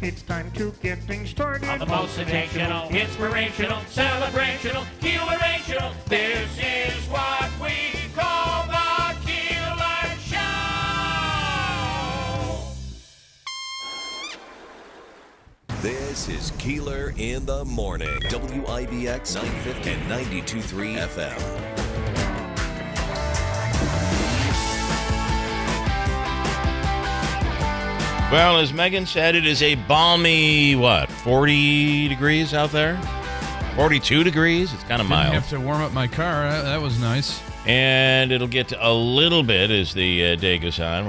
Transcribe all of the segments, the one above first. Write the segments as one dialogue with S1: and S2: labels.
S1: It's time to get things started.
S2: On the most sensational, inspirational, celebrational, Keelerational. This is what we call the Keeler Show.
S3: This is Keeler in the Morning. WIBX 950 and 92.3 FM.
S4: Well, as Megan said, it is a balmy, 40 degrees out there? 42 degrees? It's kind of mild.
S5: Didn't have to warm up my car. That was nice.
S4: And it'll get to a little bit as the day goes on.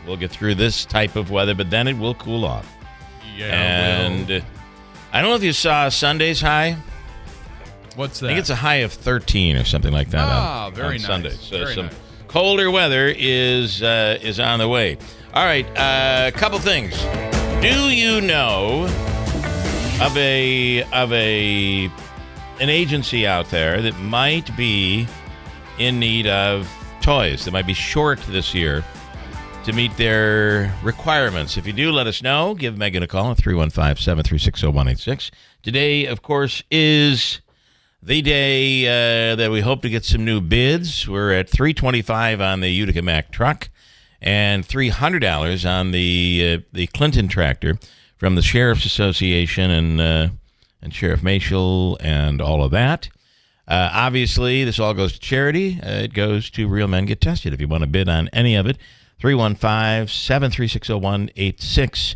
S4: We'll get through this type of weather, but then it will cool off.
S5: Yeah.
S4: And I don't know if you saw Sunday's high.
S5: What's that?
S4: I think it's a high of 13 or something like that
S5: very
S4: on
S5: nice.
S4: Sunday. So
S5: very
S4: some
S5: nice.
S4: colder weather is on the way. All right, a couple things. Do you know of an agency out there that might be in need of toys, that might be short this year to meet their requirements? If you do, let us know. Give Megan a call at 315-736-0186. Today, of course, is the day that we hope to get some new bids. We're at $325 on the Utica Mack truck and $300 on the Clinton tractor from the Sheriff's Association and Sheriff Mashel and all of that. Obviously, this all goes to charity. It goes to Real Men Get Tested. If you want to bid on any of it, 315-736-0186.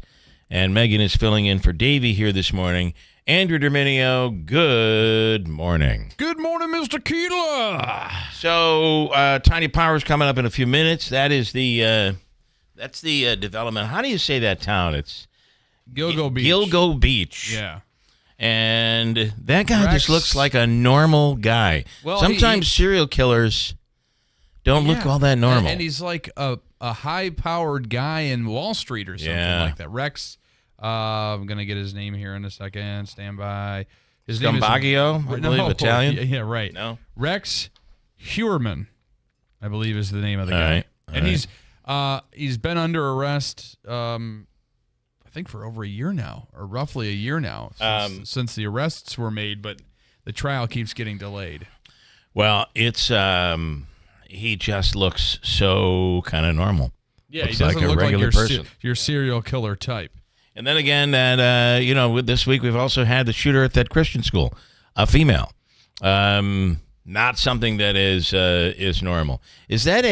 S4: And Megan is filling in for Davey here this morning. Andrew Derminio, good morning.
S5: Good morning, Mr. Keeler.
S4: So, Tiny Power's coming up in a few minutes. That's the development. How do you say that town? It's
S5: Gilgo Beach.
S4: Gilgo Beach.
S5: Yeah.
S4: And that guy
S5: Rex.
S4: just looks like a normal guy.
S5: Well,
S4: sometimes serial killers don't look all that normal.
S5: And he's like a high-powered guy in Wall Street or something like that. Rex. I'm going to get his name here in a second. Stand by. His name is
S4: Scambaggio, I believe, Italian?
S5: Yeah, right.
S4: No?
S5: Rex Hewerman, I believe, is the name of the
S4: All
S5: guy.
S4: right.
S5: And he's been under arrest, I think, for over a year now, or roughly a year now, since the arrests were made, but the trial keeps getting delayed.
S4: Well, it's he just looks so kind of normal.
S5: Yeah,
S4: looks
S5: he doesn't
S4: like a
S5: look
S4: regular
S5: like
S4: person.
S5: your serial killer type.
S4: And then again, that this week we've also had the shooter at that Christian school, a female. Not something that is normal. Is that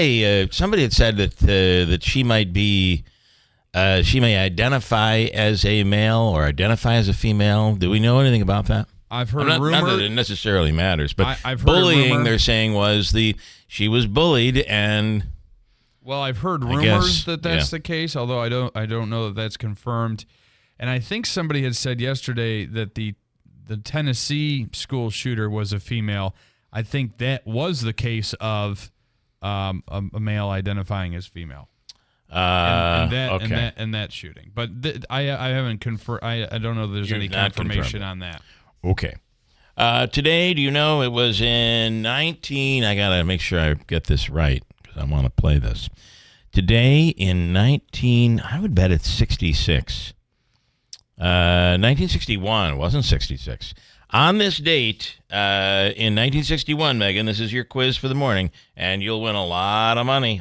S4: somebody had said that she might be, she may identify as a male or identify as a female? Do we know anything about that?
S5: I've heard
S4: not
S5: rumors.
S4: that it necessarily matters, but
S5: I've heard
S4: bullying, they're saying, was she was bullied and.
S5: Well, I've heard rumors that that's the case, although I don't know that that's confirmed. And I think somebody had said yesterday that the Tennessee school shooter was a female. I think that was the case of a male identifying as female. And that shooting. But I haven't confirmed. I don't know that there's any confirmation on that.
S4: Okay. Today, do you know it was in I got to make sure I get this right because I want to play this. Today in I would bet it's 66. 1961, it wasn't 66. On this date, in 1961, Megan, this is your quiz for the morning, and you'll win a lot of money.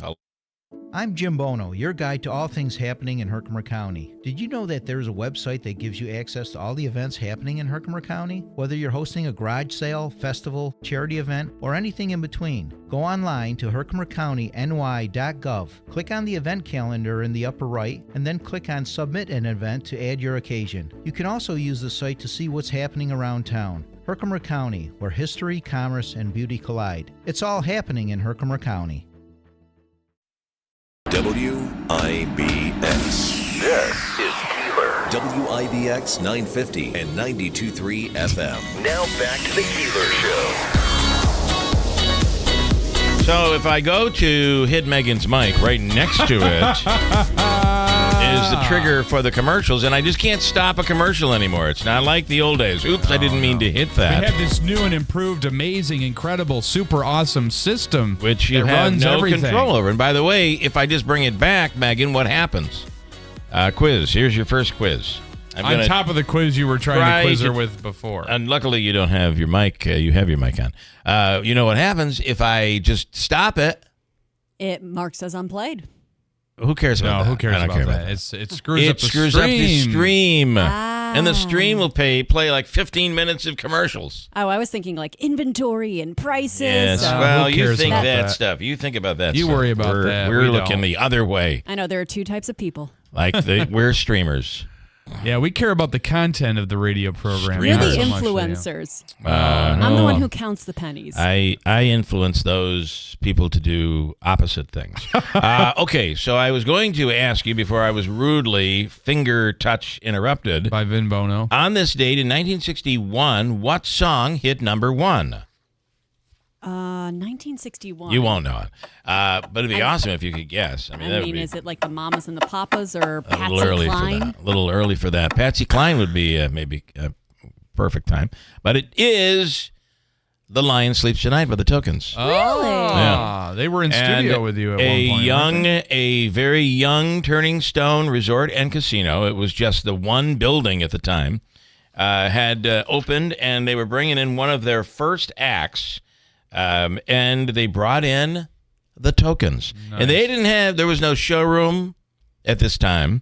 S6: I'm Jim Bono, your guide to all things happening in Herkimer County. Did you know that there's a website that gives you access to all the events happening in Herkimer County? Whether you're hosting a garage sale, festival, charity event, or anything in between, go online to herkimercountyny.gov. Click on the event calendar in the upper right, and then click on Submit an Event to add your occasion. You can also use the site to see what's happening around town. Herkimer County, where history, commerce, and beauty collide. It's all happening in Herkimer County.
S3: WIBX. This is Keeler. WIBX 950 and 92.3 FM. Now back to the Keeler Show.
S4: So if I go to hit Megan's mic, right next to it is the trigger for the commercials, and I just can't stop a commercial anymore. It's not like the old days. Oops, I didn't mean to hit that.
S5: We have this new and improved, amazing, incredible, super awesome system
S4: which you
S5: that
S4: have
S5: runs
S4: no
S5: everything.
S4: control over. And by the way, if I just bring it back, Megan, what happens? Quiz. Here's your first quiz.
S5: On top of the quiz you were trying to quiz her with before.
S4: And luckily you don't have your mic. You have your mic on. You know what happens if I just stop it?
S7: It marks as unplayed.
S4: Who cares about that?
S5: No, who cares about that? It screws up the
S4: stream.
S7: Ah.
S4: And the stream will play like 15 minutes of commercials.
S7: Oh, I was thinking like inventory and prices.
S4: Yes.
S7: So.
S4: Well, you think that stuff. You think about that
S5: You
S4: stuff.
S5: worry about that.
S4: We're looking the other way.
S7: I know there are two types of people.
S4: Like we're streamers.
S5: Yeah, we care about the content of the radio program.
S7: You're the
S5: not so
S7: influencers.
S5: much,
S7: I'm the one who counts the pennies.
S4: I influence those people to do opposite things. Okay, so I was going to ask you before I was rudely finger touch interrupted.
S5: By Vin Bono.
S4: On this date in 1961, what song hit number one?
S7: 1961.
S4: You won't know it. But it'd be awesome if you could guess. I mean,
S7: is it like the Mamas and the Papas or
S4: a
S7: Patsy
S4: little early
S7: Cline?
S4: for that. A little early for that. Patsy Cline would be maybe a perfect time. But it is The Lion Sleeps Tonight by the Tokens.
S7: Really?
S5: Yeah. They were in studio with you at one point.
S4: A very young Turning Stone Resort and Casino. It was just the one building at the time. Had opened, and they were bringing in one of their first acts. And they brought in the Tokens. Nice. And they didn't have, there was no showroom at this time.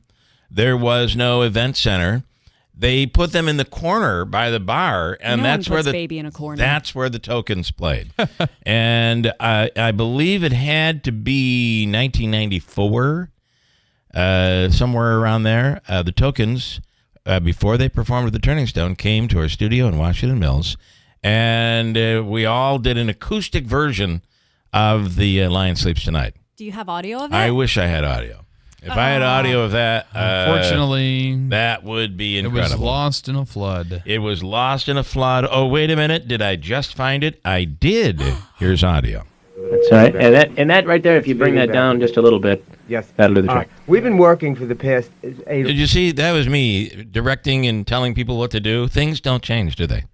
S4: There was no event center. They put them in the corner by the bar, and that's where
S7: baby in a corner.
S4: That's where the Tokens played. And I believe it had to be 1994, somewhere around there. The Tokens, before they performed at the Turning Stone, came to our studio in Washington Mills. And we all did an acoustic version of the Lion Sleeps Tonight.
S7: Do you have audio of it?
S4: I wish I had audio. If I had audio of that,
S5: unfortunately,
S4: that would be incredible.
S5: It was lost in a flood.
S4: It was lost in a flood. Oh, wait a minute. Did I just find it? I did. Here's audio.
S8: That's right. And that right there, if you bring that down just a little bit,
S9: yes,
S8: that'll do the trick.
S9: We've been working for the past 8...
S4: Did you see? That was me directing and telling people what to do. Things don't change, do they?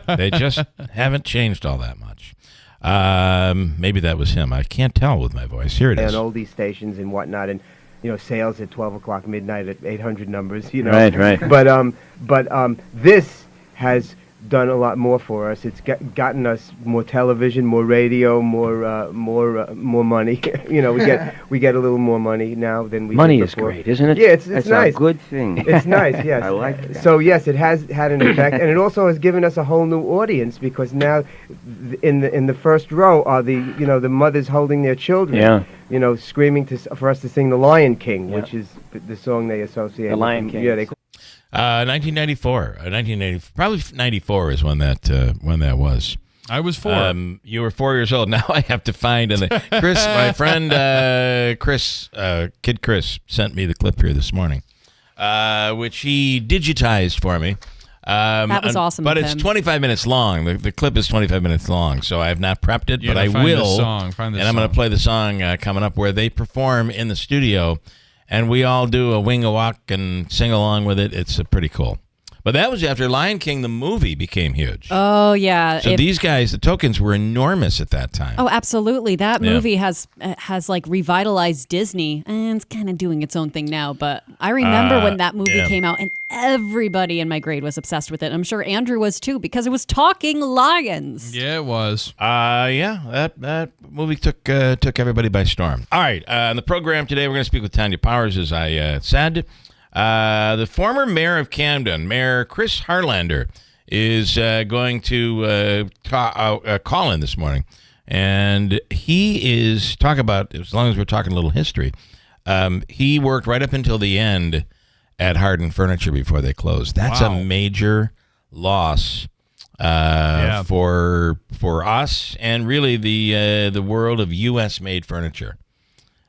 S4: They just haven't changed all that much. Maybe that was him. I can't tell with my voice. Here it is.
S9: On oldie stations and whatnot, and sales at 12 o'clock midnight at 800 numbers.
S8: Right.
S9: But this has done a lot more for us. It's gotten us more television, more radio, more money. we get a little more money now than we
S8: money
S9: did
S8: is
S9: before.
S8: great, isn't it?
S9: Yeah, it's
S8: That's
S9: nice.
S8: a good thing.
S9: It's nice, yes.
S8: I like that.
S9: So yes, it has had an effect, and it also has given us a whole new audience because now, in the first row are the mothers holding their children.
S8: Yeah.
S9: Screaming for us to sing The Lion King, which is the song they associate.
S8: The Lion
S9: with.
S8: King.
S9: Yeah, they.
S4: 1994. 1980, probably 94 is when that was.
S5: I was 4.
S4: You were 4 years old. Now I have to find Chris, my friend Kid Chris, sent me the clip here this morning, which he digitized for me.
S7: That was awesome.
S4: But it's 25 minutes long. The clip is 25 minutes long, so I have not prepped it, but I will.
S5: And
S4: I'm going to play the song coming up where they perform in the studio. And we all do a wing a walk and sing along with it. It's pretty cool. But that was after Lion King, the movie, became huge.
S7: Oh, yeah.
S4: So these guys, the Tokens, were enormous at that time.
S7: Oh, absolutely. That movie has like revitalized Disney, and it's kind of doing its own thing now. But I remember when that movie came out, and everybody in my grade was obsessed with it. I'm sure Andrew was too, because it was talking lions.
S5: Yeah, it was.
S4: That movie took everybody by storm. All right, on the program today, we're going to speak with Tanya Powers, as I said. The former mayor of Camden, Mayor Chris Harlander, is going to call in this morning. And he is, talk about, as long as we're talking a little history, he worked right up until the end at Hardin Furniture before they closed. That's a major loss for us and really the world of U.S.-made furniture.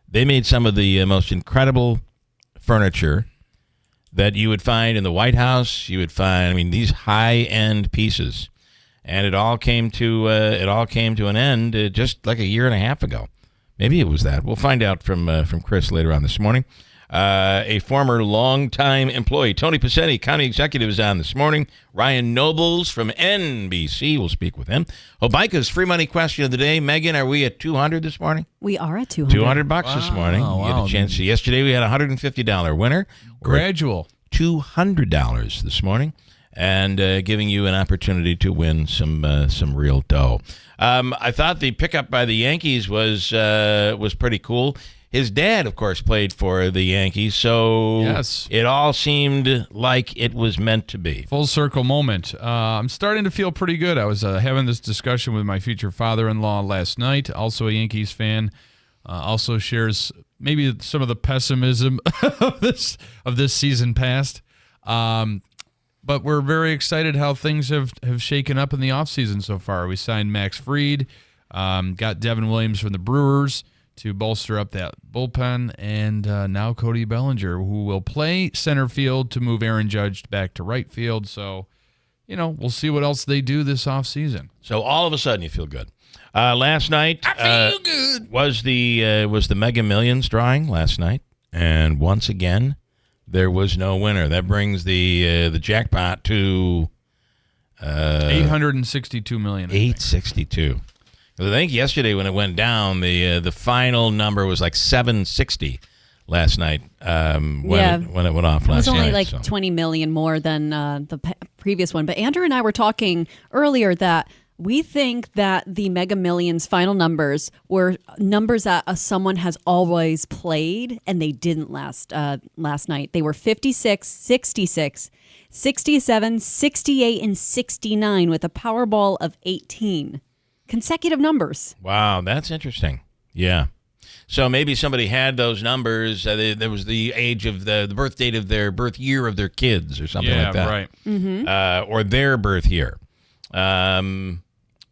S4: They made some of the most incredible furniture that you would find in the White House. You would find, these high-end pieces, and it all came to an end just like a year and a half ago. Maybe it was that. We'll find out from Chris later on this morning. A former longtime employee, Tony Pacetti, county executive, is on this morning. Ryan Nobles from NBC will speak with him. Obica's free money question of the day. Megan, are we at 200 this morning?
S7: We are at 200.
S4: $200 this morning. You get a chance. Yesterday we had a $150 winner.
S5: Gradual.
S4: $200 this morning, and giving you an opportunity to win some real dough. I thought the pickup by the Yankees was pretty cool. His dad, of course, played for the Yankees, so
S5: yes,
S4: it all seemed like it was meant to be.
S5: Full circle moment. I'm starting to feel pretty good. I was having this discussion with my future father-in-law last night, also a Yankees fan, also shares maybe some of the pessimism of this season past. But we're very excited how things have shaken up in the offseason so far. We signed Max Fried, got Devin Williams from the Brewers to bolster up that bullpen, and now Cody Bellinger, who will play center field to move Aaron Judge back to right field. So, we'll see what else they do this offseason.
S4: So all of a sudden you feel good. Last night
S5: I feel good.
S4: Was the Mega Millions drawing last night, and once again there was no winner. That brings the jackpot to
S5: $862 million.
S4: $862. I think yesterday when it went down, the final number was like 760 last night. When it went off last night. It was
S7: only like 20 million more than the previous one. But Andrew and I were talking earlier that we think that the Mega Millions final numbers were numbers that someone has always played, and they didn't last night. They were 56, 66, 67, 68, and 69 with a Powerball of 18. Consecutive numbers.
S4: Wow, that's interesting. Yeah. So maybe somebody had those numbers. There was the age of the birth date of their birth year of their kids or something like that.
S5: Yeah, right.
S7: Mm-hmm.
S4: Or their birth year.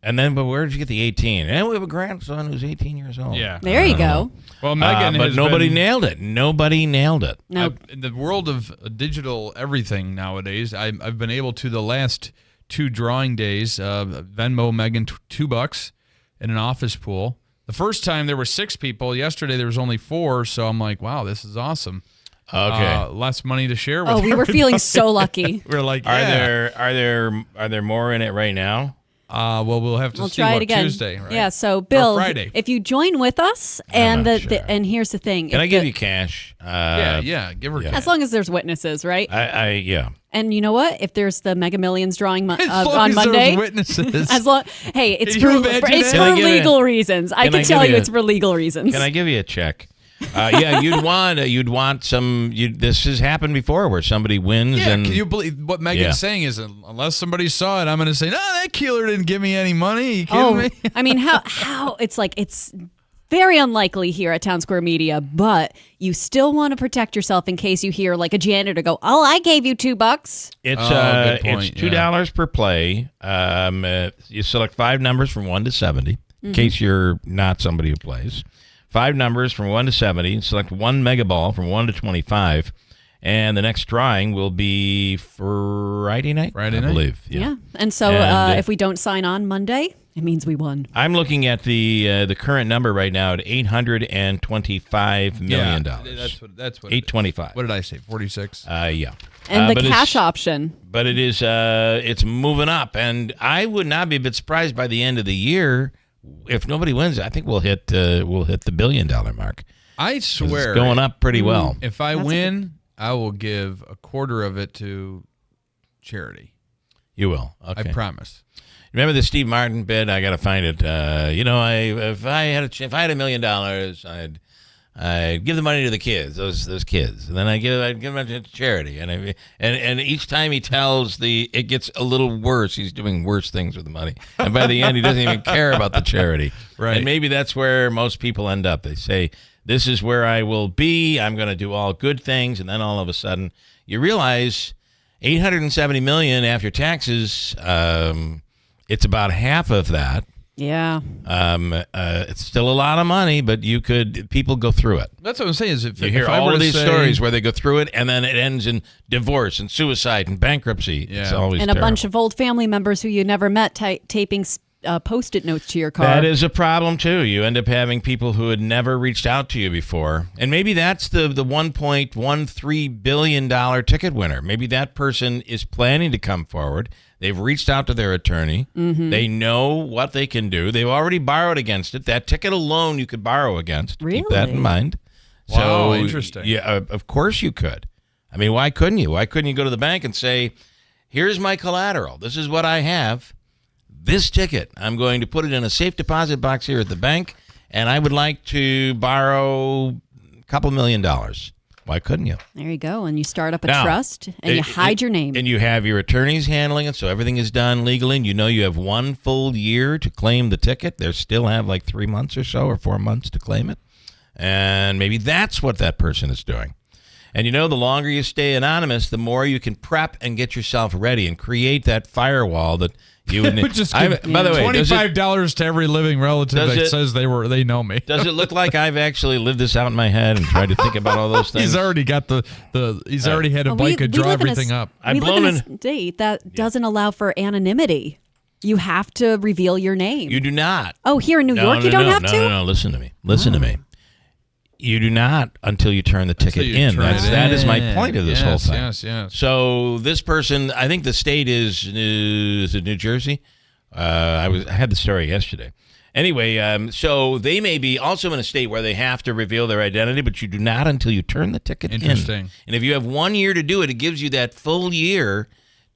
S4: And then, but where did you get the 18? And we have a grandson who's 18 years old.
S5: Yeah.
S7: There you go.
S5: Well, Megan
S4: but nobody nailed it. Nobody nailed it.
S7: No.
S5: In the world of digital everything nowadays, I've been able to, the last 2 drawing days, Venmo Megan $2 in an office pool. The first time there were 6 people. Yesterday there was only 4. So I'm like, wow, this is awesome.
S4: Okay.
S5: Less money to share with.
S7: Oh, we were feeling so lucky.
S5: We're like, yeah.
S4: Are there more in it right now?
S5: Well, we'll have to
S7: we'll
S5: see
S7: try it again.
S5: Tuesday, right?
S7: Yeah, so Bill,
S5: Friday.
S7: if you join with us, and and here's the thing.
S4: Can I give you cash?
S5: Yeah, give her cash.
S7: As long as there's witnesses, right?
S4: Yeah.
S7: And you know what? If there's the Mega Millions drawing
S5: as long
S7: on
S5: as
S7: Monday,
S5: there's witnesses.
S7: Hey, it's
S5: Can
S7: for
S5: you imagine
S7: it's
S5: that?
S7: for legal reasons. I can tell you it's for legal reasons.
S4: Can I give you a check? Yeah, you'd want some. This has happened before where somebody wins.
S5: Yeah,
S4: and
S5: can you believe what Megan's saying is unless somebody saw it, I'm going to say, no, that Keeler didn't give me any money. Are you kidding me?
S7: I mean, how it's like it's very unlikely here at Town Square Media, but you still want to protect yourself in case you hear like a janitor go, "Oh, I gave you $2."
S4: It's
S5: good point,
S4: it's $2 per play. You select 5 numbers from 1 to 70 in case you're not somebody who plays. 5 numbers from 1 to 70. Select 1 mega ball from 1 to 25. And the next drawing will be Friday night, I believe.
S7: Yeah. And so if we don't sign on Monday, it means we won.
S4: I'm looking at the current number right now at $825 million.
S5: That's what
S4: 825.
S5: What did I say? 46.
S4: Yeah.
S7: And the cash option.
S4: But it is it's moving up, and I would not be a bit surprised by the end of the year. If nobody wins, I think we'll hit the $1 billion mark.
S5: I swear,
S4: it's going up pretty well.
S5: If I win, I will give a quarter of it to charity.
S4: You will. Okay.
S5: I promise.
S4: Remember the Steve Martin bit? I got to find it. If I had $1 million, I'd give the money to the kids, those kids, and then I'd give them to charity. And each time he tells it gets a little worse. He's doing worse things with the money, and by the end, he doesn't even care about the charity.
S5: Right.
S4: And maybe that's where most people end up. They say, "This is where I will be. I'm going to do all good things," and then all of a sudden, you realize $870 million after taxes. It's about half of that.
S7: Yeah.
S4: It's still a lot of money, but people go through it.
S5: That's what I'm saying. Is if
S4: you hear
S5: if
S4: all of these stories where they go through it and then it ends in divorce and suicide and bankruptcy.
S5: Yeah.
S4: It's always
S7: and
S4: terrible.
S7: A bunch of old family members who you never met taping Post-it notes to your car.
S4: That is a problem too. You end up having people who had never reached out to you before, and maybe that's the $1.13 billion ticket winner. Maybe that person is planning to come forward. They've reached out to their attorney. Mm-hmm. They know what they can do. They've already borrowed against it. That ticket alone you could borrow against.
S7: Really?
S4: Keep that in mind.
S5: Wow,
S4: so,
S5: interesting.
S4: Yeah, of course you could. I mean, why couldn't you? Why couldn't you go to the bank and say, here's my collateral. This is what I have. This ticket, I'm going to put it in a safe deposit box here at the bank, and I would like to borrow a couple $1 million. Why couldn't you?
S7: There you go. And you start up a trust, and you hide your name.
S4: And you have your attorneys handling it, so everything is done legally. And you know you have 1 full year to claim the ticket. They still have like 3 months or so, or 4 months to claim it. And maybe that's what that person is doing. And you know, the longer you stay anonymous, the more you can prep and get yourself ready and create that firewall that you would need.
S5: Just by the way, $25 to every living relative that says they know me.
S4: Does it look like I've actually lived this out in my head and tried to think about all those things?
S5: He's already got he's already had a bike to draw everything up.
S7: We live in a state that doesn't allow for anonymity. You have to reveal your name.
S4: You do not.
S7: Oh, here in New York, you don't have to?
S4: No. Listen to me. Listen to me. You do not until you turn the ticket in. That is my point of this whole thing.
S5: Yes.
S4: So this person, I think the state is it New Jersey? I had the story yesterday. Anyway, so they may be also in a state where they have to reveal their identity, but you do not until you turn the ticket in.
S5: Interesting.
S4: And if you have 1 year to do it, it gives you that full year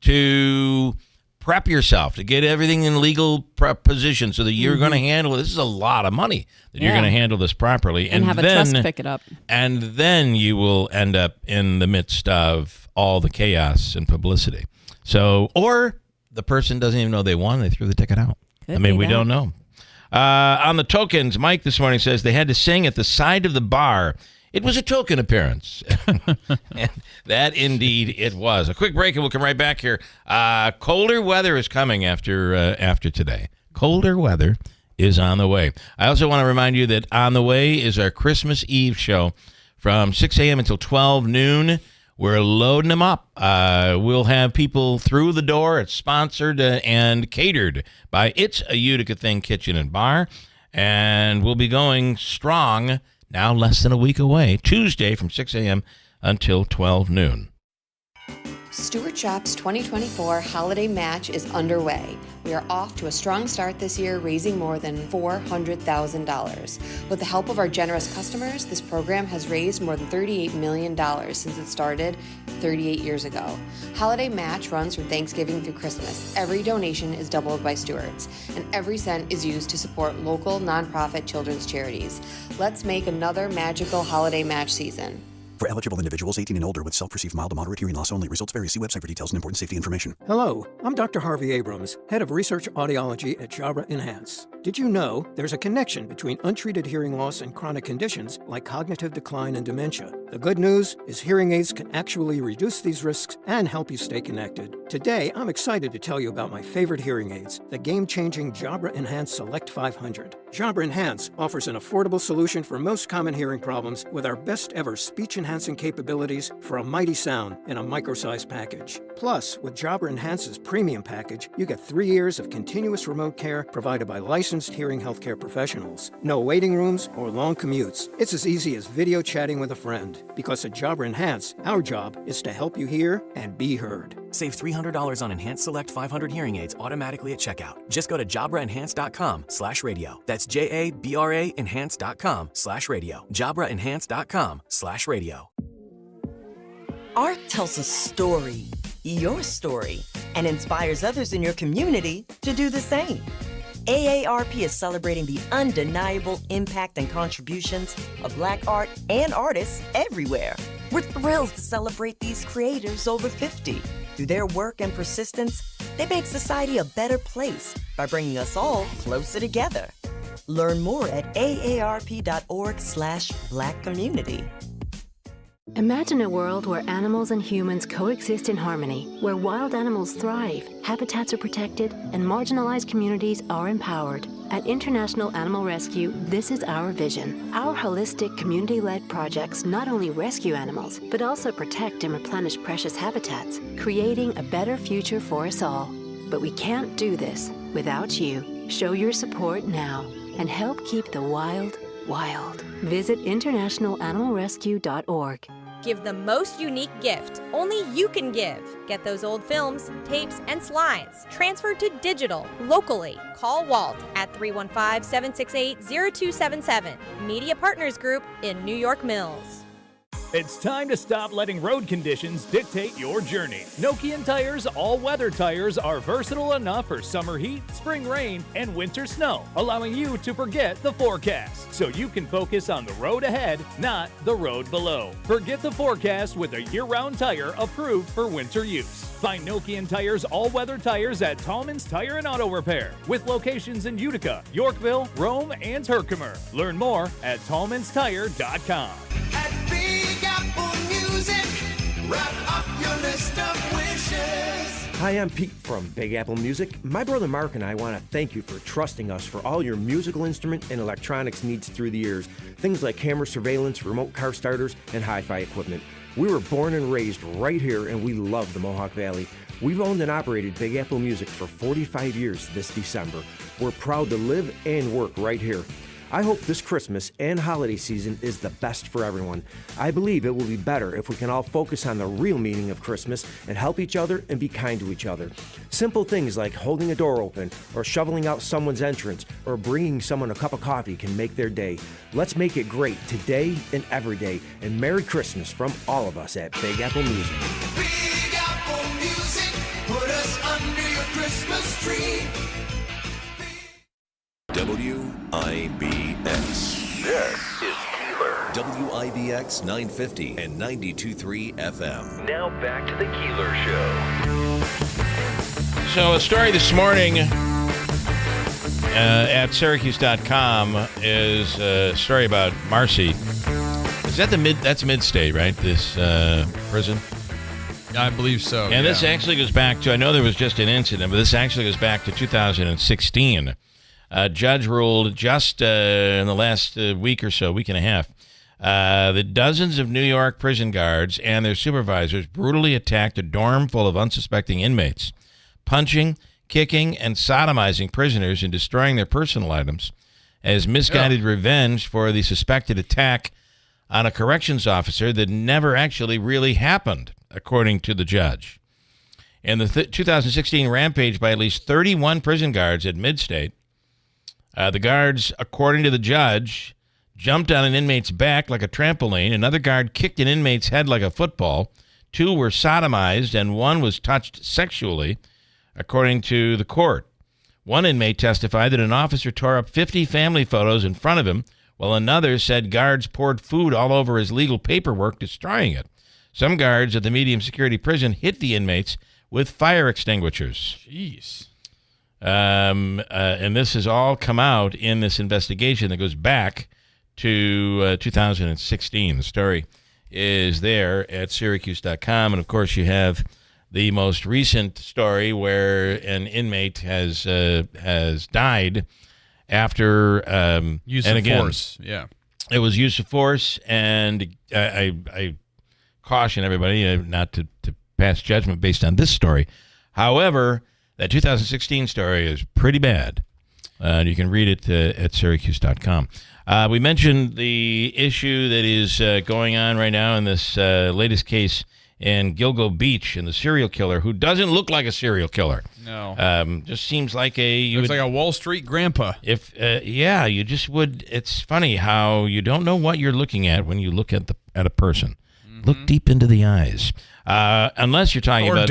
S4: to prep yourself, to get everything in legal position so that you're going to handle it. This is a lot of money that you're going to handle this properly.
S7: And have a trust pick it up.
S4: And then you will end up in the midst of all the chaos and publicity. So, or the person doesn't even know they won. They threw the ticket out. We don't know. On the tokens, Mike this morning says they had to sing at the side of the bar. It was a token appearance. And that indeed it was. A quick break and we'll come right back here. Colder weather is coming after today. Colder weather is on the way. I also want to remind you that on the way is our Christmas Eve show from 6 a.m. until 12 noon. We're loading them up. We'll have people through the door. It's sponsored and catered by It's a Utica Thing Kitchen and Bar. And we'll be going strong now less than a week away, Tuesday from 6 a.m. until 12 noon.
S10: Stewart Shop's 2024 Holiday Match is underway. We are off to a strong start this year, raising more than $400,000. With the help of our generous customers, this program has raised more than $38 million since it started 38 years ago. Holiday Match runs from Thanksgiving through Christmas. Every donation is doubled by Stewart's, and every cent is used to support local nonprofit children's charities. Let's make another magical holiday match season.
S11: For eligible individuals 18 and older with self-perceived mild to moderate hearing loss only. Results vary. See website for details and important safety information.
S12: Hello, I'm Dr. Harvey Abrams, head of research audiology at Jabra Enhance. Did you know there's a connection between untreated hearing loss and chronic conditions like cognitive decline and dementia? The good news is hearing aids can actually reduce these risks and help you stay connected. Today, I'm excited to tell you about my favorite hearing aids, the game-changing Jabra Enhance Select 500. Jabra Enhance offers an affordable solution for most common hearing problems with our best-ever speech-enhancing capabilities for a mighty sound in a micro-sized package. Plus, with Jabra Enhance's premium package, you get 3 years of continuous remote care provided by licensed hearing healthcare professionals. No waiting rooms or long commutes. It's as easy as video chatting with a friend. Because at Jabra Enhance, our job is to help you hear and be heard.
S13: Save $300 on Enhance Select 500 hearing aids automatically at checkout. Just go to JabraEnhance.com/radio. That's JABRA Enhance.com/radio. JabraEnhance.com/radio.
S14: Art tells a story, your story, and inspires others in your community to do the same. AARP is celebrating the undeniable impact and contributions of Black art and artists everywhere. We're thrilled to celebrate these creators over 50. Through their work and persistence, they make society a better place by bringing us all closer together. Learn more at aarp.org/blackcommunity.
S15: Imagine a world where animals and humans coexist in harmony, where wild animals thrive, habitats are protected, and marginalized communities are empowered. At International Animal Rescue, this is our vision. Our holistic, community-led projects not only rescue animals, but also protect and replenish precious habitats, creating a better future for us all. But we can't do this without you. Show your support now and help keep the wild, wild. Visit internationalanimalrescue.org.
S16: Give the most unique gift only you can give. Get those old films, tapes, and slides transferred to digital locally. Call Walt at 315-768-0277. Media Partners Group in New York Mills.
S17: It's time to stop letting road conditions dictate your journey. Nokian Tires all-weather tires are versatile enough for summer heat, spring rain, and winter snow, allowing you to forget the forecast so you can focus on the road ahead, not the road below. Forget the forecast with a year-round tire approved for winter use. Find Nokian Tires all-weather tires at Tallman's Tire and Auto Repair, with locations in Utica, Yorkville, Rome, and Herkimer. Learn more at tallmanstire.com.
S18: At Big Apple Music, wrap up your list of wishes.
S19: Hi, I'm Pete from Big Apple Music. My brother Mark and I want to thank you for trusting us for all your musical instrument and electronics needs through the years. Things like camera surveillance, remote car starters, and hi-fi equipment. We were born and raised right here, and we love the Mohawk Valley. We've owned and operated Big Apple Music for 45 years this December. We're proud to live and work right here. I hope this Christmas and holiday season is the best for everyone. I believe it will be better if we can all focus on the real meaning of Christmas and help each other and be kind to each other. Simple things like holding a door open or shoveling out someone's entrance or bringing someone a cup of coffee can make their day. Let's make it great today and every day. And Merry Christmas from all of us at Big Apple Music.
S18: Big Apple Music, put us under your Christmas tree.
S3: WIBX. This is Keeler. WIBX 950 and 92.3 FM. Now back to the Keeler Show.
S4: So a story this morning at Syracuse.com is a story about Marcy. Is that that's mid-state, right? This prison?
S5: I believe so.
S4: And this actually goes back to, I know there was just an incident, but this actually goes back to 2016. A judge ruled just in the last week or so, week and a half, that dozens of New York prison guards and their supervisors brutally attacked a dorm full of unsuspecting inmates, punching, kicking, and sodomizing prisoners and destroying their personal items as misguided revenge for the suspected attack on a corrections officer that never actually really happened, according to the judge. In the 2016 rampage by at least 31 prison guards at Midstate, the guards, according to the judge, jumped on an inmate's back like a trampoline. Another guard kicked an inmate's head like a football. 2 were sodomized, and 1 was touched sexually, according to the court. One inmate testified that an officer tore up 50 family photos in front of him, while another said guards poured food all over his legal paperwork, destroying it. Some guards at the medium security prison hit the inmates with fire extinguishers.
S5: Jeez.
S4: And this has all come out in this investigation that goes back to 2016. The story is there at Syracuse.com. And, of course, you have the most recent story where an inmate has died after
S5: use of force. Yeah.
S4: It was use of force, and I caution everybody not to pass judgment based on this story. However, that 2016 story is pretty bad. You can read it at Syracuse.com. We mentioned the issue that is going on right now in this latest case in Gilgo Beach, and the serial killer who doesn't look like a serial killer.
S5: No.
S4: Just seems like
S5: looks like a Wall Street grandpa.
S4: You just would. It's funny how you don't know what you're looking at when you look at a person. Mm-hmm. Look deep into the eyes. Unless you're talking about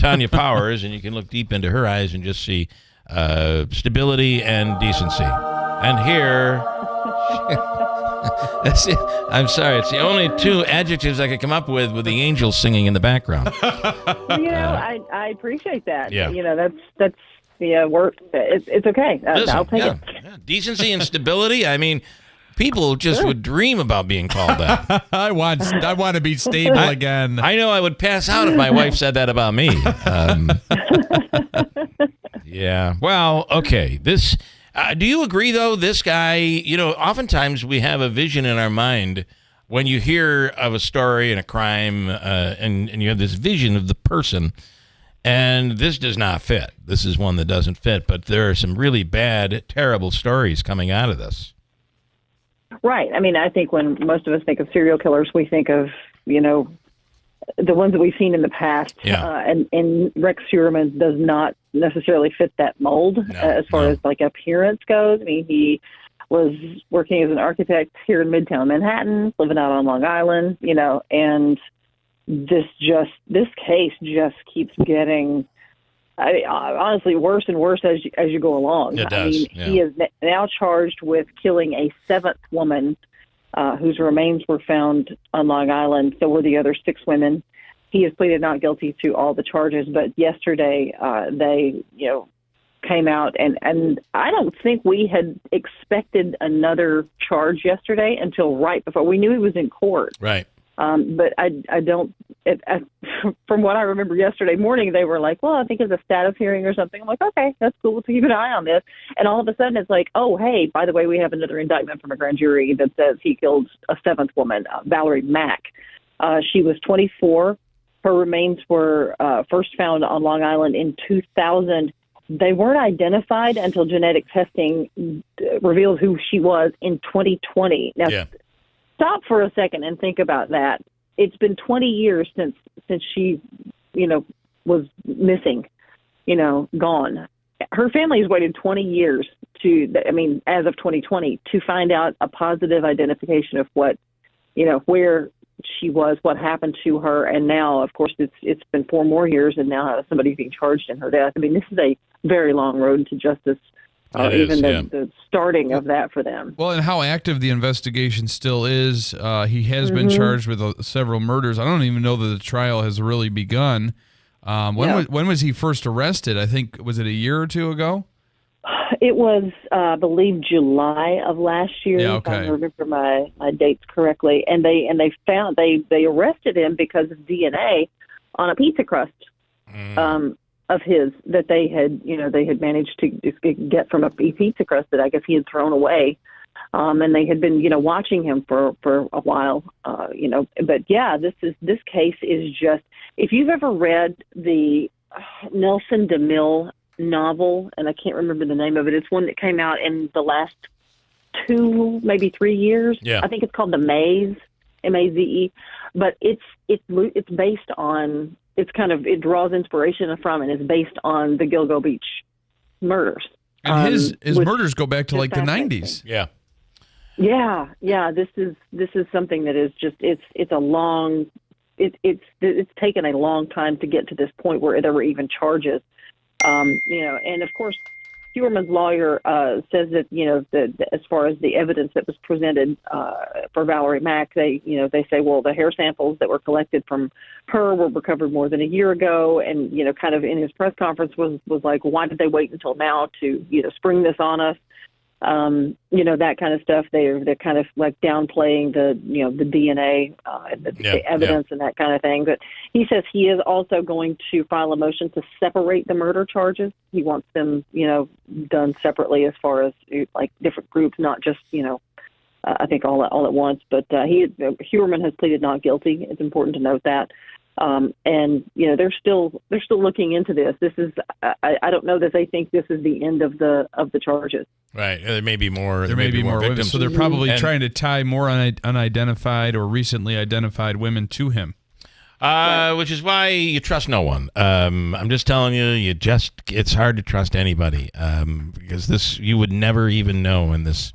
S4: Tanya Powers, and you can look deep into her eyes and just see stability and decency. And here, that's it. I'm sorry, it's the only 2 adjectives I could come up with the angels singing in the background.
S20: I appreciate that.
S4: Yeah.
S20: That's the work. It's okay.
S4: Listen,
S20: I'll take it.
S4: Yeah. Decency and stability. I mean, people just would dream about being called that.
S5: I want to be stable again.
S4: I know I would pass out if my wife said that about me. Yeah. Well, okay. This. Do you agree, though? This guy. Oftentimes we have a vision in our mind when you hear of a story and a crime, and you have this vision of the person, and this does not fit. This is one that doesn't fit. But there are some really bad, terrible stories coming out of this.
S20: Right. I mean, I think when most of us think of serial killers, we think of, the ones that we've seen in the past.
S4: Yeah.
S20: And Rex Heuermann does not necessarily fit that mold as far as like appearance goes. I mean, he was working as an architect here in Midtown Manhattan, living out on Long Island, and this case just keeps getting, honestly, worse and worse as you go along.
S4: It does.
S20: He is now charged with killing a seventh woman whose remains were found on Long Island. So were the other 6 women. He has pleaded not guilty to all the charges, but yesterday they, came out, and I don't think we had expected another charge yesterday until right before. We knew he was in court.
S4: Right.
S20: But I don't, from what I remember yesterday morning, they were like, well, I think it's a status hearing or something. I'm like, okay, that's cool. Let's keep an eye on this. And all of a sudden it's like, oh, hey, by the way, we have another indictment from a grand jury that says he killed a 7th woman, Valerie Mack. She was 24. Her remains were first found on Long Island in 2000. They weren't identified until genetic testing revealed who she was in 2020. Now, stop for a second and think about that. It's been 20 years since she, was missing, gone. Her family's waited 20 years as of 2020, to find out a positive identification of what, where she was, what happened to her, and now, of course, it's been 4 more years, and now somebody's being charged in her death. I mean, this is a very long road to justice, the starting of that for them.
S5: Well, and how active the investigation still is. He has been charged with several murders. I don't even know that the trial has really begun. When was he first arrested? I think, was it a year or 2 ago?
S20: It was, I believe, July of last year,
S5: if I
S20: remember my dates correctly. And they arrested him because of DNA on a pizza crust of his that they had managed to get from a pizza crust that I guess he had thrown away. And they had been, watching him for a while, But yeah, this case is just, if you've ever read the Nelson DeMille novel, and I can't remember the name of it. It's one that came out in the last 2, maybe 3 years.
S4: Yeah.
S20: I think it's called The Maze, M-A-Z-E. But it's based on, it draws inspiration from and is based on the Gilgo Beach murders.
S5: And his murders go back to like the 90s.
S4: Yeah.
S20: Yeah. This is something that is just, it's a long, it's taken a long time to get to this point where there were even charges. And of course, Huerman's lawyer says that, that as far as the evidence that was presented for Valerie Mack, they say, well, the hair samples that were collected from her were recovered more than a year ago. And, kind of in his press conference was like, why did they wait until now to, spring this on us? That kind of stuff. They're kind of like downplaying the DNA, the evidence and that kind of thing. But he says he is also going to file a motion to separate the murder charges. He wants them, done separately as far as like different groups, not just, I think all at once. But Huerman has pleaded not guilty. It's important to note that. And they're still looking into this. This is I don't know that they think this is the end of the charges.
S4: Right. There may be more.
S5: There may be more
S4: victims.
S5: So they're probably trying to tie more unidentified or recently identified women to him.
S4: Which is why you trust no one. I'm just telling you, it's hard to trust anybody because you would never even know in this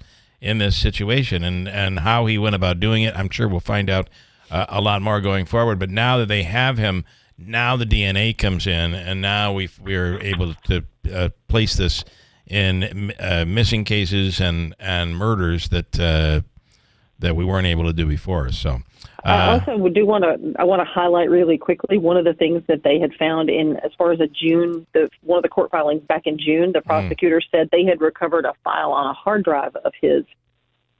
S4: situation and how he went about doing it. I'm sure we'll find out a lot more going forward. But now that they have him, now the DNA comes in, and now we're able to place this in missing cases and murders that we weren't able to do before. So.
S20: I also want to highlight really quickly one of the things that they had found in as far as one of the court filings back in June. The prosecutor said they had recovered a file on a hard drive of his,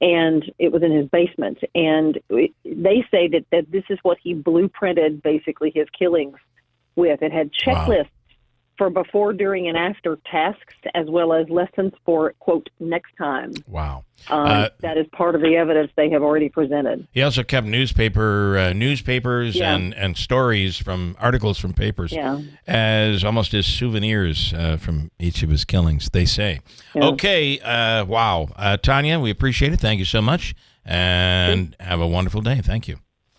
S20: and it was in his basement. And they say that this is what he blueprinted basically his killings with. It had checklists for before, during, and after tasks, as well as lessons for, quote, next time.
S4: Wow.
S20: That is part of the evidence they have already presented.
S4: He also kept newspapers and stories from articles from papers as almost as souvenirs from each of his killings, they say. Yeah. Okay. Wow. Tanya, we appreciate it. Thank you so much. And have a wonderful day. Thank you.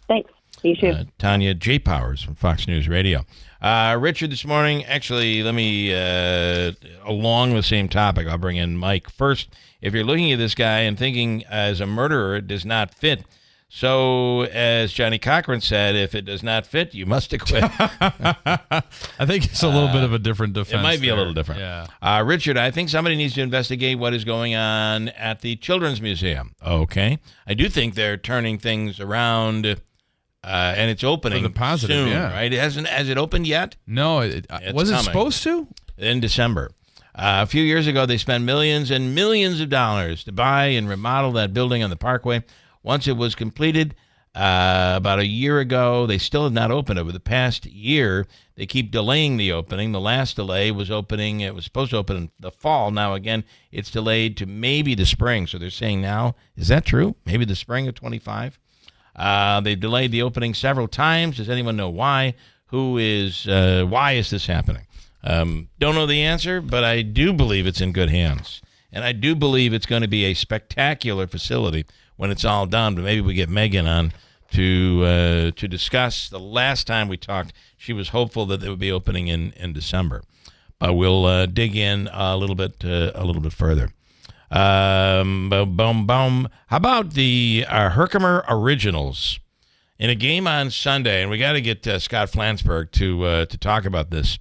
S20: Thanks. You too.
S4: Tanya J. Powers from Fox News Radio. Richard, this morning, actually, let me, along the same topic, I'll bring in Mike. First, if you're looking at this guy and thinking as a murderer, it does not fit. So, as Johnny Cochran said, if it does not fit, you must acquit.
S5: I think it's a little bit of a different defense.
S4: It might be
S5: there.
S4: a little different.
S5: Yeah.
S4: Richard, I think somebody needs to investigate what is going on at the Children's Museum. Okay. I do think they're turning things around, and it's opening
S5: For the positive,
S4: soon,
S5: yeah.
S4: right? Has it opened yet?
S5: No,
S4: It's
S5: was it
S4: coming.
S5: supposed to?
S4: In December. A few years ago, they spent millions and millions of dollars to buy and remodel that building on the Parkway. Once it was completed, about a year ago, they still have not opened. Over the past year, they keep delaying the opening. The last delay was opening. It was supposed to open in the fall. Now, again, it's delayed to maybe the spring. So they're saying now, is that true? Maybe the spring of 25? They've delayed the opening several times. Does anyone know why? Why is this happening? Don't know the answer, but I do believe it's in good hands. And I do believe it's going to be a spectacular facility when it's all done. But maybe we get Megan on to discuss. The last time we talked, she was hopeful that it would be opening in December. But we'll dig in a little bit further. How about the Herkimer Originals in a game on Sunday? And we got to get Scott Flansburgh to talk about this.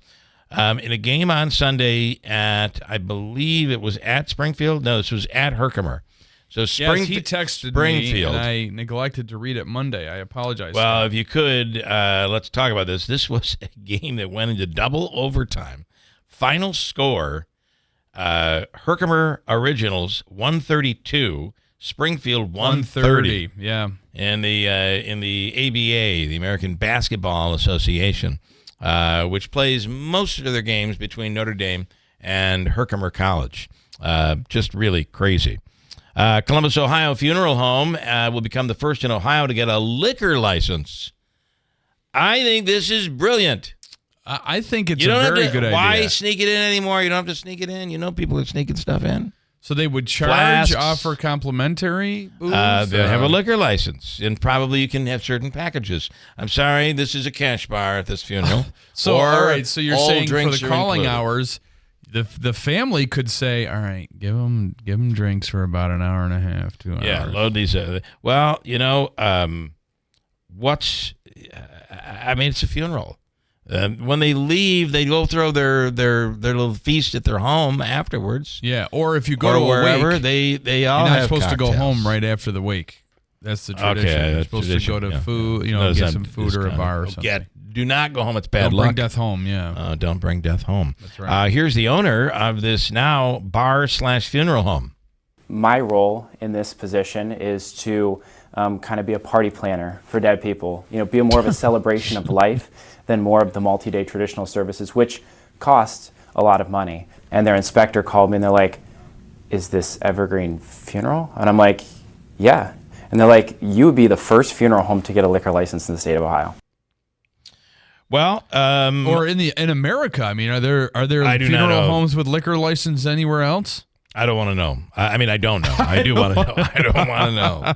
S4: In a game on Sunday at, I believe it was at Springfield. No, this was at Herkimer. So
S5: Yes, he texted
S4: Springfield.
S5: me, and I neglected to read it Monday. I apologize.
S4: Well, if you could, let's talk about this. This was a game that went into double overtime. Final score, Herkimer Originals 132, Springfield 130.
S5: Yeah.
S4: In the ABA, the American Basketball Association, which plays most of their games between Notre Dame and Herkimer College. Just really crazy. Columbus, Ohio Funeral Home will become the first in Ohio to get a liquor license. I think this is brilliant.
S5: I think it's a very good idea.
S4: Why sneak it in anymore? You don't have to sneak it in. You know people are sneaking stuff in.
S5: So they would
S4: Flasks.
S5: offer complimentary booze?
S4: They have a liquor license, and probably you can have certain packages. I'm sorry, this is a cash bar at this funeral.
S5: All right, so you're saying for
S4: drinks
S5: the
S4: are
S5: calling
S4: included.
S5: hours, the family could say, all right, give them drinks for about an hour and a half, 2 hours.
S4: Yeah, load these. Well, you know, it's a funeral. When they leave, they go throw their little feast at their home afterwards.
S5: Yeah, or if you go to
S4: wherever,
S5: a wake,
S4: they all
S5: you're not
S4: have
S5: supposed to go
S4: cocktails.
S5: home right after the wake. That's the tradition.
S4: Okay,
S5: You're
S4: that's
S5: supposed
S4: tradition,
S5: to go to
S4: yeah.
S5: food,
S4: No,
S5: get
S4: it's
S5: some
S4: not
S5: food
S4: this
S5: or a
S4: kind
S5: bar or
S4: of-
S5: something.
S4: Do not go home. It's bad
S5: Don't
S4: luck.
S5: bring death home, yeah.
S4: Don't bring death home.
S5: That's right.
S4: Here's the owner of this now bar/funeral home.
S21: My role in this position is to kind of be a party planner for dead people. You know, be more of a celebration of life than more of the multi-day traditional services, which cost a lot of money. And their inspector called me and they're like, "Is this Evergreen Funeral?" And I'm like, "Yeah." And they're like, "You would be the first funeral home to get a liquor license in the state of Ohio."
S4: Well,
S5: or in America, I mean, are there
S4: I do not
S5: funeral
S4: know.
S5: homes with liquor license anywhere else?
S4: I don't want to know. I don't know. I do want to know. I don't want to know.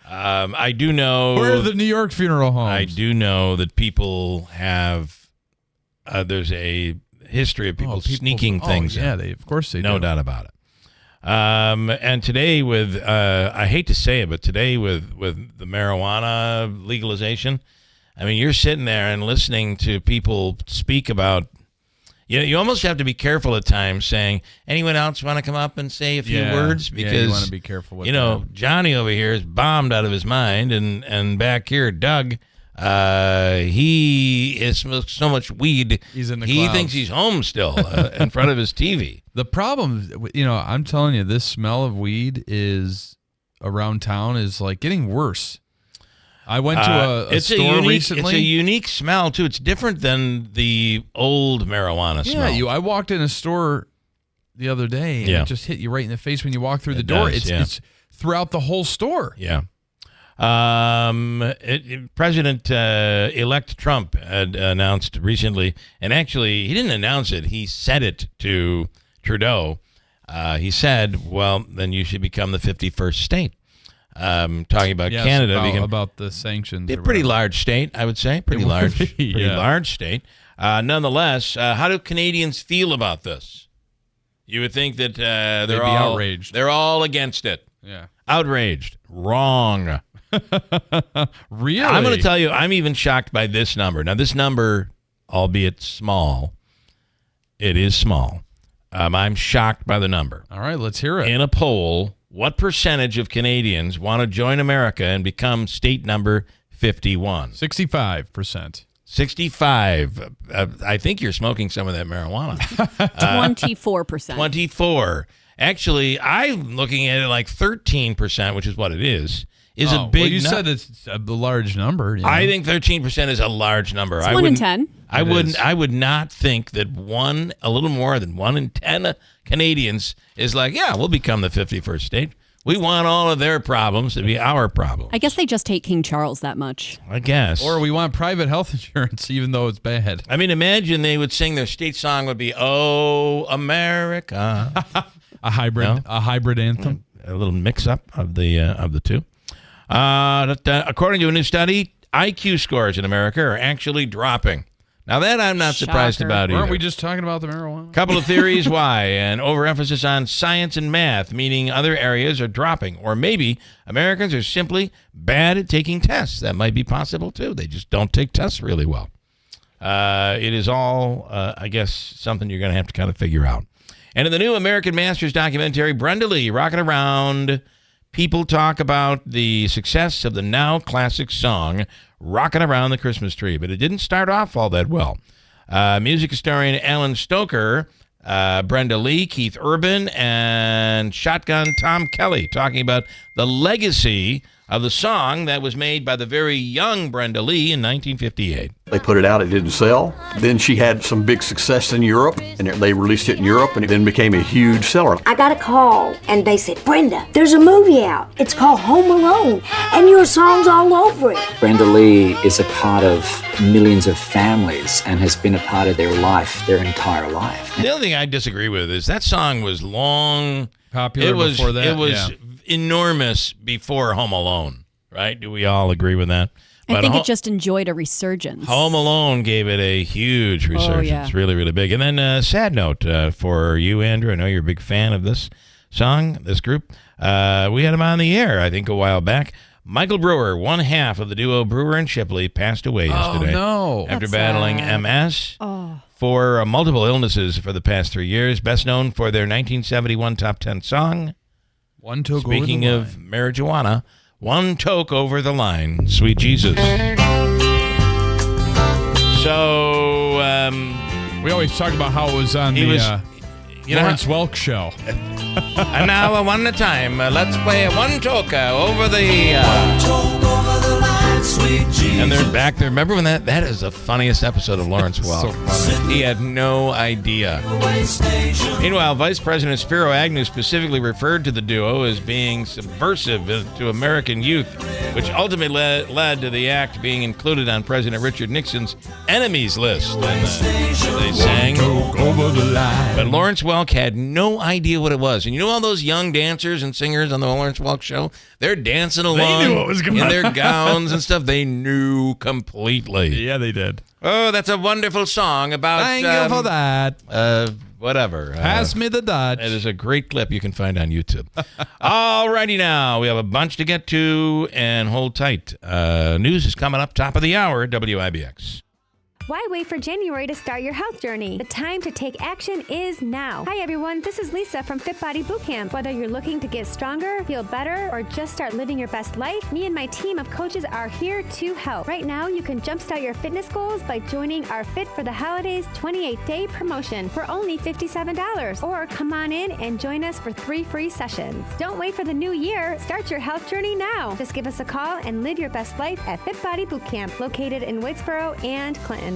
S4: I do know.
S5: Where are the New York funeral homes?
S4: I do know that people have. There's a history of people sneaking things.
S5: Yeah,
S4: in.
S5: of course they do.
S4: No doubt about it. And today with, I hate to say it, but today with the marijuana legalization, I mean, you're sitting there and listening to people speak about. You almost have to be careful at times saying, anyone else want to come up and say a few words? Because
S5: you want to be careful with that.
S4: Johnny over here is bombed out of his mind, and back here, Doug, he is so much weed.
S5: He's in the
S4: He
S5: clouds.
S4: thinks he's home still in front of his TV.
S5: The problem, I'm telling you, this smell of weed is around town is like getting worse. I went to a store recently.
S4: It's a unique smell too. It's different than the old marijuana smell.
S5: Yeah, I walked in a store the other day and it just hit you right in the face when you walk through the door. It's throughout the whole store.
S4: Yeah. President-elect Trump had announced recently, and actually he didn't announce it. He said it to Trudeau. He said, well, then you should become the 51st state. talking about Canada.
S5: About the sanctions.
S4: They're a pretty large state, I would say. Pretty large state. Nonetheless, how do Canadians feel about this? You would think that they're all
S5: outraged.
S4: They're all against it.
S5: Yeah.
S4: Outraged. Wrong.
S5: Really?
S4: I'm going to tell you, I'm even shocked by this number. Now, this number, albeit small, it is small. I'm shocked by the number.
S5: All right, let's hear it.
S4: In a poll, what percentage of Canadians want to join America and become state number 51?
S5: 65%.
S4: 65. I think you're smoking some of that marijuana.
S7: 24%.
S4: 24. Actually, I'm looking at it like 13%, which is what it is a big
S5: well, you said it's a large number. You know?
S4: I think 13% is a large number.
S7: It's 1 in 10.
S4: I would not think that a little more than 1 in 10 Canadians is like, yeah, we'll become the 51st state. We want all of their problems to be our problem.
S7: I guess they just hate King Charles that much.
S4: I guess.
S5: Or we want private health insurance, even though it's bad.
S4: I mean, imagine they would sing their state song would be, "Oh, America."
S5: a hybrid anthem.
S4: A little mix-up of the two. According to a new study, IQ scores in America are actually dropping. Now, that I'm not surprised about either.
S5: Weren't we just talking about the marijuana?
S4: Couple of theories why. An overemphasis on science and math, meaning other areas are dropping. Or maybe Americans are simply bad at taking tests. That might be possible, too. They just don't take tests really well. It is all, I guess, something you're going to have to kind of figure out. And in the new American Masters documentary, Brenda Lee, Rockin' Around, people talk about the success of the now classic song, Rockin' Around the Christmas Tree. But it didn't start off all that well. Music historian Alan Stoker, Brenda Lee, Keith Urban, and Shotgun Tom Kelly talking about the legacy of the song that was made by the very young Brenda Lee in 1958.
S1: They put it out, it didn't sell. Then she had some big success in Europe, and they released it in Europe, and it then became a huge seller.
S22: I got a call, and they said, Brenda, there's a movie out. It's called Home Alone, and your song's all over it.
S23: Brenda Lee is a part of millions of families and has been a part of their life, their entire life.
S4: The only thing I disagree with is that song was long.
S5: Popular before that.
S4: It was enormous before Home Alone, right? Do we all agree with that?
S7: I think it just enjoyed a resurgence.
S4: Home Alone gave it a huge resurgence.
S7: Oh, yeah.
S4: Really, really big. And then sad note for you, Andrew. I know you're a big fan of this song, this group. We had him on the air, I think, a while back. Michael Brewer, one half of the duo Brewer and Shipley, passed away yesterday.
S5: Oh, no.
S4: After battling MS for multiple illnesses for the past 3 years. Best known for their 1971 Top 10 song,
S5: One Toke
S4: Speaking
S5: Over the
S4: of marijuana, One Toke Over the Line, Sweet Jesus. So,
S5: we always talk about how it was on Lawrence Welk show.
S4: And now, one at a time, let's play One Toke Over the...
S18: One toke over the line, sweet Jesus.
S4: And they're back there. Remember when that is the funniest episode of Lawrence Welk.
S5: So funny.
S4: He had no idea. Meanwhile, Vice President Spiro Agnew specifically referred to the duo as being subversive to American youth, which ultimately led to the act being included on President Richard Nixon's enemies list. And they sang.
S5: Over the line.
S4: But Lawrence Welk had no idea what it was. And you know all those young dancers and singers on the Lawrence Welk show? They're dancing along
S5: They knew what was going
S4: in their gowns and stuff. They knew completely.
S5: Yeah, they did.
S4: Oh, that's a wonderful song about...
S5: Thank you for that.
S4: Whatever.
S5: Pass me the Dutch.
S4: It is a great clip you can find on YouTube. All righty now. We have a bunch to get to, and hold tight. News is coming up top of the hour at WIBX.
S24: Why wait for January to start your health journey? The time to take action is now. Hi everyone, this is Lisa from Fit Body Bootcamp. Whether you're looking to get stronger, feel better, or just start living your best life, me and my team of coaches are here to help. Right now, you can jumpstart your fitness goals by joining our Fit for the Holidays 28-day promotion for only $57. Or come on in and join us for 3 free sessions. Don't wait for the new year. Start your health journey now. Just give us a call and live your best life at Fit Body Bootcamp, located in Whitesboro and Clinton.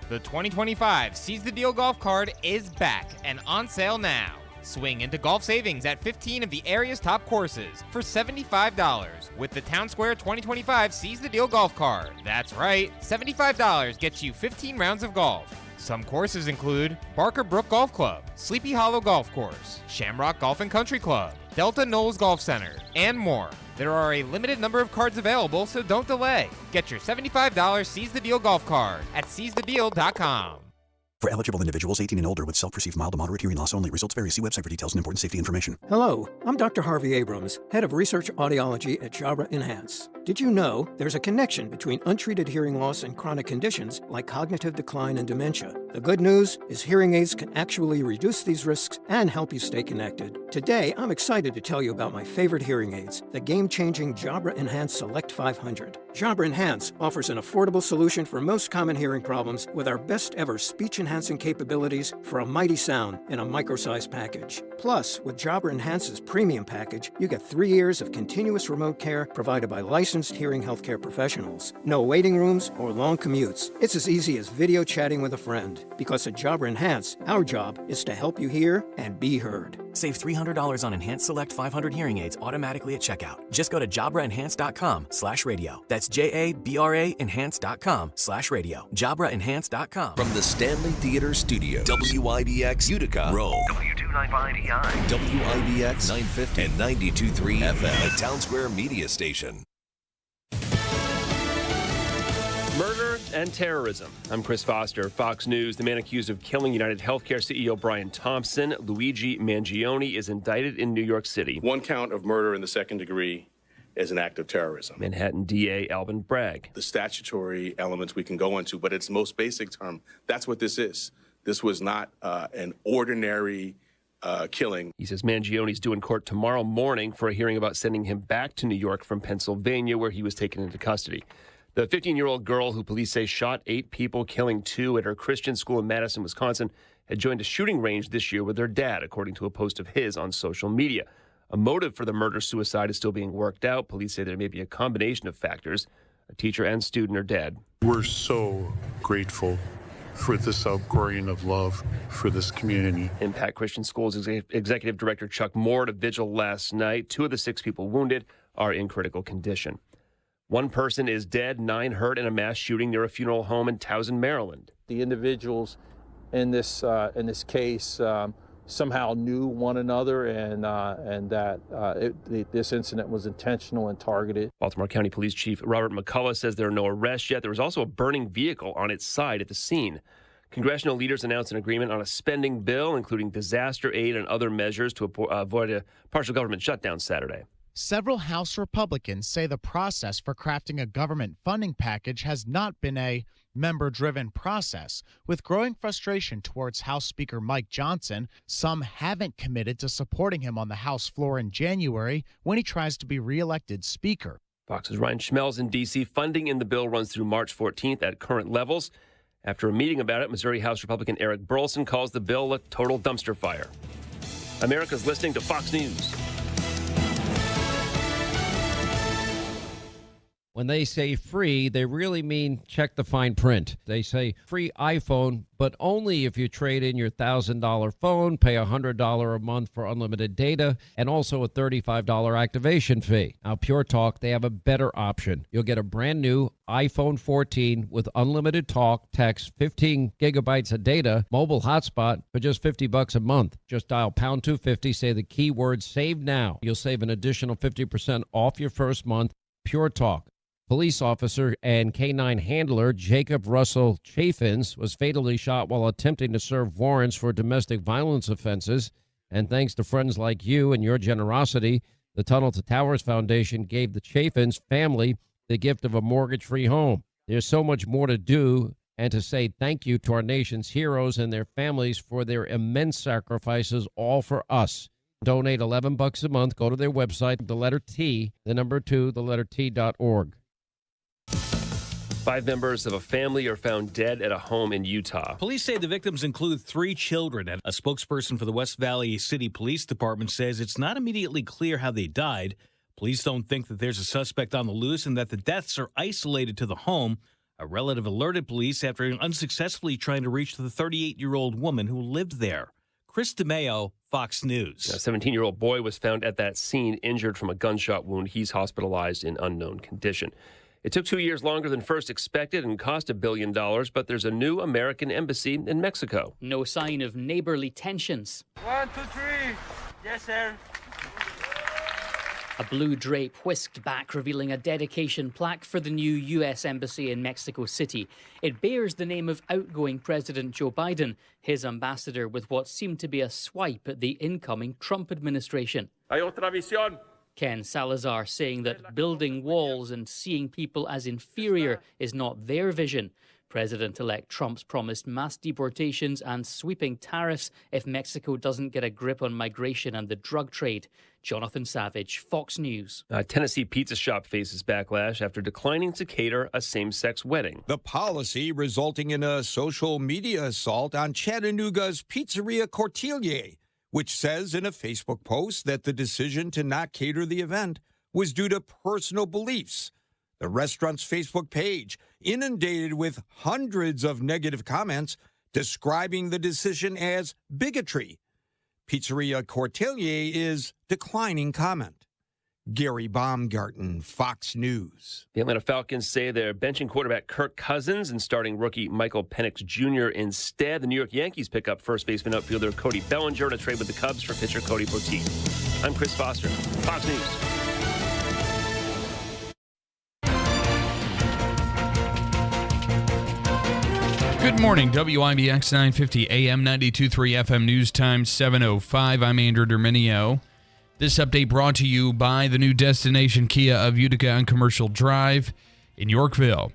S25: The 2025 Seize the Deal golf card is back and on sale now. Swing into golf savings at 15 of the area's top courses for $75 with the Town Square 2025 Seize the Deal golf card. That's right, $75 gets you 15 rounds of golf. Some courses include Barker Brook Golf Club, Sleepy Hollow Golf Course, Shamrock Golf and Country Club, Delta Knolls Golf Center, and more. There are a limited number of cards available, so don't delay. Get your $75 Seize the Deal golf card at seizethedeal.com.
S11: For eligible individuals 18 and older with self-perceived mild to moderate hearing loss only. Results vary. See website for details and important safety information.
S12: Hello, I'm Dr. Harvey Abrams, head of research audiology at Jabra Enhance. Did you know there's a connection between untreated hearing loss and chronic conditions like cognitive decline and dementia? The good news is hearing aids can actually reduce these risks and help you stay connected. Today, I'm excited to tell you about my favorite hearing aids, the game-changing Jabra Enhance Select 500. Jabra Enhance offers an affordable solution for most common hearing problems with our best ever speech-enhancing capabilities for a mighty sound in a micro-sized package. Plus, with Jabra Enhance's premium package, you get 3 years of continuous remote care provided by licensed hearing healthcare professionals. No waiting rooms or long commutes. It's as easy as video chatting with a friend. Because at Jabra Enhance, our job is to help you hear and be heard.
S13: Save $300 on Enhance Select 500 hearing aids automatically at checkout. Just go to JabraEnhance.com/radio. That's JABRA Enhance.com/radio. JabraEnhance.com.
S3: From the Stanley Theater Studio, WIBX Utica, Rome. W295EI. WIBX 950 and 92.3 FM. A Town Square media station.
S2: Murder and terrorism. I'm Chris Foster, Fox News. The man accused of killing United Healthcare CEO Brian Thompson, Luigi Mangione, is indicted in New York City.
S6: One count of murder in the second degree is an act of terrorism.
S2: Manhattan DA Alvin Bragg.
S6: The statutory elements we can go into, but its most basic term, that's what this is. This was not an ordinary killing.
S2: He says Mangione's due in court tomorrow morning for a hearing about sending him back to New York from Pennsylvania, where he was taken into custody. The 15-year-old girl who police say shot 8 people, killing 2 at her Christian school in Madison, Wisconsin, had joined a shooting range this year with her dad, according to a post of his on social media. A motive for the murder-suicide is still being worked out. Police say there may be a combination of factors. A teacher and student are dead.
S8: We're so grateful for this outpouring of love for this community.
S2: Impact Christian Schools Executive Director Chuck Moore at a vigil last night. 2 of the 6 people wounded are in critical condition. 1 person is dead, 9 hurt in a mass shooting near a funeral home in Towson, Maryland.
S9: The individuals in this case somehow knew one another, and that this incident was intentional and targeted.
S2: Baltimore County Police Chief Robert McCullough says there are no arrests yet. There was also a burning vehicle on its side at the scene. Congressional leaders announced an agreement on a spending bill, including disaster aid and other measures to avoid a partial government shutdown Saturday.
S10: Several House Republicans say the process for crafting a government funding package has not been a member-driven process. With growing frustration towards House Speaker Mike Johnson, some haven't committed to supporting him on the House floor in January when he tries to be reelected Speaker.
S2: Fox's Ryan Schmelz in D.C. Funding in the bill runs through March 14th at current levels. After a meeting about it, Missouri House Republican Eric Burleson calls the bill a total dumpster fire. America's listening to Fox News.
S26: When they say free, they really mean check the fine print. They say free iPhone, but only if you trade in your $1,000 phone, pay $100 a month for unlimited data, and also a $35 activation fee. Now, Pure Talk, they have a better option. You'll get a brand new iPhone 14 with unlimited talk, text, 15 gigabytes of data, mobile hotspot for just $50 a month. Just dial pound 250, say the keyword save now. You'll save an additional 50% off your first month. Pure Talk. Police officer and K-9 handler Jacob Russell Chaffins was fatally shot while attempting to serve warrants for domestic violence offenses. And thanks to friends like you and your generosity, the Tunnel to Towers Foundation gave the Chaffins family the gift of a mortgage-free home. There's so much more to do and to say thank you to our nation's heroes and their families for their immense sacrifices, all for us. Donate $11 a month. Go to their website, the letter T, the number 2, the letter T.org.
S2: 5 members of a family are found dead at a home in Utah.
S27: Police say the victims include 3 children. And a spokesperson for the West Valley City Police Department says it's not immediately clear how they died. Police don't think that there's a suspect on the loose and that the deaths are isolated to the home. A relative alerted police after unsuccessfully trying to reach the 38-year-old woman who lived there. Chris DeMeo, Fox News.
S2: A 17-year-old boy was found at that scene injured from a gunshot wound. He's hospitalized in unknown condition. It took 2 years longer than first expected and cost $1 billion, but there's a new American embassy in Mexico.
S28: No sign of neighborly tensions.
S29: 1, 2, 3. Yes, sir.
S14: A blue drape whisked back, revealing a dedication plaque for the new U.S. Embassy in Mexico City. It bears the name of outgoing President Joe Biden, his ambassador, with what seemed to be a swipe at the incoming Trump administration.
S15: Hay otra visión.
S14: Ken Salazar saying that building walls and seeing people as inferior is not their vision. President-elect Trump's promised mass deportations and sweeping tariffs if Mexico doesn't get a grip on migration and the drug trade. Jonathan Savage, Fox News.
S2: A Tennessee pizza shop faces backlash after declining to cater a same-sex wedding.
S16: The policy resulting in a social media assault on Chattanooga's Pizzeria Cortilier, which says in a Facebook post that the decision to not cater the event was due to personal beliefs. The restaurant's Facebook page inundated with hundreds of negative comments describing the decision as bigotry. Pizzeria Cortilier is declining comment. Gary Baumgarten, Fox News.
S2: The Atlanta Falcons say they're benching quarterback Kirk Cousins and starting rookie Michael Penix Jr. instead. The New York Yankees pick up first baseman outfielder Cody Bellinger in a trade with the Cubs for pitcher Cody Poteet. I'm Chris Foster, Fox News.
S5: Good morning, WIBX 950 AM 92.3 FM News Time 7:05. I'm Andrew Derminio. This update brought to you by the new destination Kia of Utica on Commercial Drive in Yorkville.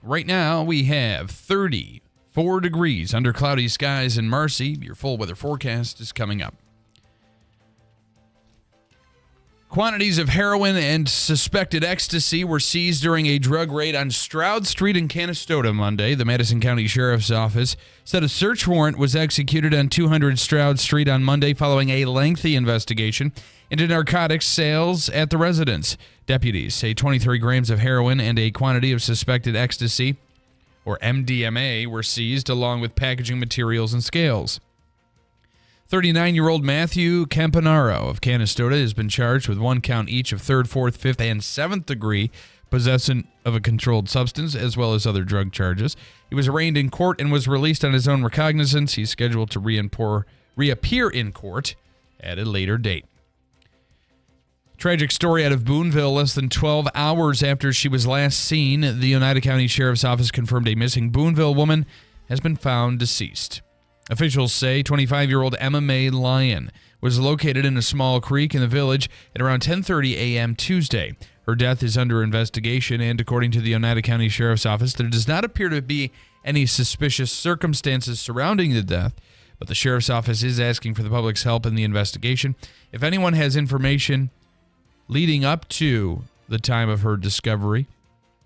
S5: Right now, we have 34 degrees under cloudy skies in Marcy. Your full weather forecast is coming up. Quantities of heroin and suspected ecstasy were seized during a drug raid on Stroud Street in Canastota Monday. The Madison County Sheriff's Office said a search warrant was executed on 200 Stroud Street on Monday following a lengthy investigation into narcotics sales at the residence. Deputies say 23 grams of heroin and a quantity of suspected ecstasy, or MDMA, were seized along with packaging materials and scales. 39-year-old Matthew Campanaro of Canastota has been charged with 1 count each of 3rd, 4th, 5th, and 7th degree possession of a controlled substance, as well as other drug charges. He was arraigned in court and was released on his own recognizance. He's scheduled to reappear in court at a later date. Tragic story out of Boonville. Less than 12 hours after she was last seen, the Oneida County Sheriff's Office confirmed a missing Boonville woman has been found deceased. Officials say 25-year-old Emma Mae Lyon was located in a small creek in the village at around 10:30 a.m. Tuesday. Her death is under investigation, and according to the Oneida County Sheriff's Office, there does not appear to be any suspicious circumstances surrounding the death, but the Sheriff's Office is asking for the public's help in the investigation. If anyone has information leading up to the time of her discovery,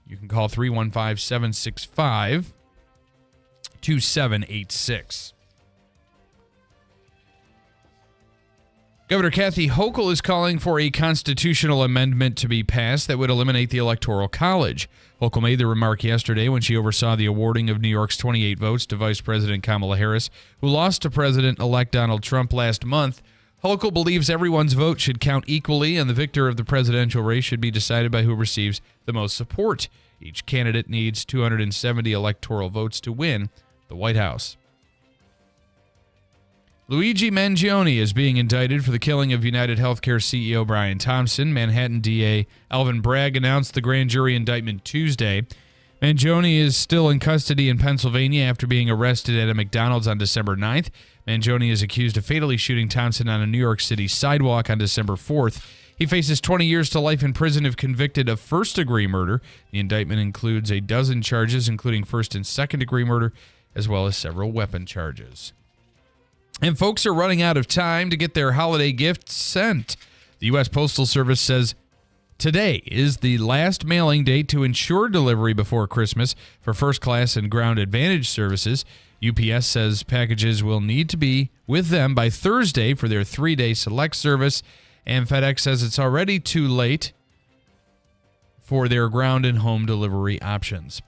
S5: you can call 315-765-2786. Governor Kathy Hochul is calling for a constitutional amendment to be passed that would eliminate the Electoral College. Hochul made the remark yesterday when she oversaw the awarding of New York's 28 votes to Vice President Kamala Harris, who lost to President-elect Donald Trump last month. Hochul believes everyone's vote should count equally, and the victor of the presidential race should be decided by who receives the most support. Each candidate needs 270 electoral votes to win the White House. Luigi Mangione is being indicted for the killing of United Healthcare CEO Brian Thompson. Manhattan DA Alvin Bragg announced the grand jury indictment Tuesday. Mangione is still in custody in Pennsylvania after being arrested at a McDonald's on December 9th. Mangione is accused of fatally shooting Thompson on a New York City sidewalk on December 4th. He faces 20 years to life in prison if convicted of first-degree murder. The indictment includes a dozen charges, including first- and second-degree murder, as well as several weapon charges. And folks are running out of time to get their holiday gifts sent. The U.S. Postal Service says today is the last mailing date to ensure delivery before Christmas for first-class and ground advantage services. UPS says packages will need to be with them by Thursday for their 3-day select service. And FedEx says it's already too late for their ground and home delivery options.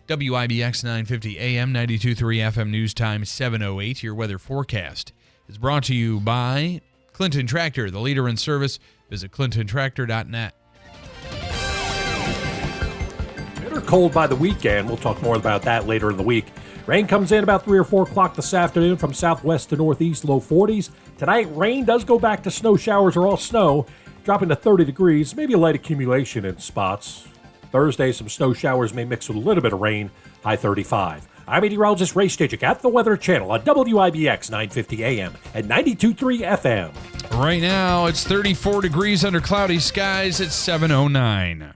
S5: WIBX 950 AM 92.3 FM News Time 7:08. Your weather forecast is brought to you by Clinton Tractor, the leader in service. Visit clintontractor.net.
S17: Bitter cold by the weekend. We'll talk more about that later in the week. Rain comes in about 3 or 4 o'clock this afternoon from southwest to northeast, low 40s. Tonight, rain does go back to snow showers or all snow, dropping to 30 degrees, maybe a light accumulation in spots. Thursday, some snow showers may mix with a little bit of rain, high 35. I'm meteorologist Ray Stijik at the Weather Channel on WIBX 950 AM and 92.3 FM.
S5: Right now, it's 34 degrees under cloudy skies at 7:09.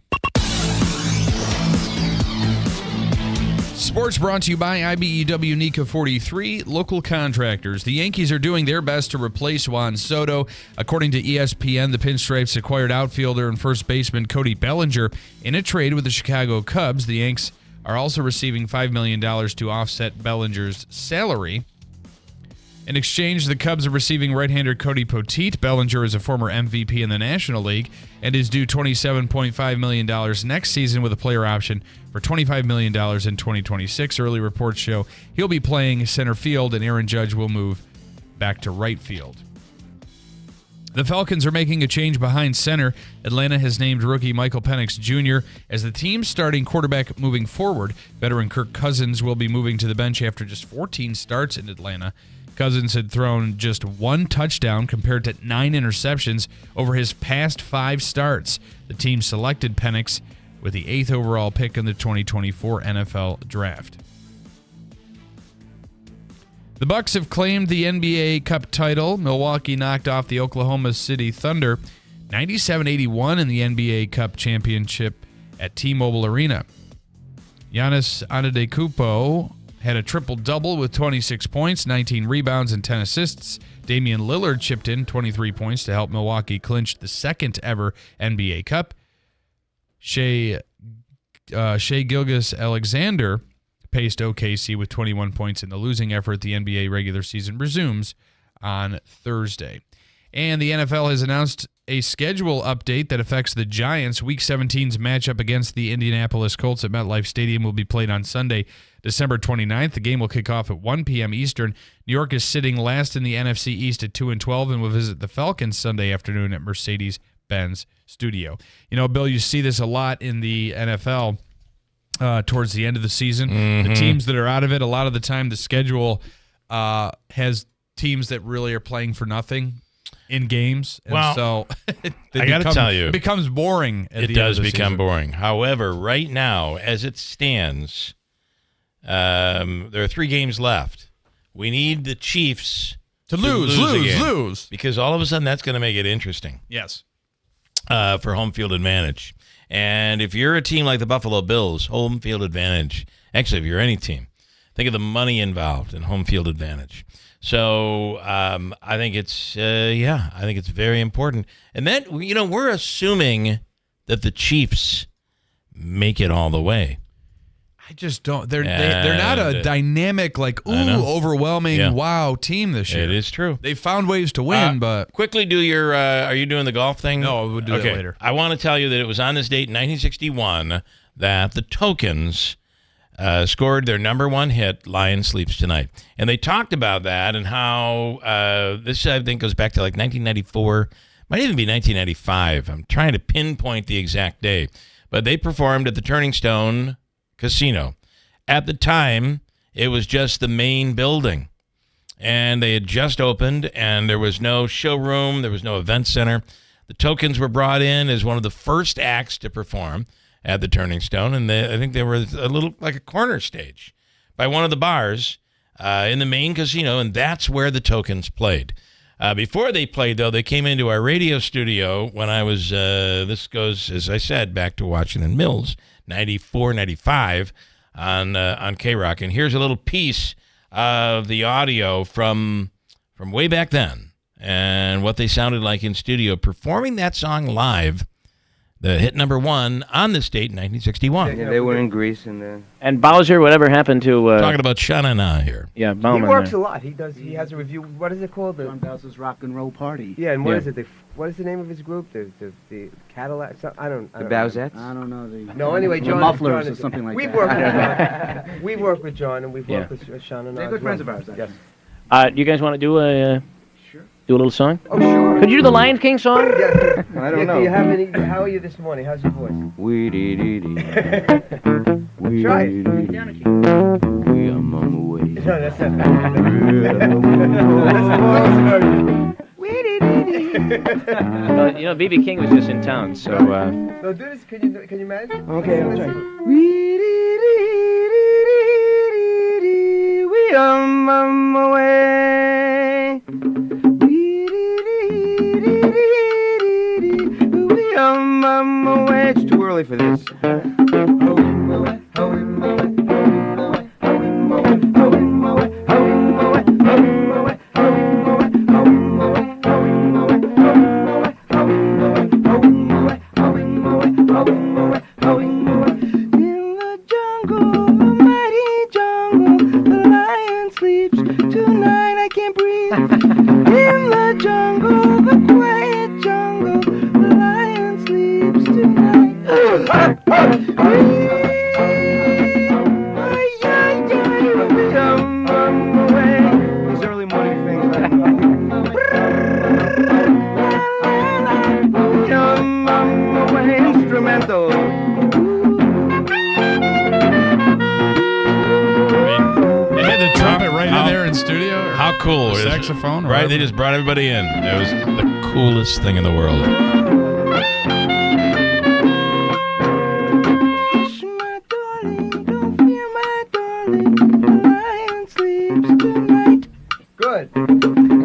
S5: Sports brought to you by IBEW NECA 43, local contractors. The Yankees are doing their best to replace Juan Soto. According to ESPN, the Pinstripes acquired outfielder and first baseman Cody Bellinger in a trade with the Chicago Cubs. The Yanks are also receiving $5 million to offset Bellinger's salary. In exchange, the Cubs are receiving right-hander Cody Poteet. Bellinger is a former MVP in the National League and is due $27.5 million next season with a player option for $25 million in 2026. Early reports show he'll be playing center field and Aaron Judge will move back to right field. The Falcons are making a change behind center. Atlanta has named rookie Michael Penix Jr. as the team's starting quarterback moving forward. Veteran Kirk Cousins will be moving to the bench after just 14 starts in Atlanta. Cousins had thrown just 1 touchdown compared to 9 interceptions over his past 5 starts. The team selected Penix with the 8th overall pick in the 2024 NFL Draft. The Bucks have claimed the NBA Cup title. Milwaukee knocked off the Oklahoma City Thunder 97-81 in the NBA Cup championship at T-Mobile Arena. Giannis Antetokounmpo had a triple-double with 26 points, 19 rebounds, and 10 assists. Damian Lillard chipped in 23 points to help Milwaukee clinch the second-ever NBA Cup. Shai Gilgeous-Alexander paced OKC with 21 points in the losing effort. The NBA regular season resumes on Thursday. And the NFL has announced a schedule update that affects the Giants. Week 17's matchup against the Indianapolis Colts at MetLife Stadium will be played on Sunday, December 29th. The game will kick off at 1 p.m. Eastern. New York is sitting last in the NFC East at 2-12 and will visit the Falcons Sunday afternoon at Mercedes-Benz Studio. You know, Bill, you see this a lot in the NFL towards the end of the season.
S4: Mm-hmm.
S5: The teams that are out of it, a lot of the time the schedule has teams that really are playing for nothing in games. And
S4: well,
S5: so
S4: I got to tell you,
S5: it becomes boring at
S4: it
S5: the
S4: does
S5: end of the
S4: become
S5: season.
S4: boring. However, right now, as it stands, there are 3 games left. We need the Chiefs
S5: to lose
S4: again, because all of a sudden that's going to make it interesting.
S5: Yes.
S4: For home field advantage. And if you're a team like the Buffalo Bills, home field advantage. Actually, if you're any team, think of the money involved in home field advantage. So I think it's I think it's very important. And then we're assuming that the Chiefs make it all the way.
S5: I just don't. They're not a dynamic, overwhelming, wow team this year.
S4: It is true.
S5: They found ways to win, but
S4: quickly do your. Are you doing the golf thing?
S5: No, we'll do that later.
S4: I want to tell you that it was on this date in 1961 that the Tokens scored their number 1 hit, Lion Sleeps Tonight. And they talked about that and how this, I think, goes back to like 1994, might even be 1995. I'm trying to pinpoint the exact day. But they performed at the Turning Stone Casino. At the time, it was just the main building. And they had just opened, and there was no showroom, there was no event center. The Tokens were brought in as one of the first acts to perform at the Turning Stone, and I think they were a little like a corner stage by one of the bars in the main casino, and that's where the Tokens played. Before they played, though, they came into our radio studio when I was, this goes, as I said, back to Washington Mills, 94, 95 on K-Rock. And here's a little piece of the audio from way back then and what they sounded like in studio performing that song live. The hit number 1 on this date in 1961.
S1: Yeah, they were in Greece and Bowser. Whatever happened to?
S4: Talking about Sha-Na-Na here.
S1: Yeah, Bowman.
S15: He works a lot. He does. He has a review. What is it called?
S1: John Bowser's Rock and Roll Party.
S15: Yeah, and what is it? What is the name of his group? The Cadillac. I don't.
S1: The Bowsettes. I don't know.
S15: No, anyway, John.
S1: The Mufflers or something like
S15: we've
S1: that.
S15: Worked with John. We've worked with John, and we've worked with Sha-Na-Na.
S1: They're good friends of ours.
S15: Yes.
S1: You guys want to do a? Do a little song?
S15: Oh, sure.
S1: Could you do the Lion King song?
S15: Yeah.
S1: I don't know.
S15: Do you have any? How are you this morning? How's your voice?
S1: We
S15: Try it.
S1: We are on the way.
S15: That's not
S1: Well, B.B. King was just in town, so.
S15: So do this. Can you manage?
S7: Okay, I'm trying.
S15: We on my way. We on my way. It's too early for this.
S4: Cool.
S5: Saxophone,
S4: right? They just brought everybody in. It was the coolest thing in the world.
S15: Hush, my darling, don't fear, my darling. The lion sleeps tonight. Good.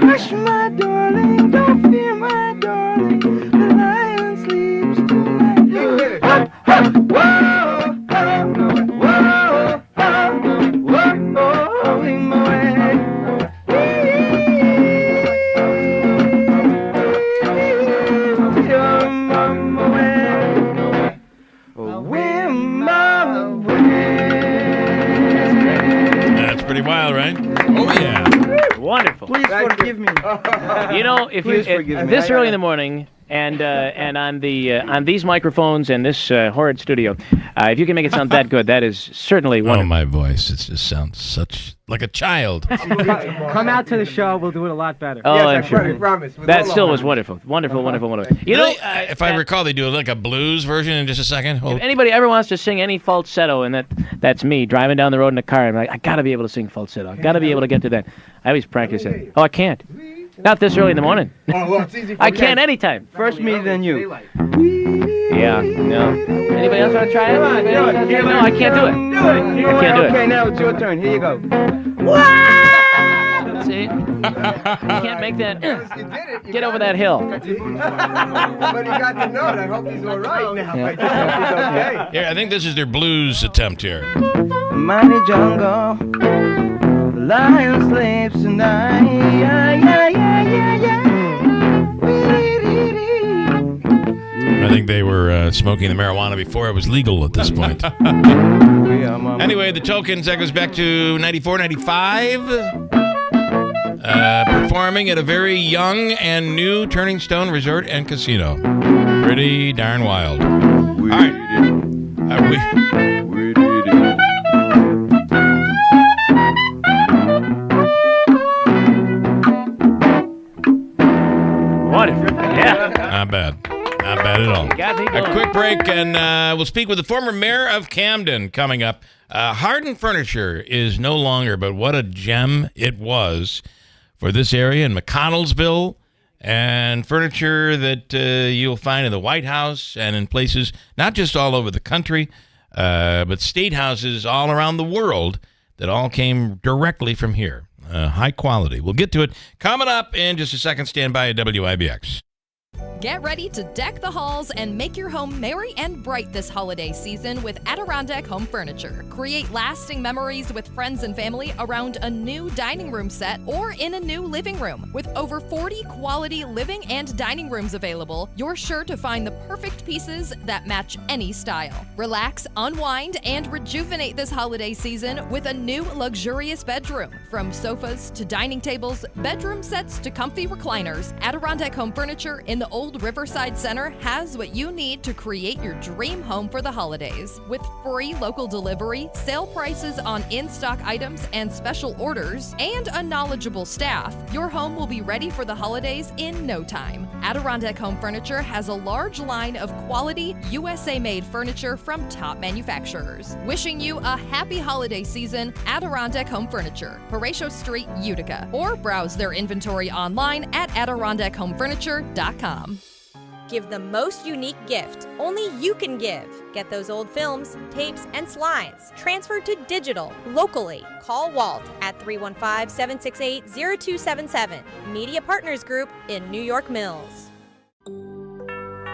S15: Hush, my darling, don't fear, my darling. The lion sleeps tonight.
S4: Wild, right?
S5: Oh yeah,
S1: wonderful.
S15: Please forgive me.
S1: If this early in the morning and on these microphones and this horrid studio, if you can make it sound that good, that is certainly wonderful.
S4: Oh, my voice! It just sounds such like a child.
S7: Come out to the show. We'll do it a lot better.
S1: Oh,
S15: yes,
S1: I'm sure.
S15: I promise.
S1: That still was wonderful. Wonderful.
S4: If I recall, they do like a blues version in just a second.
S1: If anybody ever wants to sing any falsetto, and that's me driving down the road in a car, I'm like, I gotta be able to sing falsetto. I gotta be able to get to that. I always practice it. Oh, I can't. Not this early in the morning.
S15: Well, it's easy for
S1: I can't anytime.
S15: First me, then you.
S1: Yeah, no. Anybody else want to try it? No, I can't do it.
S15: Do it.
S1: I can't do it.
S15: Okay, now it's your turn. Here you go.
S1: See? You can't make that. Get over that hill.
S15: But you got the note. I hope he's all right now.
S4: Yeah. Yeah, I think this is their blues attempt here.
S15: Mighty jungle, the lion sleeps tonight.
S4: I think they were smoking the marijuana before it was legal at this point. Anyway, the Tokens, that goes back to 94, 95. Performing at a very young and new Turning Stone Resort and Casino. Pretty darn wild. All right. Not bad. Not bad at all. A quick break, and we'll speak with the former mayor of Camden coming up. Hardin Furniture is no longer, but what a gem it was for this area in McConnellsville, and furniture that you'll find in the White House and in places not just all over the country, but state houses all around the world that all came directly from here. High quality. We'll get to it coming up in just a second. Stand by at WIBX.
S18: Get ready to deck the halls and make your home merry and bright this holiday season with Adirondack Home Furniture. Create lasting memories with friends and family around a new dining room set or in a new living room. With over 40 quality living and dining rooms available, you're sure to find the perfect pieces that match any style. Relax, unwind, and rejuvenate this holiday season with a new luxurious bedroom. From sofas to dining tables, bedroom sets to comfy recliners, Adirondack Home Furniture in the Old old Riverside Center has what you need to create your dream home for the holidays. With free local delivery, sale prices on in-stock items and special orders, and a knowledgeable staff, your home will be ready for the holidays in no time. Adirondack Home Furniture has a large line of quality, USA-made furniture from top manufacturers. Wishing you a happy holiday season, Adirondack Home Furniture, Horatio Street, Utica, or browse their inventory online at AdirondackHomeFurniture.com.
S19: Give the most unique gift only you can give. Get those old films, tapes, and slides transferred to digital locally. Call Walt at 315-768-0277. Media Partners Group in New York Mills.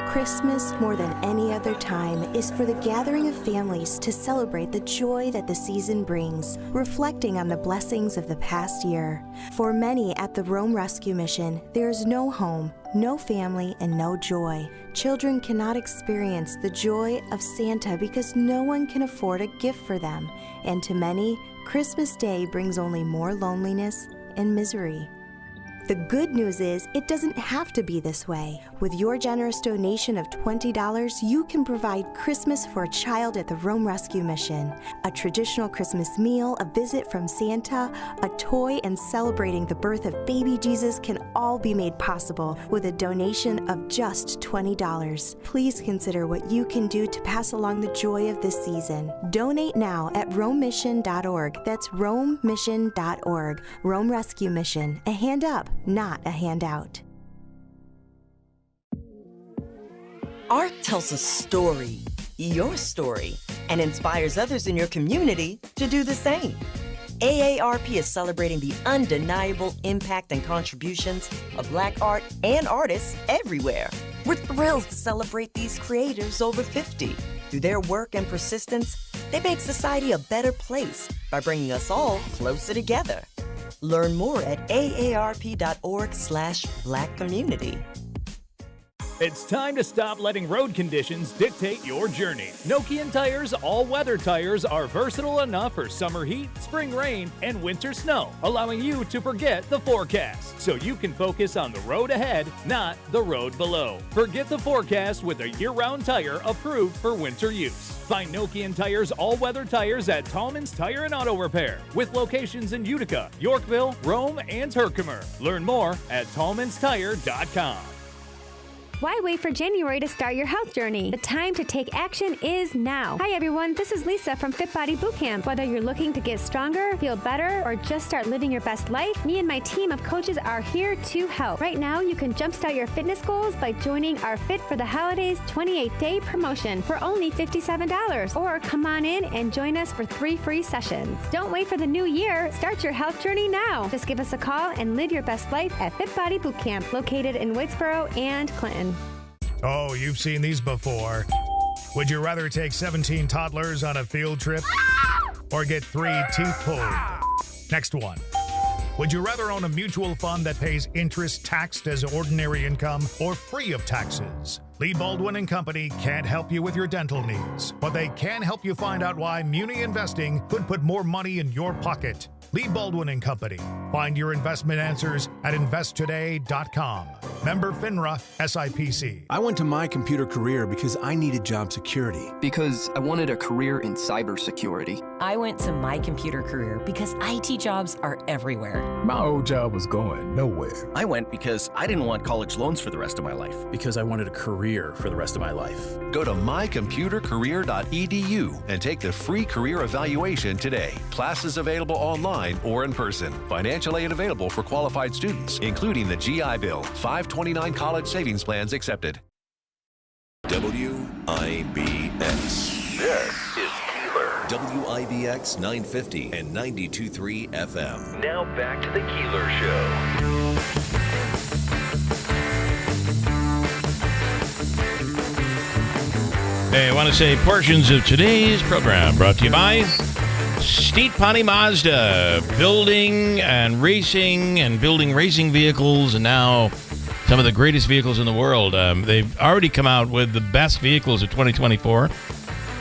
S20: Christmas, more than any other time, is for the gathering of families to celebrate the joy that the season brings, reflecting on the blessings of the past year. For many at the Rome Rescue Mission, there is no home, no family, and no joy. Children cannot experience the joy of Santa because no one can afford a gift for them. And to many, Christmas Day brings only more loneliness and misery. The good news is it doesn't have to be this way. With your generous donation of $20, you can provide Christmas for a child at the Rome Rescue Mission. A traditional Christmas meal, a visit from Santa, a toy, and celebrating the birth of baby Jesus can all be made possible with a donation of just $20. Please consider what you can do to pass along the joy of this season. Donate now at romemission.org. That's romemission.org. Rome Rescue Mission. A hand up, not a handout.
S21: Art tells a story, your story, and inspires others in your community to do the same. AARP is celebrating the undeniable impact and contributions of Black art and artists everywhere. We're thrilled to celebrate these creators over 50. Through their work and persistence, they make society a better place by bringing us all closer together. Learn more at aarp.org/blackcommunity.
S22: It's time to stop letting road conditions dictate your journey. Nokian Tire's all-weather tires are versatile enough for summer heat, spring rain, and winter snow, allowing you to forget the forecast, so you can focus on the road ahead, not the road below. Forget the forecast with a year-round tire approved for winter use. Find Nokian Tire's all-weather tires at Tallman's Tire and Auto Repair, with locations in Utica, Yorkville, Rome, and Herkimer. Learn more at tallmanstire.com.
S23: Why wait for January to start your health journey? The time to take action is now. Hi everyone, this is Lisa from Fit Body Bootcamp. Whether you're looking to get stronger, feel better, or just start living your best life, me and my team of coaches are here to help. Right now, you can jumpstart your fitness goals by joining our Fit for the Holidays 28-day promotion for only $57. Or come on in and join us for 3 free sessions. Don't wait for the new year. Start your health journey now. Just give us a call and live your best life at Fit Body Bootcamp, located in Whitesboro and Clinton.
S24: Oh, you've seen these before. Would you rather take 17 toddlers on a field trip or get 3 teeth pulled? Next one. Would you rather own a mutual fund that pays interest taxed as ordinary income or free of taxes? Lee Baldwin & Company can't help you with your dental needs, but they can help you find out why muni investing could put more money in your pocket. Lee Baldwin & Company. Find your investment answers at investtoday.com. Member FINRA SIPC.
S25: I went to My Computer Career because I needed job security.
S28: Because I wanted a career in cybersecurity.
S29: I went to My Computer Career because IT jobs are everywhere.
S30: My old job was going nowhere.
S31: I went because I didn't want college loans for the rest of my life.
S32: Because I wanted a career for the rest of my life.
S3: Go to mycomputercareer.edu and take the free career evaluation today. Classes available online or in person. Financial aid available for qualified students, including the GI Bill. 529 college savings plans accepted. WIBX. This is Keeler. WIBX 950 and 92.3 FM. Now back to the Keeler Show.
S4: Hey, I want to say portions of today's program brought to you by Steet Pony Mazda, building racing vehicles, and now some of the greatest vehicles in the world. They've already come out with the best vehicles of 2024,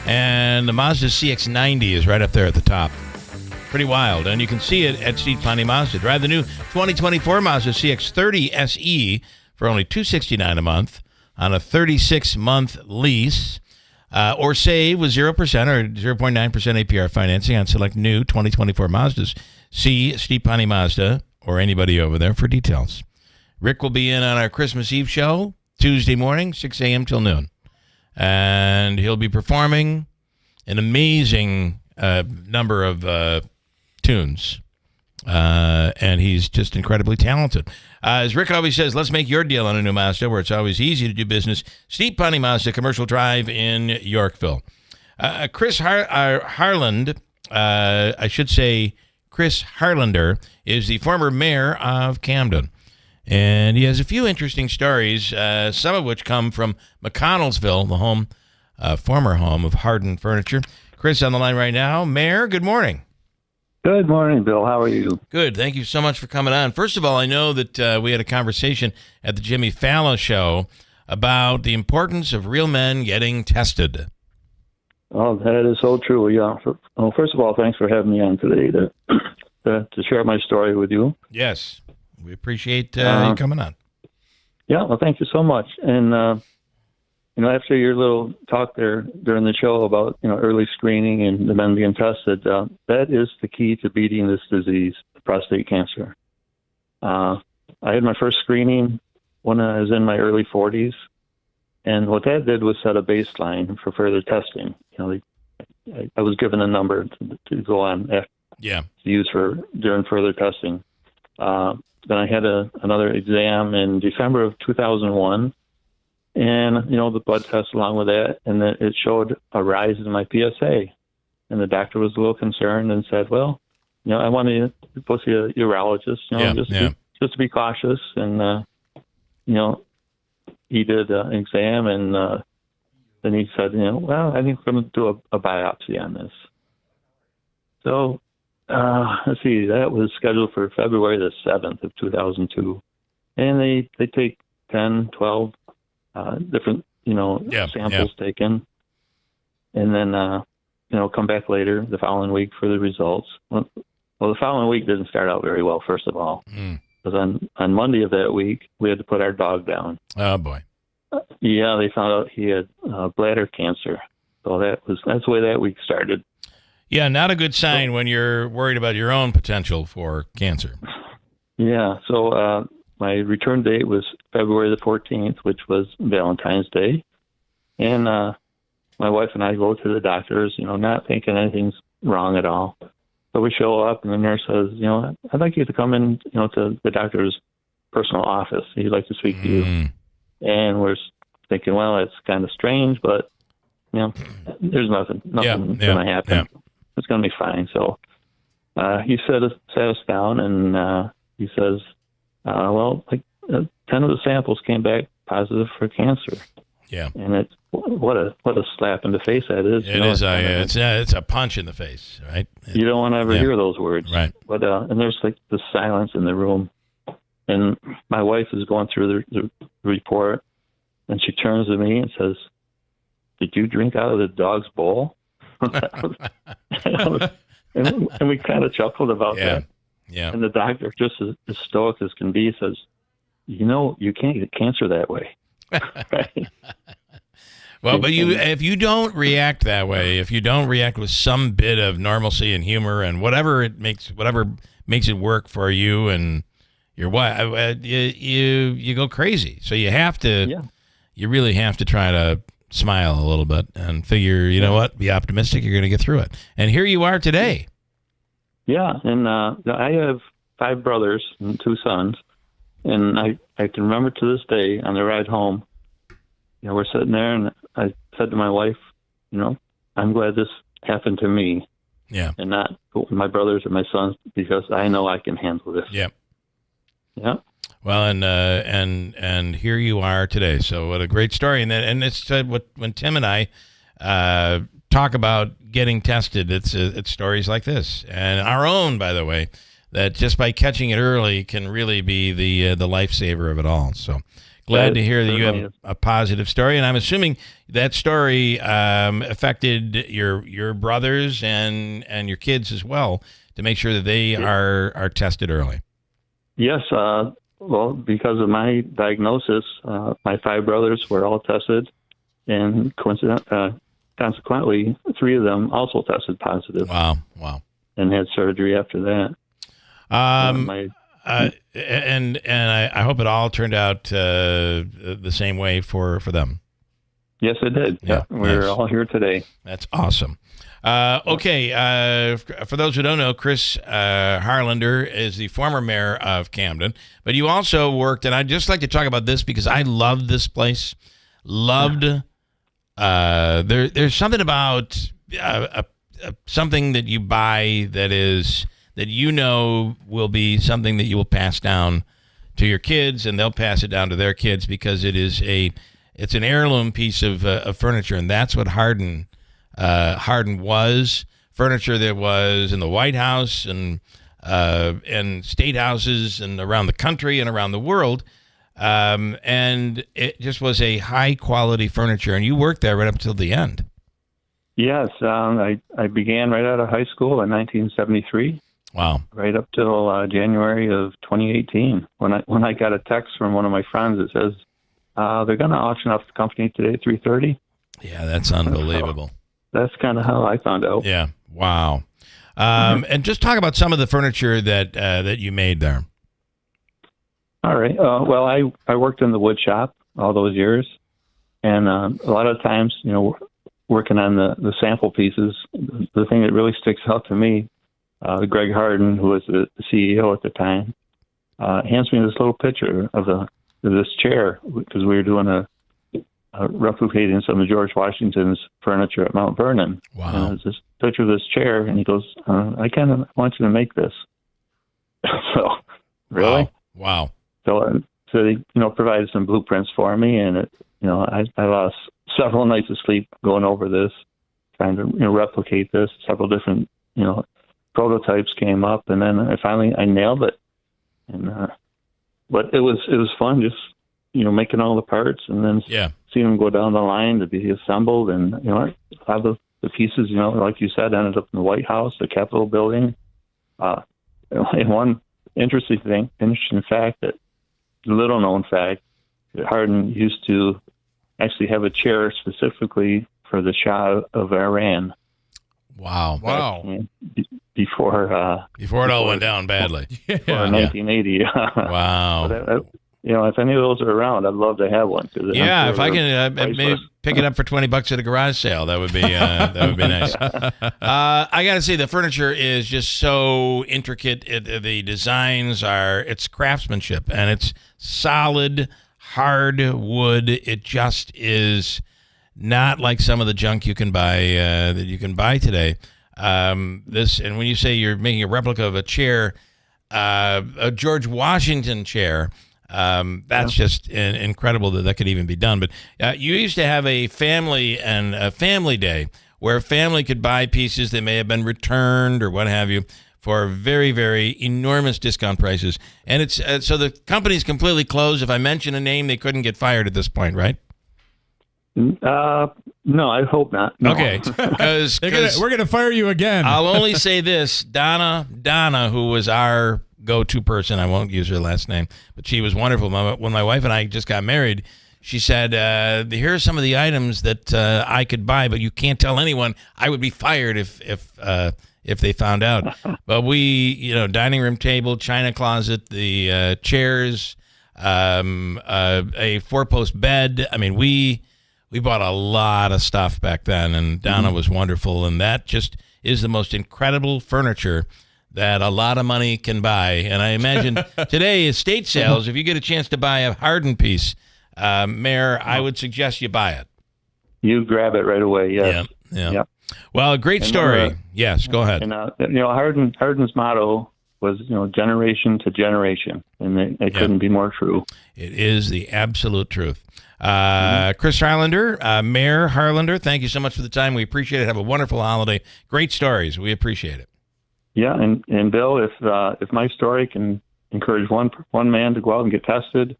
S4: and the Mazda CX-90 is right up there at the top. Pretty wild, and you can see it at Steet Pony Mazda. Drive the new 2024 Mazda CX-30 SE for only $269 a month. on a 36-month lease. Or save with 0% or 0.9% APR financing on select new 2024 Mazdas. See Steve Ponte Mazda or anybody over there for details. Rick will be in on our Christmas Eve show Tuesday morning, 6 a.m. till noon. And he'll be performing an amazing number of tunes. And he's just incredibly talented. As Rick always says, let's make your deal on a new Mazda where it's always easy to do business. Steve Ponte Mazda, Commercial Drive in Yorkville. Chris Harland, I should say Chris Harlander, is the former mayor of Camden. And he has a few interesting stories, some of which come from McConnellsville, the former home of Harden Furniture. Chris on the line right now. Mayor, good morning.
S2: Good morning, Bill. How are you?
S4: Good. Thank you so much for coming on. First of all, I know that we had a conversation at the Jimmy Fallon show about the importance of real men getting tested.
S2: Oh, that is so true. Yeah. Well, first of all, thanks for having me on today to share my story with you.
S4: Yes. We appreciate you coming on.
S2: Yeah. Well, thank you so much. And, after your little talk there during the show about, early screening and the men being tested, that is the key to beating this disease, prostate cancer. I had my first screening when I was in my early 40s. And what that did was set a baseline for further testing. I was given a number to go on after, to use during further testing. Then I had another exam in December of 2001. And, the blood test along with that, and then it showed a rise in my PSA. And the doctor was a little concerned and said, well, I want to go see a urologist, just to be cautious. And, he did an exam, and then he said, well, I think we're going to do a biopsy on this. So, let's see, that was scheduled for February the 7th of 2002. And they take 10, 12 different, samples taken, and then, come back later the following week for the results. Well, the following week didn't start out very well, first of all, because on Monday of that week, we had to put our dog down.
S4: Oh, boy.
S2: Yeah, they found out he had bladder cancer. So that's the way that week started.
S4: Yeah, not a good sign when you're worried about your own potential for cancer.
S2: Yeah, so my return date was February the 14th, which was Valentine's Day. And my wife and I go to the doctors, not thinking anything's wrong at all. So we show up, and the nurse says, I'd like you to come in, to the doctor's personal office. He'd like to speak to you. And we're thinking, well, it's kind of strange, but, there's nothing going to happen. Yeah. It's going to be fine. So he sat us down, and he says, 10 of the samples came back positive for cancer.
S4: Yeah.
S2: And it's what a slap in the face that is.
S4: It is. It's a punch in the face, right?
S2: You don't want to ever hear those words.
S4: Right.
S2: But and there's like the silence in the room. And my wife is going through the report, and she turns to me and says, "Did you drink out of the dog's bowl?" and we kind of chuckled about that.
S4: Yeah.
S2: And the doctor, just as stoic as can be, says, you can't get cancer that way. Right?
S4: Well, but if you don't react that way, if you don't react with some bit of normalcy and humor and whatever makes it work for you and your wife, you go crazy. So you have to, you really have to try to smile a little bit and figure, you know what, be optimistic. You're going to get through it. And here you are today.
S2: Yeah, and I have 5 brothers and 2 sons, and I can remember to this day on the ride home, we're sitting there, and I said to my wife, I'm glad this happened to me, and not my brothers or my sons, because I know I can handle this.
S4: Yep.
S2: Yeah.
S4: Well, and here you are today. So what a great story, and it's when Tim and I talk about getting tested, it's stories like this, and our own, by the way, that just by catching it early can really be the lifesaver of it all. So glad to hear that you have a positive story, and I'm assuming that story affected your brothers and your kids as well, to make sure that they are tested early.
S2: Yes, Well, because of my diagnosis, my 5 brothers were all tested, and consequently, 3 of them also tested positive.
S4: Wow.
S2: And had surgery after that.
S4: And I hope it all turned out the same way for them.
S2: Yes, it did. Yeah, we're all here today.
S4: That's awesome. Okay, for those who don't know, Chris Harlander is the former mayor of Camden, but you also worked, and I'd just like to talk about this because I loved this place. There's something about something that you buy that will be something that you will pass down to your kids, and they'll pass it down to their kids because it's an heirloom piece of furniture, and that's what Hardin was. Furniture that was in the White House and state houses and around the country and around the world, and it just was a high quality furniture. And you worked there right up until the end.
S2: Yes, I began right out of high school in 1973.
S4: Wow!
S2: Right up till January of 2018, when I got a text from one of my friends that says they're going to auction off the company today at 3:30.
S4: Yeah, that's unbelievable.
S2: So that's kind of how I found out.
S4: Yeah. Wow. And just talk about some of the furniture that you made there.
S2: All right. Well, I worked in the wood shop all those years, and a lot of times, working on the sample pieces, the thing that really sticks out to me, Greg Hardin, who was the CEO at the time, hands me this little picture of this chair because we were doing replicating some of George Washington's furniture at Mount Vernon.
S4: Wow.
S2: And there's this picture of this chair, and he goes, I kind of want you to make this. So, really?
S4: Wow.
S2: So they, provided some blueprints for me, and I lost several nights of sleep going over this, trying to replicate this. Several different prototypes came up, and then I nailed it. And but it was fun, just making all the parts, and then seeing them go down the line to be assembled, and a lot of the pieces, like you said, ended up in the White House, the Capitol building. And one interesting fact, that little known fact, that Hardin used to actually have a chair specifically for the Shah of Iran.
S4: Wow.
S2: Before
S4: it all went down badly.
S2: Before 1980.
S4: Wow.
S2: But, if any of those are around, I'd love to have one.
S4: Yeah, if I can maybe pick it up for $20 at a garage sale, that would be nice. I got to say, the furniture is just so intricate. The designs it's craftsmanship, and it's solid, hard wood. It just is not like some of the junk you can buy today. And when you say you're making a replica of a chair, a George Washington chair. That's just incredible that could even be done. But you used to have a family day where family could buy pieces that may have been returned or what have you for very, very enormous discount prices. And it's so the company's completely closed. If I mention a name, they couldn't get fired at this point, right?
S2: No, I hope not. No.
S4: Okay, because
S5: we're gonna fire you again.
S4: I'll only say this: Donna, who was our go-to person, I won't use her last name, but she was wonderful. When my wife and I just got married, she said, "Here are some of the items that I could buy, but you can't tell anyone. I would be fired if they found out." But we, dining room table, china closet, the chairs, a 4-post bed. I mean, we bought a lot of stuff back then, and Donna was wonderful, and that just is the most incredible furniture that a lot of money can buy. And I imagine today, estate sales, if you get a chance to buy a Hardin piece, Mayor, I would suggest you buy it.
S2: You grab it right away, yes.
S4: Yeah. Well, a great story. Yes, go ahead.
S2: And, Hardin's motto was, generation to generation, and it couldn't be more true.
S4: It is the absolute truth. Chris Harlander, Mayor Harlander, thank you so much for the time. We appreciate it. Have a wonderful holiday. Great stories. We appreciate it.
S2: Yeah, and Bill, if my story can encourage one man to go out and get tested,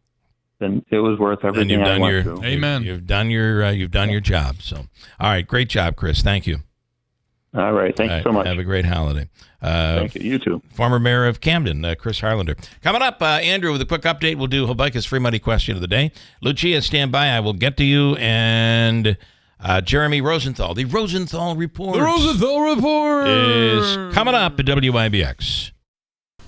S2: then it was worth everything I went through.
S5: Amen.
S4: You've done your job. So, all right, great job, Chris. Thank you.
S2: All right. Thank you so much.
S4: Have a great holiday.
S2: Thank you. You too.
S4: Former mayor of Camden, Chris Harlander. Coming up, Andrew, with a quick update, we'll do Habaika's free money question of the day. Lucia, stand by. I will get to you. And Jeremy Rosenthal, the Rosenthal Report.
S5: The Rosenthal Report
S4: is coming up at WIBX.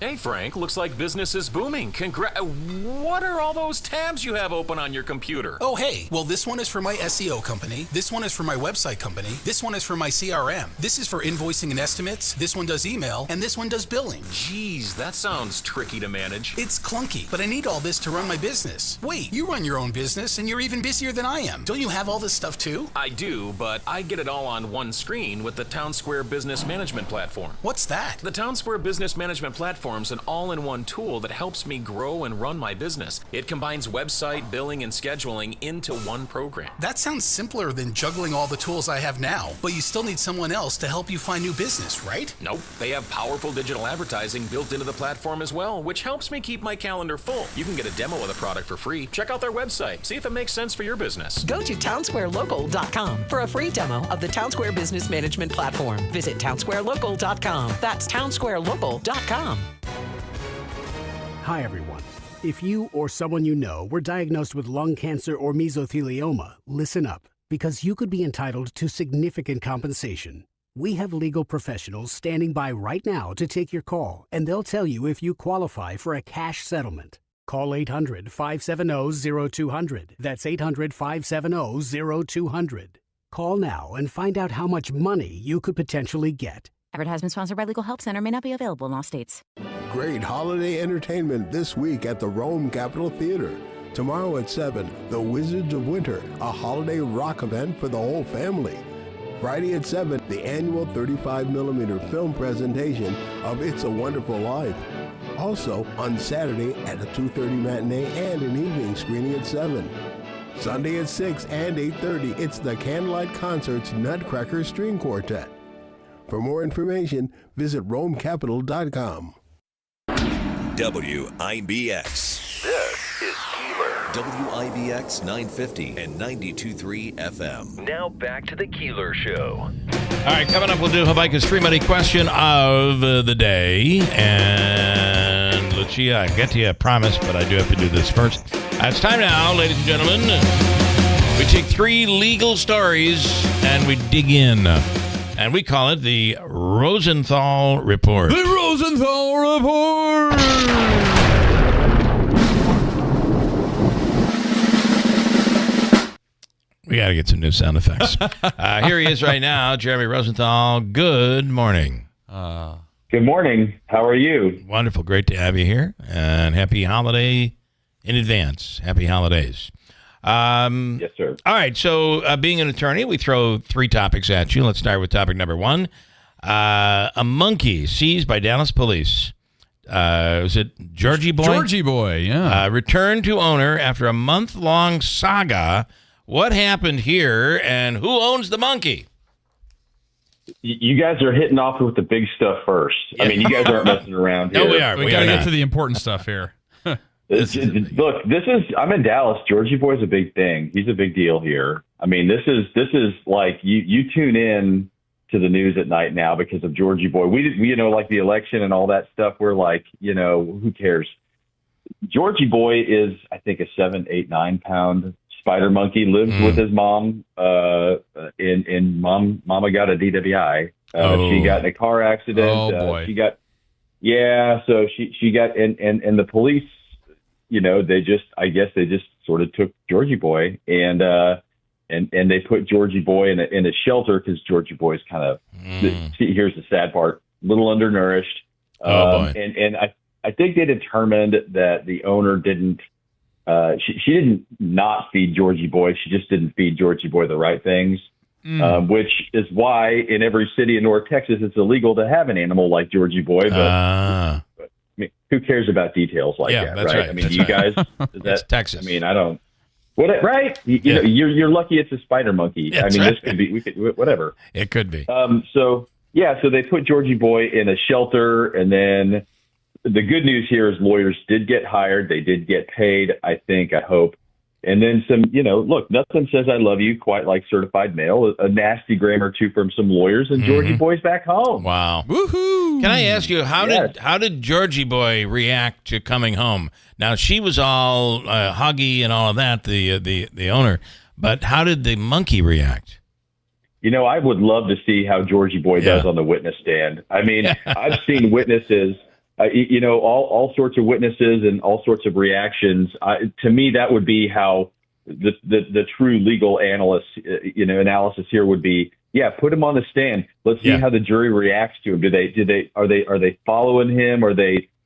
S6: Hey, Frank, looks like business is booming. What are all those tabs you have open on your computer?
S8: Oh, hey. Well, this one is for my SEO company. This one is for my website company. This one is for my CRM. This is for invoicing and estimates. This one does email. And this one does billing.
S6: Geez, that sounds tricky to manage.
S8: It's clunky, but I need all this to run my business. Wait, you run your own business, and you're even busier than I am. Don't you have all this stuff, too?
S6: I do, but I get it all on one screen with the Town Square Business Management Platform.
S8: What's that?
S6: The Town Square Business Management Platform is an all-in-one tool that helps me grow and run my business. It combines website, billing, and scheduling into one program.
S8: That sounds simpler than juggling all the tools I have now, but you still need someone else to help you find new business, right?
S6: Nope. They have powerful digital advertising built into the platform as well, which helps me keep my calendar full. You can get a demo of the product for free. Check out their website. See if it makes sense for your business.
S9: Go to townsquarelocal.com for a free demo of the Town Square Business Management Platform. Visit townsquarelocal.com. That's townsquarelocal.com.
S10: Hi, everyone. If you or someone you know were diagnosed with lung cancer or mesothelioma, listen up, because you could be entitled to significant compensation. We have legal professionals standing by right now to take your call, and they'll tell you if you qualify for a cash settlement. Call 800-570-0200. That's 800-570-0200. Call now and find out how much money you could potentially get.
S11: Advertisement sponsored by Legal Help Center. May not be available in all states.
S25: Great holiday entertainment this week at the Rome Capitol Theater. Tomorrow at 7, The Wizards of Winter, a holiday rock event for the whole family. Friday at 7, the annual 35mm film presentation of It's a Wonderful Life. Also, on Saturday at a 2:30 matinee and an evening screening at 7. Sunday at 6 and 8:30, it's the Candlelight Concerts Nutcracker String Quartet. For more information, visit RomeCapital.com.
S3: WIBX. This is Keeler. WIBX 950 and 92.3 FM. Now back to the Keeler Show.
S4: All right, coming up, we'll do Habaika's free money question of the day. And Lucia, I get to you, I promise, but I do have to do this first. It's time now, ladies and gentlemen. We take 3 legal stories and we dig in. And we call it the Rosenthal Report.
S5: The Rosenthal Report!
S4: We got to get some new sound effects. Here he is right now, Jeremy Rosenthal. Good morning.
S12: Good morning. How are you?
S4: Wonderful. Great to have you here. And happy holiday in advance. Happy holidays.
S12: Yes, sir.
S4: All right. So being an attorney, we throw 3 topics at you. Let's start with topic number 1. A monkey seized by Dallas police. Was it Georgie Boy?
S5: Georgie Boy, yeah.
S4: Returned to owner after a month-long saga. What happened here, and who owns the monkey?
S12: You guys are hitting off with the big stuff first. I mean, you guys aren't messing around here.
S4: No, we are.
S5: We got to get to the important stuff here.
S12: Look, I'm in Dallas. Georgie Boy's a big thing. He's a big deal here. I mean, this is like you tune in to the news at night now because of Georgie Boy. We like the election and all that stuff. We're like, who cares? Georgie Boy is, I think, a 7, 8, 9 pound spider monkey. Lives with his mom. Mama got a DWI. She got in a car accident.
S5: Oh boy.
S12: So she got and the police. They just sort of took Georgie Boy and they put Georgie Boy in a shelter because Georgie Boy's kind of, here's the sad part, a little undernourished.
S4: Boy.
S12: And I think they determined that the owner didn't, she didn't not feed Georgie Boy. She just didn't feed Georgie Boy the right things, which is why in every city in North Texas, it's illegal to have an animal like Georgie Boy. But who cares about details like that,
S4: that's right?
S12: I mean,
S4: that's
S12: you
S4: right.
S12: guys,
S4: It's Texas.
S12: I mean, I don't. Right? You're lucky it's a spider monkey.
S4: That's
S12: this
S4: right.
S12: could be. We could whatever.
S4: It could be.
S12: So they put Georgie Boy in a shelter, and then the good news here is lawyers did get hired. They did get paid. I hope. And then some, look, nothing says I love you quite like certified mail, a nasty gram or two from some lawyers, and Georgie Boy's back home.
S4: Wow.
S5: Woohoo!
S4: Can I ask you, how did Georgie Boy react to coming home? Now, she was all huggy and all of that, the owner, but how did the monkey react?
S12: I would love to see how Georgie Boy does on the witness stand. I mean, I've seen witnesses, all sorts of witnesses and all sorts of reactions. To me, that would be how the true legal analysis here would be. Yeah, put him on the stand. Let's see how the jury reacts to him. Are they following him?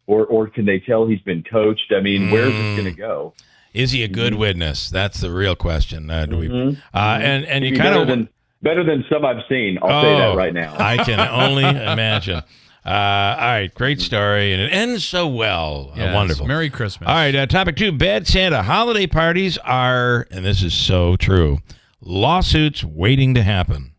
S12: Or can they tell he's been coached? I mean, where's this going to go?
S4: Is he a good witness? That's the real question. And you kind of
S12: better than some I've seen. I'll say that right now.
S4: I can only imagine. All right, great story, and it ends so well.
S5: Yes,
S4: wonderful.
S5: Merry Christmas.
S4: All right, topic 2, Bad Santa. Holiday parties are, and this is so true, lawsuits waiting to happen.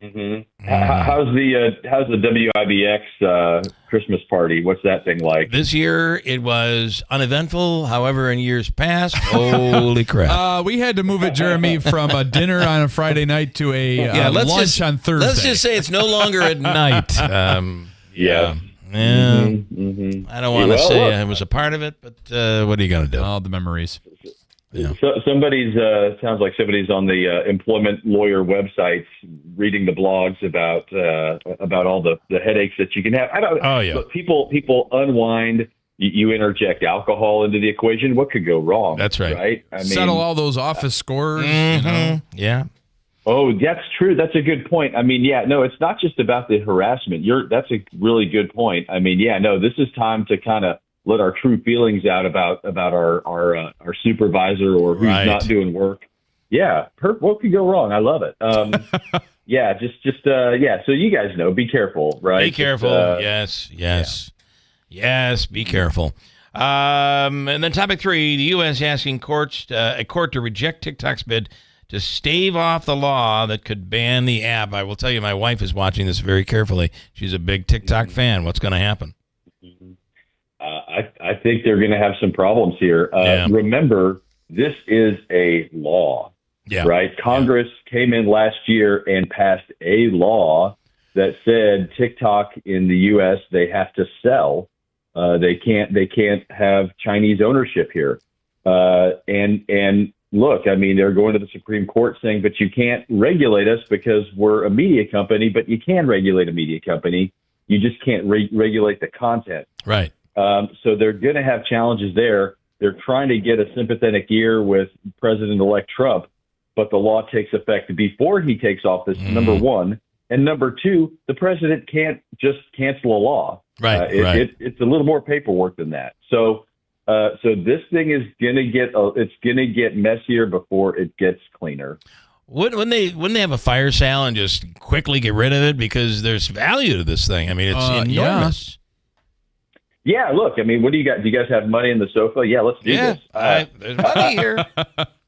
S12: How's the WIBX Christmas party? What's that thing like?
S4: This year it was uneventful. However, in years past, holy crap!
S5: We had to move it, Jeremy, from a dinner on a Friday night to a lunch on Thursday.
S4: Let's just say it's no longer at night. I don't want to say I was a part of it, but what are you going to do?
S5: All the memories.
S12: Yeah. So sounds like somebody's on the employment lawyer websites reading the blogs about all the headaches that you can have. Look, people unwind. You interject alcohol into the equation. What could go wrong?
S4: That's right.
S12: Right. I mean,
S5: settle all those office scores.
S4: Yeah.
S12: Oh, that's true. That's a good point. I mean, it's not just about the harassment. That's a really good point. I mean, this is time to kind of let our true feelings out about our supervisor or who's not doing work. Yeah, what could go wrong? I love it. So you guys know, be careful, right?
S4: Be careful. Yes. Be careful. And then topic 3: the U.S. asking a court to reject TikTok's bid to stave off the law that could ban the app. I will tell you, my wife is watching this very carefully. She's a big TikTok fan. What's going to happen?
S12: I think they're going to have some problems here. Remember, this is a law, right? Congress came in last year and passed a law that said TikTok in the U.S. they have to sell. They can't have Chinese ownership here. And look, I mean, they're going to the Supreme Court saying, but you can't regulate us because we're a media company. But you can regulate a media company. You just can't regulate the content.
S4: Right.
S12: So they're going to have challenges there. They're trying to get a sympathetic ear with President-elect Trump, but the law takes effect before he takes office, number one. And number two, the president can't just cancel a law.
S4: Right.
S12: It's a little more paperwork than that. So this thing is going to get messier before it gets cleaner.
S4: Wouldn't they have a fire sale and just quickly get rid of it, because there's value to this thing? I mean, it's enormous.
S12: Yeah, look, I mean, what do you got? Do you guys have money in the sofa? Yeah, let's do this.
S4: There's money here.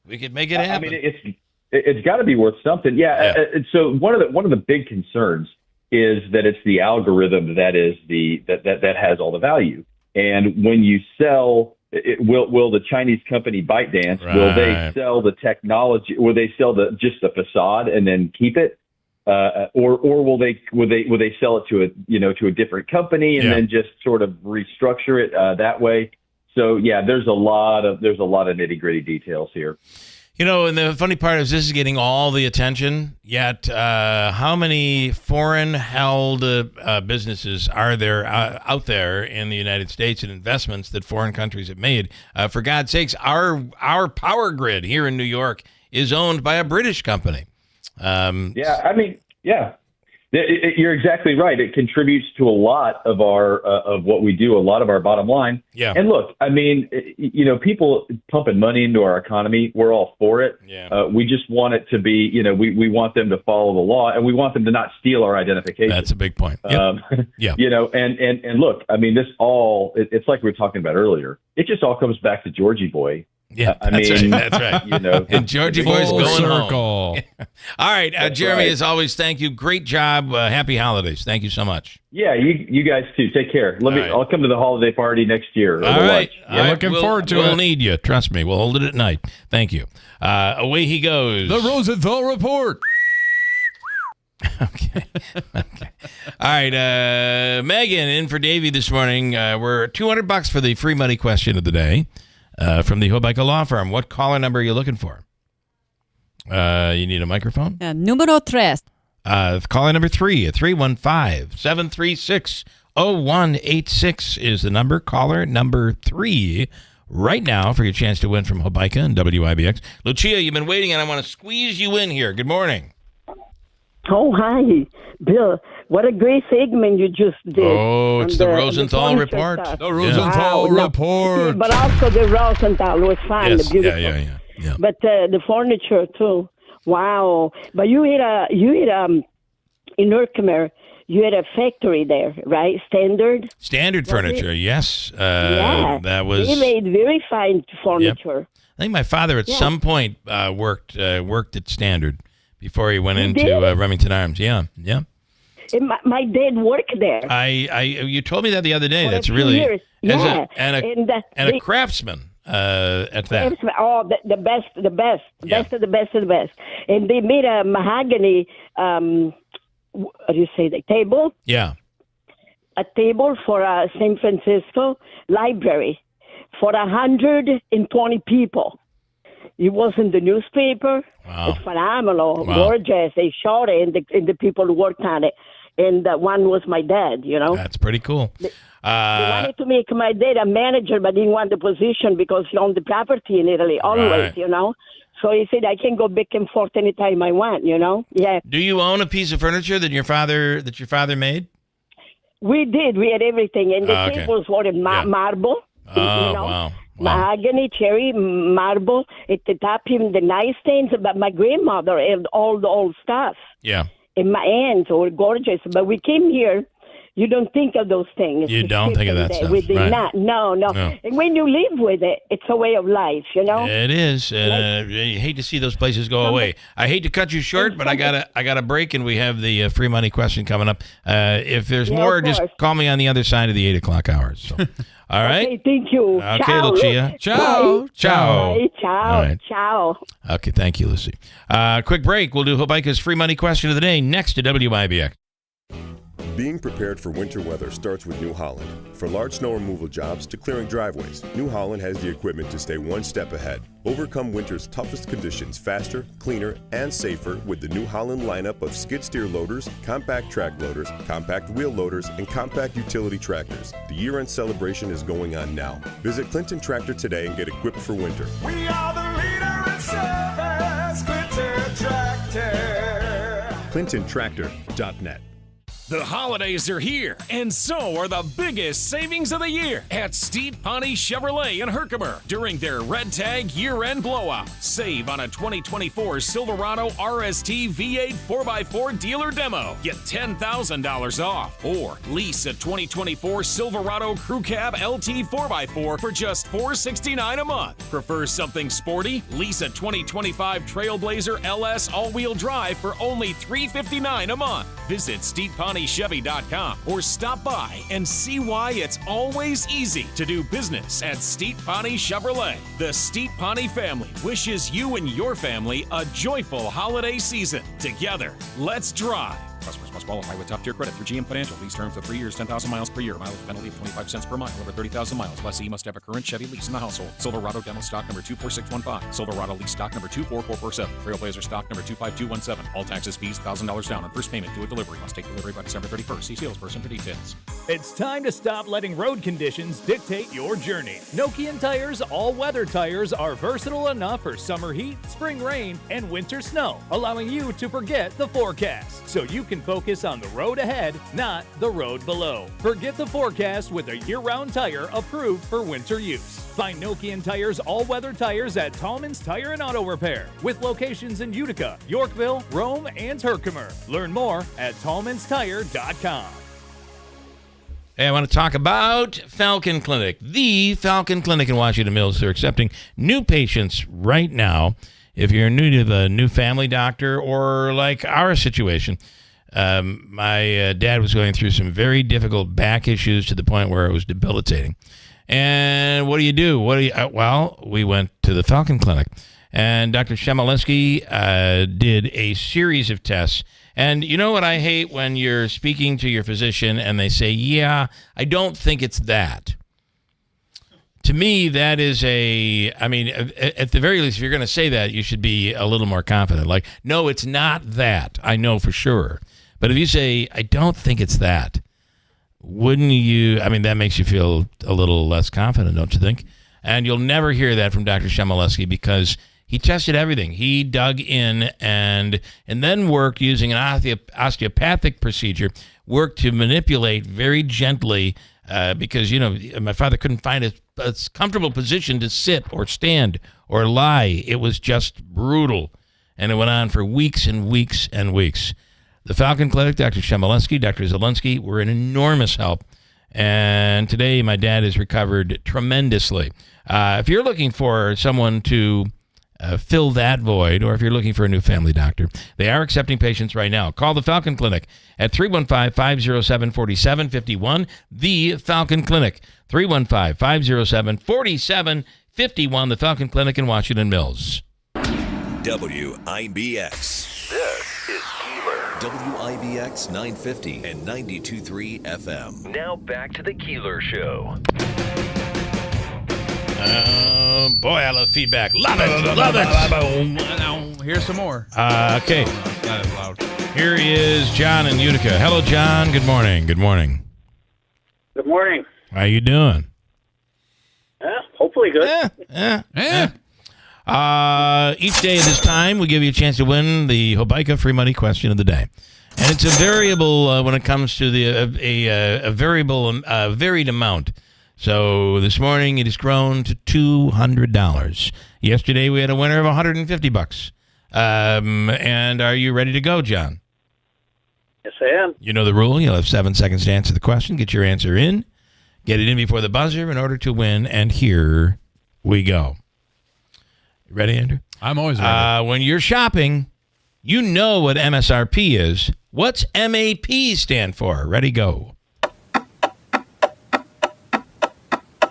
S4: We could make it happen.
S12: I mean, it's got to be worth something. Yeah. So one of the big concerns is that it's the algorithm that has all the value. And when you sell, will the Chinese company ByteDance? Right. Will they sell the technology? Will they sell just the facade and then keep it? Or will they sell it to a different company and then just sort of restructure it that way? So there's a lot of nitty gritty details here.
S4: And the funny part is this is getting all the attention. Yet, how many foreign held businesses are there out there in the United States and investments that foreign countries have made? For God's sakes, our power grid here in New York is owned by a British company.
S12: You're exactly right. It contributes to a lot of our of what we do, a lot of our bottom line.
S4: Yeah.
S12: And look, I mean, people pumping money into our economy, we're all for it.
S4: Yeah.
S12: We just want it to be, we want them to follow the law, and we want them to not steal our identification.
S4: That's a big point. Yep.
S12: And look, I mean, it's like we were talking about earlier. It just all comes back to Georgie Boy.
S4: Yeah,
S12: I
S4: that's
S12: mean,
S4: right. That's right.
S12: You know,
S4: and Georgie Boy's going
S5: circle.
S4: home. All right, Jeremy,
S12: right.
S4: as always, thank you. Great job. Happy holidays. Thank you so much.
S12: Yeah, you guys too. Take care.
S4: Right.
S12: I'll come to the holiday party next year.
S4: All right.
S5: Looking forward to it.
S4: We'll need you. Trust me. We'll hold it at night. Thank you. Away he goes.
S5: The Rosenthal Report.
S4: Okay. All right. Megan in for Davey this morning. We're $200 for the free money question of the day from the Hobica Law Firm. What caller number are you looking for? You need a microphone?
S1: Número 3.
S4: Caller number 3 at 315-736-0186 is the number. Caller number 3 right now for your chance to win from Hobica and WIBX. Lucia, you've been waiting, and I want to squeeze you in here. Good morning.
S7: Oh, hi, Bill. What a great segment you just did.
S4: Oh, it's the Rosenthal Report.
S7: The
S5: Rosenthal Report.
S7: Yeah, but also the Rosenthal was fine.
S4: Yes.
S7: Beautiful.
S4: Yeah.
S7: But the furniture, too. Wow. But you had in Herkimer, you had a factory there, right? Standard
S4: Furniture, yes.
S7: Yeah.
S4: That was.
S7: They made very fine furniture.
S4: Yep. I think my father at some point worked at Standard before he went into Remington Arms. Yeah.
S7: And my dad worked there.
S4: You told me that the other day.
S7: For
S4: That's
S7: a few
S4: really
S7: years. Yeah.
S4: and a craftsman at that.
S7: Oh, the best of the best of the best of the best. And they made a mahogany. How do you say the table?
S4: Yeah.
S7: A table for San Francisco library for 120 people. It was in the newspaper.
S4: Wow.
S7: It's phenomenal,
S4: Wow.
S7: gorgeous. They showed it, and the people who worked on it. And one was my dad, you know.
S4: That's pretty cool.
S7: They wanted to make my dad a manager, but didn't want the position because he owned the property in Italy, always,
S4: Right.
S7: you know. So he said, I can go back and forth anytime I want, you know. Yeah.
S4: Do you own a piece of furniture that your father made?
S7: We did. We had everything. And the
S4: Okay.
S7: tables were in marble.
S4: Oh,
S7: you know,
S4: wow.
S7: mahogany, cherry, marble. At the top, even the nightstands. But my grandmother had all the old stuff.
S4: Yeah.
S7: And my aunts were gorgeous. But we came here. You don't think of those things.
S4: You don't think of that stuff, right.
S7: No. And when you live with it, it's a way of life, you know?
S4: It is. And you hate to see those places go away. I hate to cut you short, but I got a break, and we have the free money question coming up. If there's more, just call me on the other side of the 8 o'clock hour. So. All right.
S7: Okay, thank you.
S4: Okay,
S7: Ciao.
S4: Lucia.
S7: Ciao.
S4: Ciao. Ciao.
S7: Bye. Ciao.
S4: All right.
S7: Ciao.
S4: Okay, thank you, Lucy. Quick break. We'll do Hobica's free money question of the day next to WIBX.
S13: Being prepared for winter weather starts with New Holland. From large snow removal jobs to clearing driveways, New Holland has the equipment to stay one step ahead. Overcome winter's toughest conditions faster, cleaner, and safer with the New Holland lineup of skid steer loaders, compact track loaders, compact wheel loaders, and compact utility tractors. The year-end celebration is going on now. Visit Clinton Tractor today and get equipped for winter.
S14: We are the leader in service, Clinton Tractor.
S13: ClintonTractor.net.
S22: The holidays are here, and so are the biggest savings of the year at Steed Pawnee Chevrolet in Herkimer during their Red Tag year-end blowout. Save on a 2024 Silverado RST V8 4x4 dealer demo. Get $10,000 off. Or lease a 2024 Silverado Crew Cab LT 4x4 for just $469 a month. Prefer something sporty? Lease a 2025 Trailblazer LS all-wheel drive for only $359 a month. Visit SteepPawneeChevy.com or stop by and see why it's always easy to do business at Steep Pawnee Chevrolet. The Steep Pawnee family wishes you and your family a joyful holiday season. Together, let's drive. Customers must qualify with top-tier credit through GM Financial. Lease terms for 3 years, 10,000 miles per year. Mileage penalty of 25 cents per mile. Over 30,000 miles. Lessee must have a current Chevy lease in the household. Silverado demo stock number 24615. Silverado lease stock number 24447. Trailblazer stock number 25217. All taxes, fees, $1,000 down on first payment due at delivery. Must take delivery by December 31st. See salesperson for details. It's time to stop letting road conditions dictate your journey. Nokian Tires all-weather tires are versatile enough for summer heat, spring rain, and winter snow, allowing you to forget the forecast so you can focus on the road ahead, not the road below. Forget the forecast with a year-round tire approved for winter use. Find Nokian Tires all-weather tires at Tallman's Tire and Auto Repair with locations in Utica, Yorkville, Rome, and Herkimer. Learn more at tallmanstire.com.
S4: Hey, I want to talk about Falcon Clinic. The Falcon Clinic in Washington Mills. They're accepting new patients right now. If you're new to the new family doctor or like our situation, my dad was going through some very difficult back issues to the point where it was debilitating. And what do? Well, we went to the Falcon Clinic. And Dr. Shemaleski did a series of tests. And you know what I hate when you're speaking to your physician and they say, yeah, I don't think it's that. To me, that is at the very least, if you're going to say that, you should be a little more confident. Like, no, it's not that. I know for sure. But if you say, I don't think it's that, wouldn't you? That makes you feel a little less confident, don't you think? And you'll never hear that from Dr. Shemaleski because he tested everything. He dug in and then worked using an osteopathic procedure, worked to manipulate very gently because, my father couldn't find a comfortable position to sit or stand or lie. It was just brutal. And it went on for weeks and weeks and weeks. The Falcon Clinic, Dr. Shemaleski, Dr. Zelensky were an enormous help. And today my dad has recovered tremendously. If you're looking for someone to fill that void, or if you're looking for a new family doctor, they are accepting patients right now. Call the Falcon Clinic at 315-507-4751. The Falcon Clinic, 315-507-4751. The Falcon Clinic in Washington Mills.
S3: WIBX. This is Keeler. WIBX 950 and 92.3 FM. Now back to the Keeler Show.
S4: Boy, I love feedback. Love it.
S5: Here's some more.
S4: Okay.
S5: Not as loud.
S4: Here is John in Utica. Hello, John. Good morning.
S1: Good morning.
S4: How you doing?
S1: Hopefully good.
S4: Each day at this time, we give you a chance to win the Hobica free money question of the day. And it's a variable when it comes to a varied amount. So this morning it has grown to $200. Yesterday we had a winner of $150. And are you ready to go, John?
S1: Yes, I am.
S4: You know the rule. You'll have 7 seconds to answer the question. Get your answer in. Get it in before the buzzer in order to win. And here we go. You ready, Andrew?
S5: I'm always ready.
S4: When you're shopping, you know what MSRP is. What's MAP stand for? Ready, go.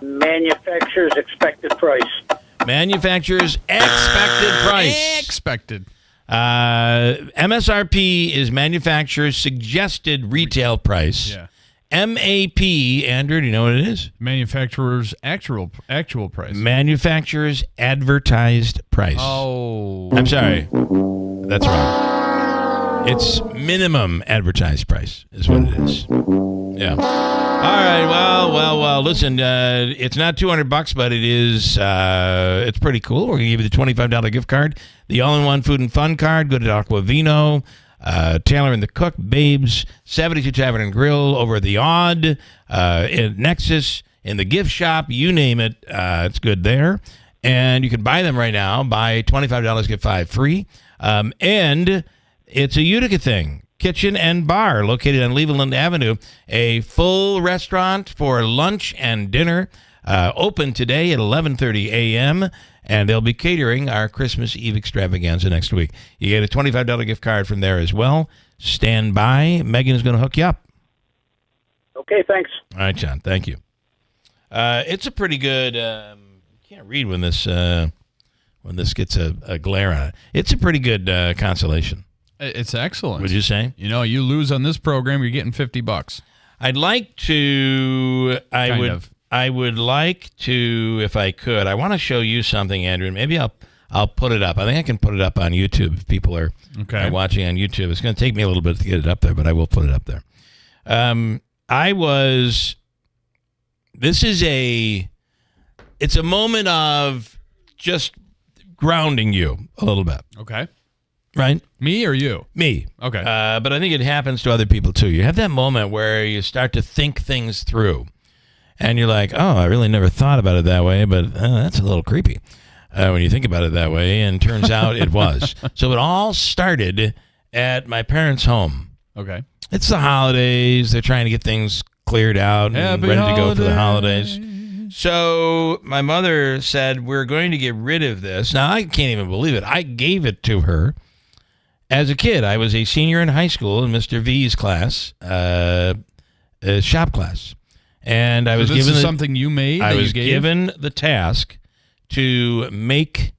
S1: Manufacturer's expected price.
S4: Manufacturer's expected price.
S5: Expected.
S4: MSRP is manufacturer's suggested retail price.
S5: Yeah.
S4: MAP, Andrew, do you know what it is?
S5: Manufacturer's actual price.
S4: Manufacturer's advertised price.
S5: Oh.
S4: I'm sorry. That's wrong. It's minimum advertised price is what it is. Yeah. All right. Well. Listen, it's not $200, but it is. It's pretty cool. We're gonna give you the $25 gift card, the all-in-one food and fun card. Go to Aquavino, Taylor and the Cook, Babes, 72 Tavern and Grill, over at the Odd, in Nexus, in the gift shop. You name it. It's good there, and you can buy them right now. Buy $25, get 5 free, and it's a Utica thing. Kitchen and bar located on Leveland Avenue. A full restaurant for lunch and dinner. Open today at 11:30 a.m. And they'll be catering our Christmas Eve extravaganza next week. You get a $25 gift card from there as well. Stand by. Megan's going to hook you up.
S1: Okay, thanks.
S4: All right, John. Thank you. It's a pretty good. You can't read when this gets a glare on it. It's a pretty good consolation.
S5: It's excellent.
S4: Would you say?
S5: You lose on this program, you're getting $50.
S4: I'd like to. I would like to, if I could. I want to show you something, Andrew. Maybe I'll put it up. I think I can put it up on YouTube if people are watching on YouTube. It's going to take me a little bit to get it up there, but I will put it up there. It's a moment of just grounding you a little bit.
S5: Okay.
S4: Right?
S5: Me or you?
S4: Me.
S5: Okay.
S4: But I think it happens to other people too. You have that moment where you start to think things through. And you're like, oh, I really never thought about it that way, but that's a little creepy when you think about it that way. And turns out it was. So it all started at my parents' home.
S5: Okay.
S4: It's the holidays. They're trying to get things cleared out and
S5: Happy
S4: ready to go for the
S5: holidays.
S4: holidays. So my mother said, we're going to get rid of this. Now, I can't even believe it. I gave it to her as a kid. I was a senior in high school in Mr. V's class, shop class. And I was
S5: this
S4: given
S5: is something you made.
S4: I
S5: that
S4: was
S5: you gave?
S4: given the task to make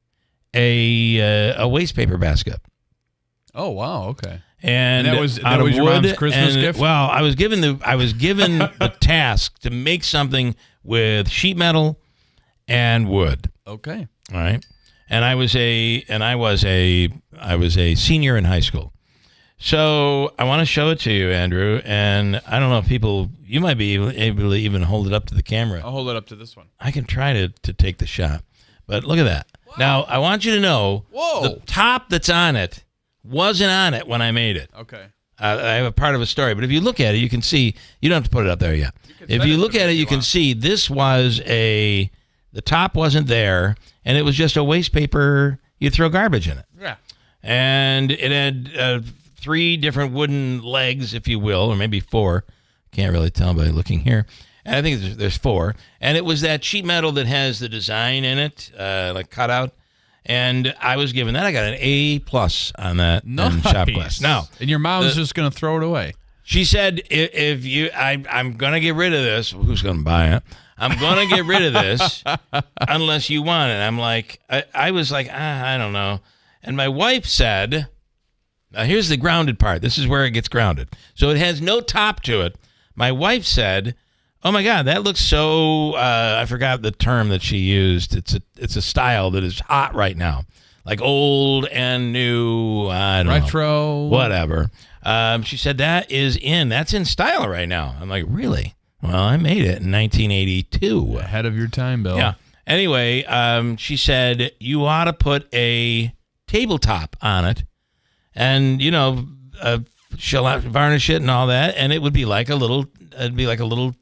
S4: a waste paper basket.
S5: Oh wow, okay.
S4: And
S5: that was
S4: out of
S5: your
S4: wood
S5: mom's Christmas
S4: and-
S5: gift.
S4: Well, I was given the task to make something with sheet metal and wood.
S5: Okay.
S4: All right. And I was a senior in high school. So I want to show it to you, Andrew. And I don't know if you might be able to even hold it up to the camera.
S5: I'll hold it up to this one.
S4: I can try to take the shot. But look at that. Wow. Now, I want you to know the top that's on it wasn't on it when I made it.
S5: Okay.
S4: I have a part of a story. But if you look at it, you can see. You don't have to put it up there yet. If you look at it, you can see this was the top wasn't there, and it was just a waste paper. You throw garbage in it.
S5: Yeah.
S4: And it had 3 different wooden legs, if you will, or maybe 4. Can't really tell by looking here. And I think there's 4. And it was that sheet metal that has the design in it, like cut out. And I was given that. I got an A+ on that in shop class. Now,
S5: and your mom's just going to throw it away.
S4: She said, I'm going to get rid of this. Who's going to buy it? I'm going to get rid of this unless you want it. I'm like, I was like, I don't know. And my wife said, now here's the grounded part. This is where it gets grounded. So it has no top to it. My wife said, oh my God, that looks so, I forgot the term that she used. It's a style that is hot right now. Like old and new, I don't know.
S5: Retro.
S4: Whatever. She said that's in style right now. I'm like, really? Well, I made it in 1982.
S5: Ahead of your time, Bill.
S4: Yeah. Anyway, she said, you ought to put a tabletop on it and, she'll varnish it and all that. And it would be like a little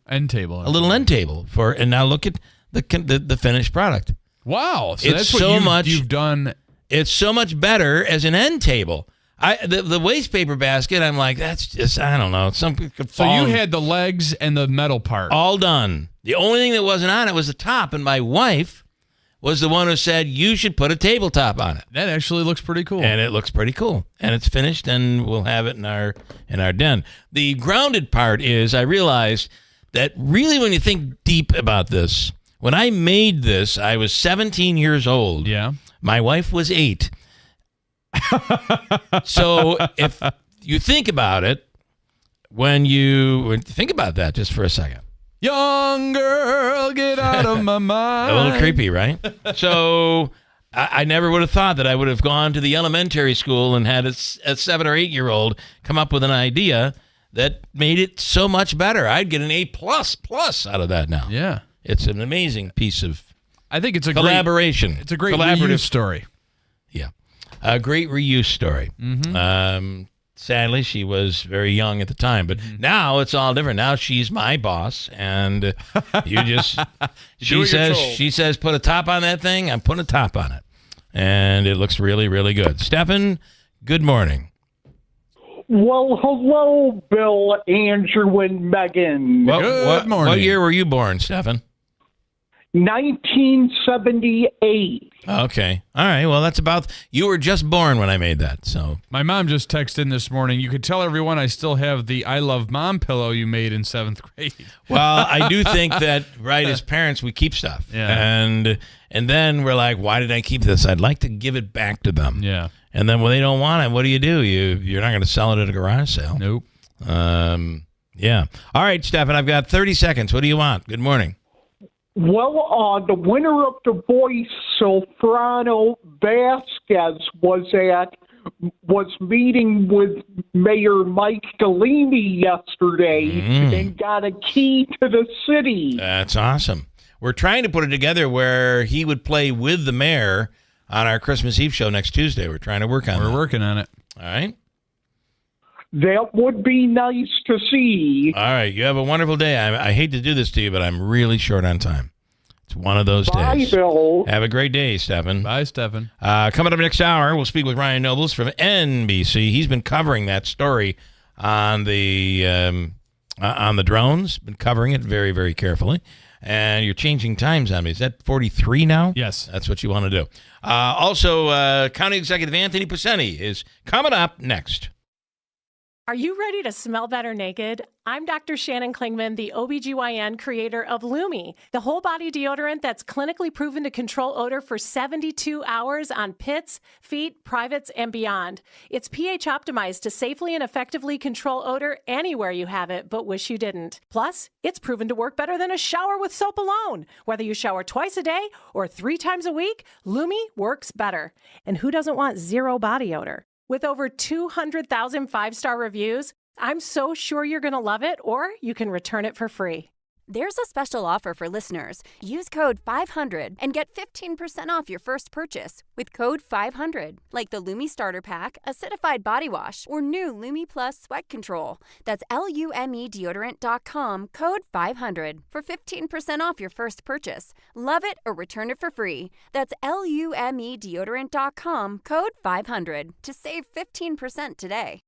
S5: end table.
S4: A little end table and now look at the finished product.
S5: Wow. So
S4: it's
S5: that's what you've done.
S4: It's so much better as an end table. The waste paper basket, I'm like, that's just, I don't know. Something could
S5: So
S4: fall
S5: you had the legs and the metal part.
S4: all done. The only thing that wasn't on it was the top, and my wife was the one who said, you should put a tabletop on it.
S5: That actually looks pretty cool.
S4: And it looks pretty cool. And it's finished, and we'll have it in our den. The grounded part is I realized that really when you think deep about this, when I made this, I was 17 years old.
S5: Yeah.
S4: My wife was 8. So if you think about it, when you think about that just for a second.
S5: Young girl, get out of my mind.
S4: A little creepy, right? So I never would have thought that I would have gone to the elementary school and had a 7 or 8-year-old come up with an idea that made it so much better. I'd get an A++ out of that now.
S5: Yeah.
S4: It's an amazing piece of
S5: I think it's a
S4: collaboration.
S5: It's a great
S4: collaborative
S5: reuse story.
S4: Yeah. A great reuse story.
S5: Mm-hmm.
S4: Sadly, she was very young at the time, but now it's all different. Now she's my boss, and you just she says put a top on that thing. I'm putting a top on it, and it looks really, really good. Stefan, good morning.
S15: Well, hello, Bill, Andrew, and Megan.
S4: Good morning. What year were you born, Stefan?
S15: 1978.
S4: Okay. All right. Well, you were just born when I made that. So
S5: my mom just texted in this morning. You could tell everyone I still have the I Love Mom pillow you made in 7th grade.
S4: Well, I do think that, right, as parents, we keep stuff.
S5: Yeah.
S4: And then we're like, why did I keep this? I'd like to give it back to them.
S5: Yeah.
S4: And then when they don't want it, what do? You're not going to sell it at a garage sale.
S5: Nope.
S4: Yeah. All right, Stefan, I've got 30 seconds. What do you want? Good morning.
S15: Well, the winner of the voice, Soprano Vasquez, was meeting with Mayor Mike Galimi yesterday and got a key to the city.
S4: That's awesome. We're trying to put it together where he would play with the mayor on our Christmas Eve show next Tuesday. We're trying to work on it.
S5: We're working on it.
S4: All right.
S15: That would be nice to see.
S4: All right. You have a wonderful day. I hate to do this to you, but I'm really short on time. It's one of those days.
S15: Bye, Bill.
S4: Have a great day, Stefan.
S5: Bye, Stefan.
S4: Coming up next hour, we'll speak with Ryan Nobles from NBC. He's been covering that story on the on the drones. Been covering it very, very carefully. And you're changing times on me. Is that 43 now?
S5: Yes.
S4: That's what you want to do. Also, County Executive Anthony Pacini is coming up next.
S16: Are you ready to smell better naked? I'm Dr. Shannon Klingman, the OBGYN creator of Lumi, the whole body deodorant that's clinically proven to control odor for 72 hours on pits, feet, privates, and beyond. It's pH optimized to safely and effectively control odor anywhere you have it, but wish you didn't. Plus, it's proven to work better than a shower with soap alone. Whether you shower twice a day or 3 times a week, Lumi works better. And who doesn't want zero body odor? With over 200,000 5-star reviews, I'm so sure you're going to love it, or you can return it for free.
S17: There's a special offer for listeners. Use code 500 and get 15% off your first purchase with code 500, like the Lumi Starter Pack, Acidified Body Wash, or new Lumi Plus Sweat Control. That's LUMEdeodorant.com, code 500 for 15% off your first purchase. Love it or return it for free. That's LUMEdeodorant.com, code 500 to save 15% today.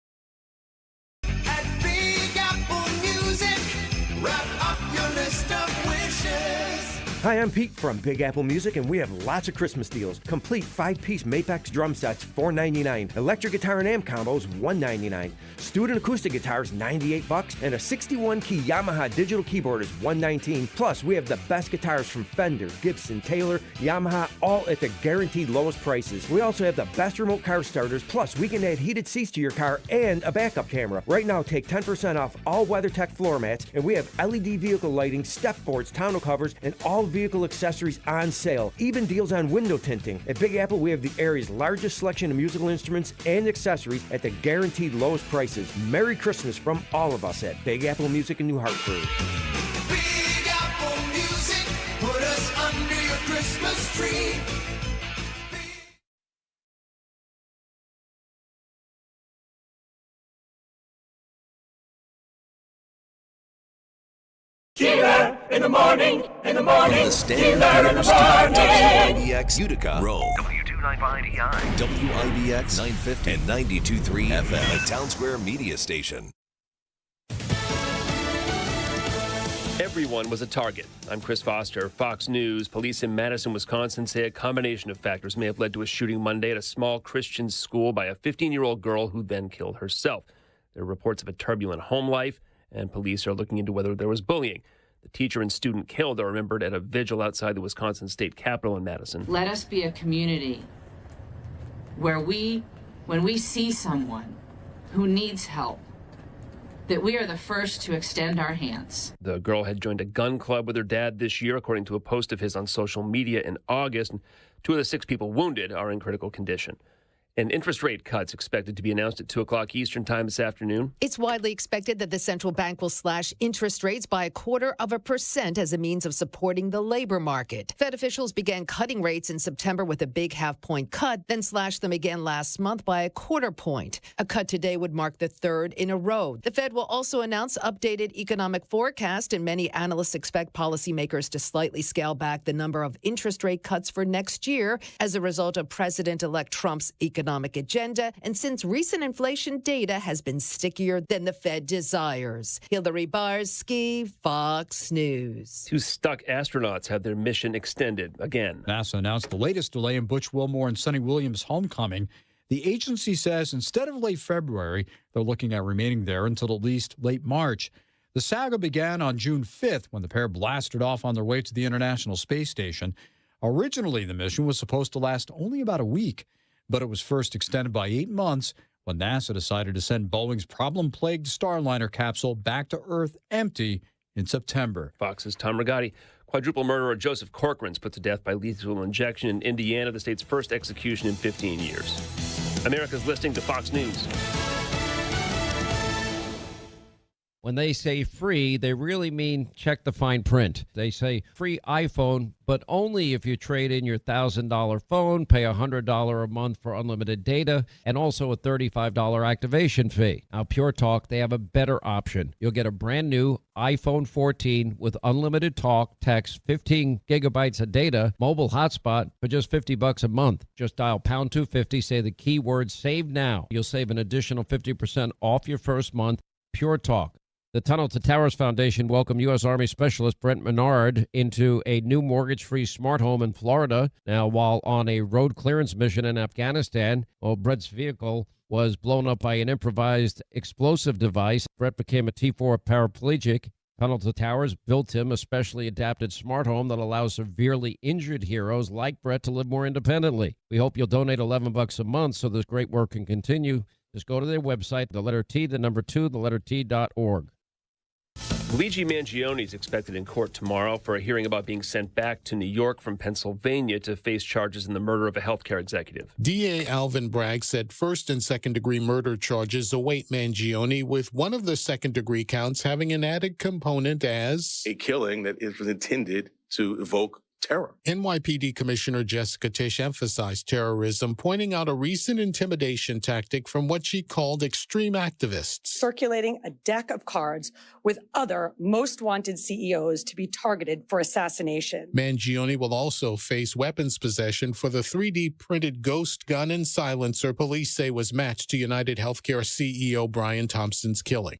S18: Hi, I'm Pete from Big Apple Music, and we have lots of Christmas deals. Complete 5-piece Mapex drum sets, $4.99. Electric guitar and amp combos, $1.99. Student acoustic guitars, $98. And a 61-key Yamaha digital keyboard is $119. Plus, we have the best guitars from Fender, Gibson, Taylor, Yamaha, all at the guaranteed lowest prices. We also have the best remote car starters. Plus, we can add heated seats to your car and a backup camera. Right now, take 10% off all WeatherTech floor mats, and we have LED vehicle lighting, step boards, tonneau covers, and all vehicle accessories on sale. Even deals on window tinting. At Big Apple, we have the area's largest selection of musical instruments and accessories at the guaranteed lowest prices. Merry Christmas from all of us at Big Apple Music in New Hartford.
S14: Big Apple Music, put us under your Christmas tree. Keeler in the morning, in the morning.
S3: From the Stand
S14: Keeler in the morning.
S3: WIBX Utica, Rome. W295EI. WIBX 950 and 92.3 FM. A Town Square media station.
S19: Everyone was a target. I'm Chris Foster, Fox News. Police in Madison, Wisconsin say a combination of factors may have led to a shooting Monday at a small Christian school by a 15-year-old girl who then killed herself. There are reports of a turbulent home life, and police are looking into whether there was bullying. The teacher and student killed are remembered at a vigil outside the Wisconsin State Capitol in Madison.
S20: Let us be a community where when we see someone who needs help, that we are the first to extend our hands.
S19: The girl had joined a gun club with her dad this year, according to a post of his on social media in August. And 2 of the 6 people wounded are in critical condition. And interest rate cuts expected to be announced at 2 o'clock Eastern time this afternoon.
S21: It's widely expected that the central bank will slash interest rates by 0.25% as a means of supporting the labor market. Fed officials began cutting rates in September with a big half-point cut, then slashed them again last month by 0.25 point. A cut today would mark the 3rd in a row. The Fed will also announce updated economic forecast, and many analysts expect policymakers to slightly scale back the number of interest rate cuts for next year as a result of President-elect Trump's economic agenda, and since recent inflation data has been stickier than the Fed desires. Hillary Barsky, Fox News.
S19: 2 stuck astronauts have their mission extended again.
S23: NASA announced the latest delay in Butch Wilmore and Sonny Williams' homecoming. The agency says instead of late February, they're looking at remaining there until at least late March. The saga began on June 5th when the pair blasted off on their way to the International Space Station. Originally, the mission was supposed to last only about a week, but it was first extended by 8 months when NASA decided to send Boeing's problem-plagued Starliner capsule back to Earth empty in September.
S19: Fox's Tom Rigotti. Quadruple murderer Joseph Corcoran's put to death by lethal injection in Indiana, the state's first execution in 15 years. America's listening to Fox News.
S24: When they say free, they really mean check the fine print. They say free iPhone, but only if you trade in your $1,000 phone, pay $100 a month for unlimited data, and also a $35 activation fee. Now, Pure Talk, they have a better option. You'll get a brand new iPhone 14 with unlimited talk, text, 15 gigabytes of data, mobile hotspot for just $50 a month. Just dial pound 250, say the keyword save now. You'll save an additional 50% off your first month. Pure Talk. The Tunnel to Towers Foundation welcomed U.S. Army Specialist Brent Menard into a new mortgage-free smart home in Florida. Now, while on a road clearance mission in Afghanistan, Brent's vehicle was blown up by an improvised explosive device. Brent became a T4 paraplegic. Tunnel to Towers built him a specially adapted smart home that allows severely injured heroes like Brett to live more independently. We hope you'll donate $11 a month so this great work can continue. Just go to their website, the letter T, the number 2, the letter T.org.
S19: Luigi Mangione is expected in court tomorrow for a hearing about being sent back to New York from Pennsylvania to face charges in the murder of a healthcare executive.
S2: DA Alvin Bragg said first and second-degree murder charges await Mangione, with one of the second-degree counts having an added component as
S6: a killing that was intended to evoke terror.
S2: NYPD Commissioner Jessica Tisch emphasized terrorism, pointing out a recent intimidation tactic from what she called extreme activists.
S8: Circulating a deck of cards with other most wanted CEOs to be targeted for assassination.
S2: Mangione will also face weapons possession for the 3D printed ghost gun and silencer police say was matched to United Healthcare CEO Brian Thompson's killing.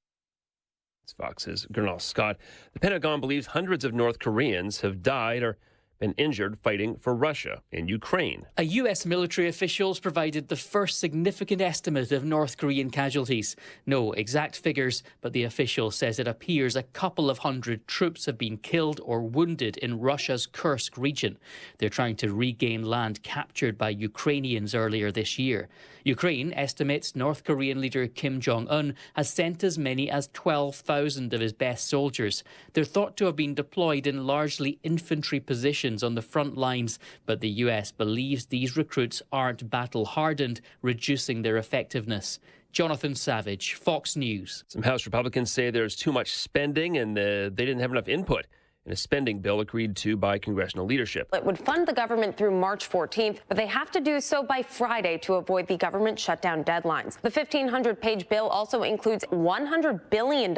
S19: It's Fox's Gernal Scott. The Pentagon believes hundreds of North Koreans have died or been injured fighting for Russia in Ukraine.
S9: A U.S. military officials provided the first significant estimate of North Korean casualties. No exact figures, but the official says it appears a couple of hundred troops have been killed or wounded in Russia's Kursk region. They're trying to regain land captured by Ukrainians earlier this year. Ukraine estimates North Korean leader Kim Jong-un has sent as many as 12,000 of his best soldiers. They're thought to have been deployed in largely infantry positions on the front lines, but the US believes these recruits aren't battle-hardened, reducing their effectiveness. Jonathan Savage, Fox News.
S19: Some House Republicans say there's too much spending and they didn't have enough input in a spending bill agreed to by congressional leadership.
S10: It would fund the government through March 14th, but they have to do so by Friday to avoid the government shutdown deadlines. The 1,500-page bill also includes $100 billion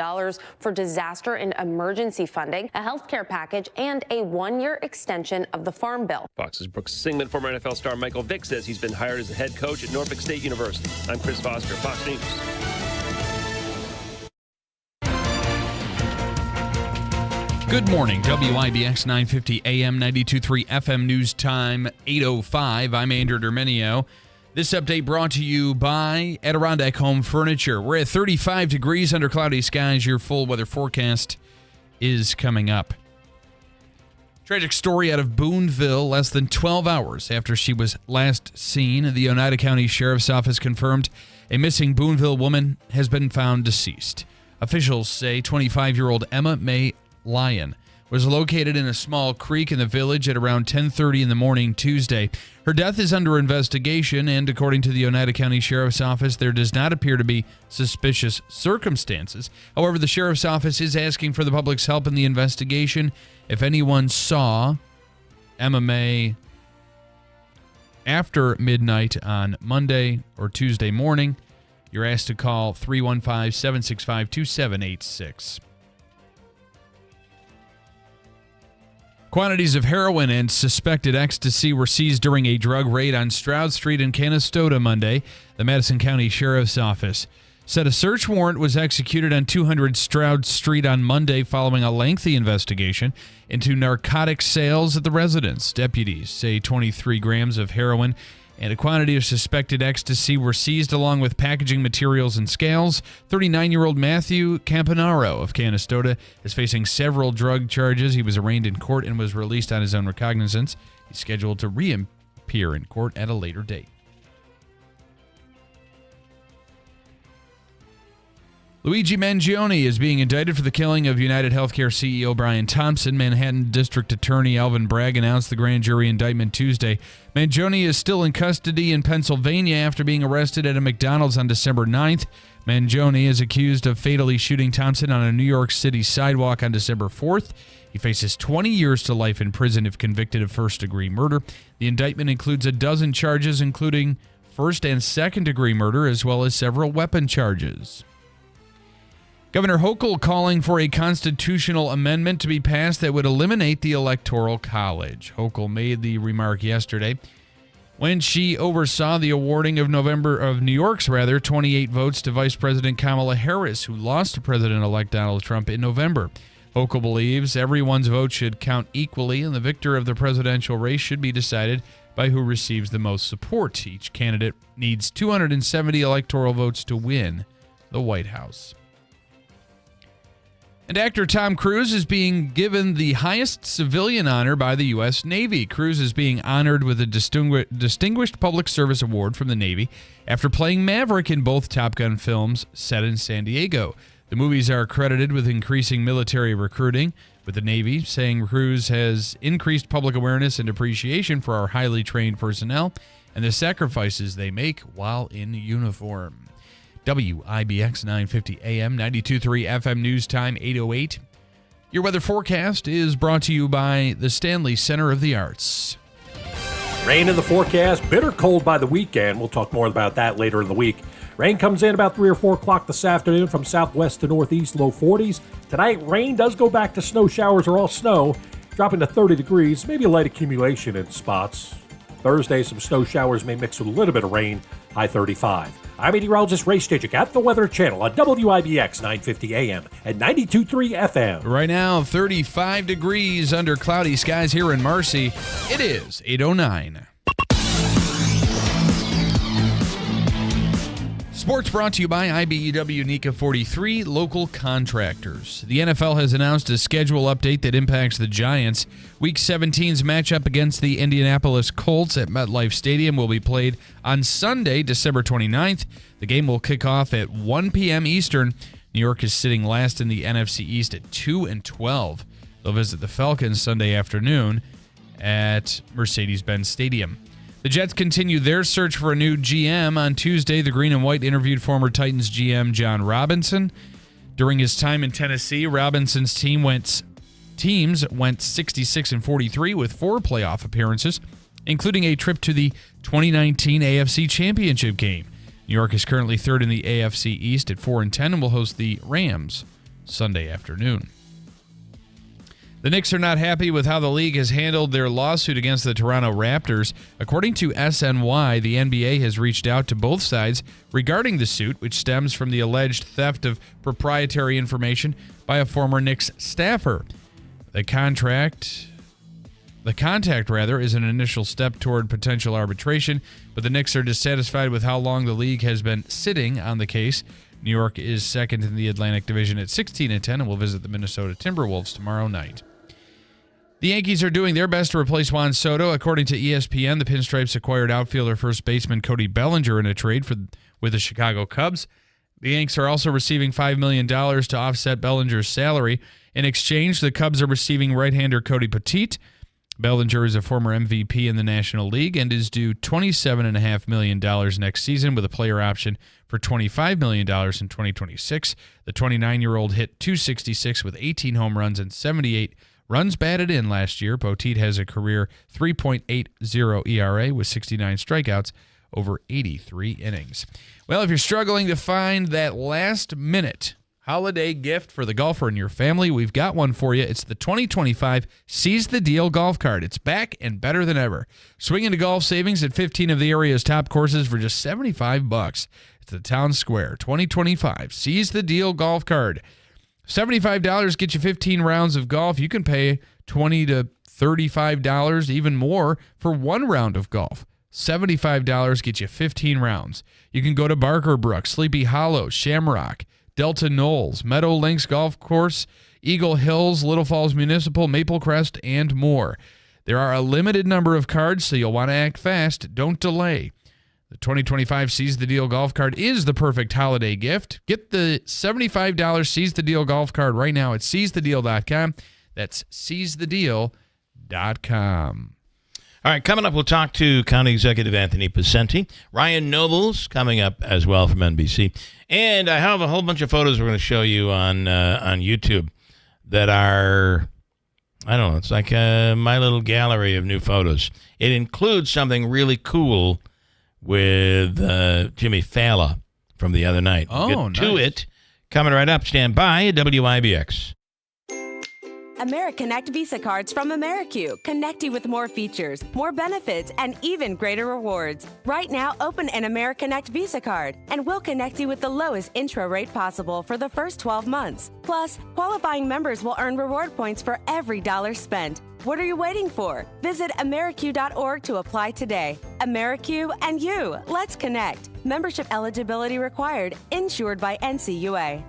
S10: for disaster and emergency funding, a health care package, and a one-year extension of the Farm Bill.
S19: Fox's Brooks Singman, former NFL star Michael Vick, says he's been hired as a head coach at Norfolk State University. I'm Chris Foster, Fox News.
S5: Good morning, WIBX 950 AM 92.3 FM News Time 8:05. I'm Andrew Dermenio. This update brought to you by Adirondack Home Furniture. We're at 35 degrees under cloudy skies. Your full weather forecast is coming up. Tragic story out of Boonville. Less than 12 hours after she was last seen, the Oneida County Sheriff's Office confirmed a missing Boonville woman has been found deceased. Officials say 25-year-old Emma May Lyon was located in a small creek in the village at around 10:30 in the morning Tuesday. Her death is under investigation, and according to the Oneida County Sheriff's Office, there does not appear to be suspicious circumstances. However, the Sheriff's Office is asking for the public's help in the investigation. If anyone saw Emma May after midnight on Monday or Tuesday morning, you're asked to call 315-765-2786. Quantities of heroin and suspected ecstasy were seized during a drug raid on Stroud Street in Canastota Monday. The Madison County Sheriff's Office said a search warrant was executed on 200 Stroud Street on Monday following a lengthy investigation into narcotic sales at the residence. Deputies say 23 grams of heroin and a quantity of suspected ecstasy were seized along with packaging materials and scales. 39-year-old Matthew Campanaro of Canastota is facing several drug charges. He was arraigned in court and was released on his own recognizance. He's scheduled to reappear in court at a later date. Luigi Mangione is being indicted for the killing of United Healthcare CEO Brian Thompson. Manhattan District Attorney Alvin Bragg announced the grand jury indictment Tuesday. Mangione is still in custody in Pennsylvania after being arrested at a McDonald's on December 9th. Mangione is accused of fatally shooting Thompson on a New York City sidewalk on December 4th. He faces 20 years to life in prison if convicted of first-degree murder. The indictment includes a dozen charges, including first- and second-degree murder, as well as several weapon charges. Governor Hochul calling for a constitutional amendment to be passed that would eliminate the Electoral College. Hochul made the remark yesterday. when she oversaw the awarding of New York's 28 votes to Vice President Kamala Harris, who lost to President-elect Donald Trump in November. Hochul believes everyone's vote should count equally, and the victor of the presidential race should be decided by who receives the most support. Each candidate needs 270 electoral votes to win the White House. And actor Tom Cruise is being given the highest civilian honor by the U.S. Navy. Cruise is being honored with a Distinguished Public Service Award from the Navy after playing Maverick in both Top Gun films set in San Diego. The movies are credited with increasing military recruiting, with the Navy saying Cruise has increased public awareness and appreciation for our highly trained personnel and the sacrifices they make while in uniform. WIBX 950 AM, 92.3 FM News Time, 8:08. Your weather forecast is brought to you by the Stanley Center of the Arts.
S7: Rain in the forecast, bitter cold by the weekend. We'll talk more about that later in the week. Rain comes in about 3 or 4 o'clock this afternoon from southwest to northeast, low 40s. Tonight, rain does go back to snow showers or all snow, dropping to 30 degrees, maybe a light accumulation in spots. Thursday, some snow showers may mix with a little bit of rain, high 35. I'm meteorologist Ray Stitchick at the Weather Channel on WIBX 950 AM and 92.3 FM.
S5: Right now, 35 degrees under cloudy skies here in Marcy. It is 8:09. Sports brought to you by IBEW NECA 43 local contractors. The NFL has announced a schedule update that impacts the Giants. Week 17's matchup against the Indianapolis Colts at MetLife Stadium will be played on Sunday, December 29th. The game will kick off at 1 p.m. Eastern. New York is sitting last in the NFC East at 2-12. They'll visit the Falcons Sunday afternoon at Mercedes-Benz Stadium. The Jets continue their search for a new GM. On Tuesday, the Green and White interviewed former Titans GM John Robinson. During his time in Tennessee, Robinson's teams went 66-43 with 4 playoff appearances, including a trip to the 2019 AFC Championship game. New York is currently third in the AFC East at 4-10 and will host the Rams Sunday afternoon. The Knicks are not happy with how the league has handled their lawsuit against the Toronto Raptors. According to SNY, the NBA has reached out to both sides regarding the suit, which stems from the alleged theft of proprietary information by a former Knicks staffer. The contact is an initial step toward potential arbitration, but the Knicks are dissatisfied with how long the league has been sitting on the case. New York is second in the Atlantic Division at 16-10 and will visit the Minnesota Timberwolves tomorrow night. The Yankees are doing their best to replace Juan Soto. According to ESPN, the Pinstripes acquired outfielder first baseman Cody Bellinger in a trade with the Chicago Cubs. The Yanks are also receiving $5 million to offset Bellinger's salary. In exchange, the Cubs are receiving right-hander Cody Petit. Bellinger is a former MVP in the National League and is due $27.5 million next season with a player option for $25 million in 2026. The 29-year-old hit .266 with 18 home runs and 78 runs batted in last year. Poteet has a career 3.80 ERA with 69 strikeouts over 83 innings. Well, if you're struggling to find that last-minute holiday gift for the golfer in your family, we've got one for you. It's the 2025 Seize the Deal golf cart. It's back and better than ever. Swing into golf savings at 15 of the area's top courses for just $75. It's the Town Square 2025 Seize the Deal golf cart. $75 gets you 15 rounds of golf. You can pay $20 to $35, even more, for one round of golf. $75 gets you 15 rounds. You can go to Barker Brook, Sleepy Hollow, Shamrock, Delta Knolls, Meadow Links Golf Course, Eagle Hills, Little Falls Municipal, Maple Crest, and more. There are a limited number of cards, so you'll want to act fast. Don't delay. The 2025 Seize the Deal golf cart is the perfect holiday gift. Get the $75 Seize the Deal golf cart right now at seizethedeal.com. That's seizethedeal.com.
S4: All right, coming up, we'll talk to County Executive Anthony Pacenti. Ryan Nobles coming up as well from NBC. And I have a whole bunch of photos we're going to show you on YouTube that are, I don't know, it's like my little gallery of new photos. It includes something really cool with Jimmy Fallon from the other night.
S5: Oh,
S4: Get to it. Coming right up. Stand by at WIBX.
S11: AmeriConnect Visa cards from AmeriQ connect you with more features, more benefits, and even greater rewards. Right now, open an AmeriConnect Visa card, and we'll connect you with the lowest intro rate possible for the first 12 months. Plus, qualifying members will earn reward points for every dollar spent. What are you waiting for? Visit AmeriQ.org to apply today. AmeriQ and you. Let's connect. Membership eligibility required. Insured by NCUA.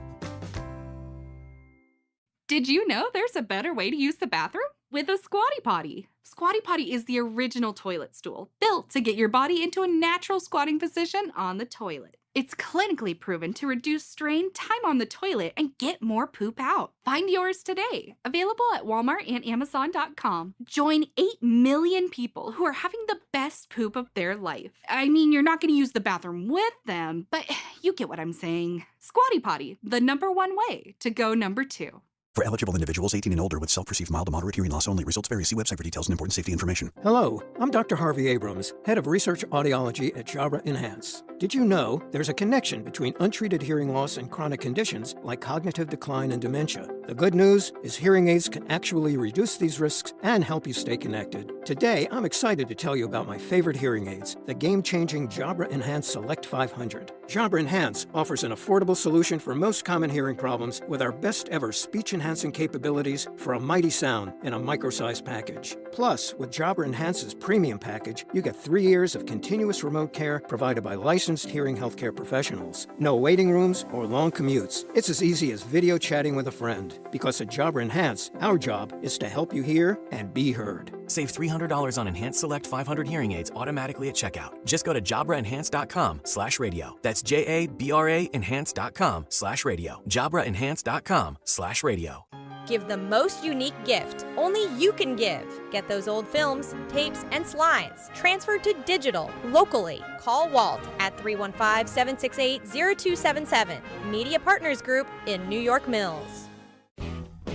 S12: Did you know there's a better way to use the bathroom? With a Squatty Potty. Squatty Potty is the original toilet stool, built to get your body into a natural squatting position on the toilet. It's clinically proven to reduce strain, time on the toilet, and get more poop out. Find yours today. Available at Walmart and Amazon.com. Join 8 million people who are having the best poop of their life. I mean, you're not going to use the bathroom with them, but you get what I'm saying. Squatty Potty, the #1 way to go #2.
S13: For eligible individuals 18 and older with self-perceived mild to moderate hearing loss only. Results vary. See website for details and important safety information.
S22: Hello, I'm Dr. Harvey Abrams, head of research audiology at Jabra Enhance. Did you know there's a connection between untreated hearing loss and chronic conditions like cognitive decline and dementia? The good news is hearing aids can actually reduce these risks and help you stay connected. Today, I'm excited to tell you about my favorite hearing aids, the game-changing Jabra Enhance Select 500. Jabra Enhance offers an affordable solution for most common hearing problems with our best-ever speech-enhancing capabilities for a mighty sound in a micro-sized package. Plus, with Jabra Enhance's premium package, you get 3 years of continuous remote care provided by licensed hearing healthcare professionals. No waiting rooms or long commutes. It's as easy as video chatting with a friend. Because at Jabra Enhance, our job is to help you hear and be heard.
S25: Save $300 on Enhance Select 500 hearing aids automatically at checkout. Just go to JabraEnhance.com/radio. That's JABRA Enhance.com/radio. JabraEnhance.com/radio.
S26: Give the most unique gift only you can give. Get those old films, tapes, and slides transferred to digital locally. Call Walt at 315-768-0277. Media Partners Group in New York Mills.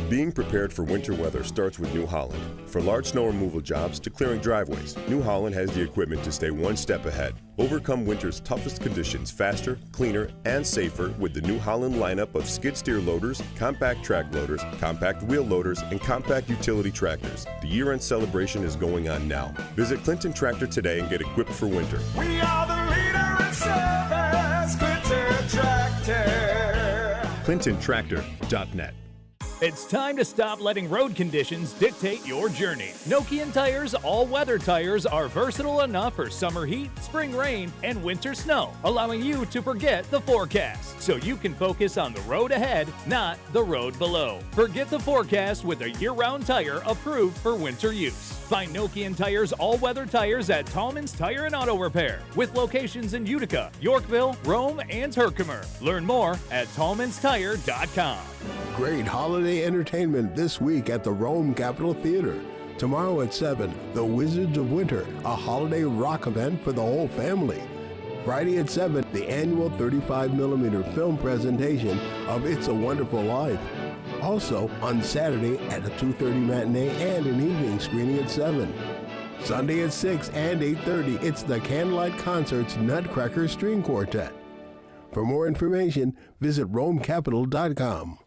S27: Being prepared for winter weather starts with New Holland. From large snow removal jobs to clearing driveways, New Holland has the equipment to stay one step ahead. Overcome winter's toughest conditions faster, cleaner, and safer with the New Holland lineup of skid steer loaders, compact track loaders, compact wheel loaders, and compact utility tractors. The year-end celebration is going on now. Visit Clinton Tractor today and get equipped for winter.
S14: We are the leader in service, Clinton Tractor.
S27: ClintonTractor.net.
S28: It's time to stop letting road conditions dictate your journey. Nokian Tires all-weather tires are versatile enough for summer heat, spring rain, and winter snow, allowing you to forget the forecast so you can focus on the road ahead, not the road below. Forget the forecast with a year-round tire approved for winter use. Find Nokian Tires all-weather tires at Tallman's Tire and Auto Repair with locations in Utica, Yorkville, Rome, and Herkimer. Learn more at tallmanstire.com.
S29: Great holiday entertainment this week at the Rome Capitol Theater. Tomorrow at 7, The Wizards of Winter, a holiday rock event for the whole family. Friday at 7, the annual 35mm film presentation of It's a Wonderful Life. Also on Saturday at a 2:30 matinee and an evening screening at 7. Sunday at 6 and 8:30, it's the Candlelight Concerts Nutcracker String Quartet. For more information, visit RomeCapital.com.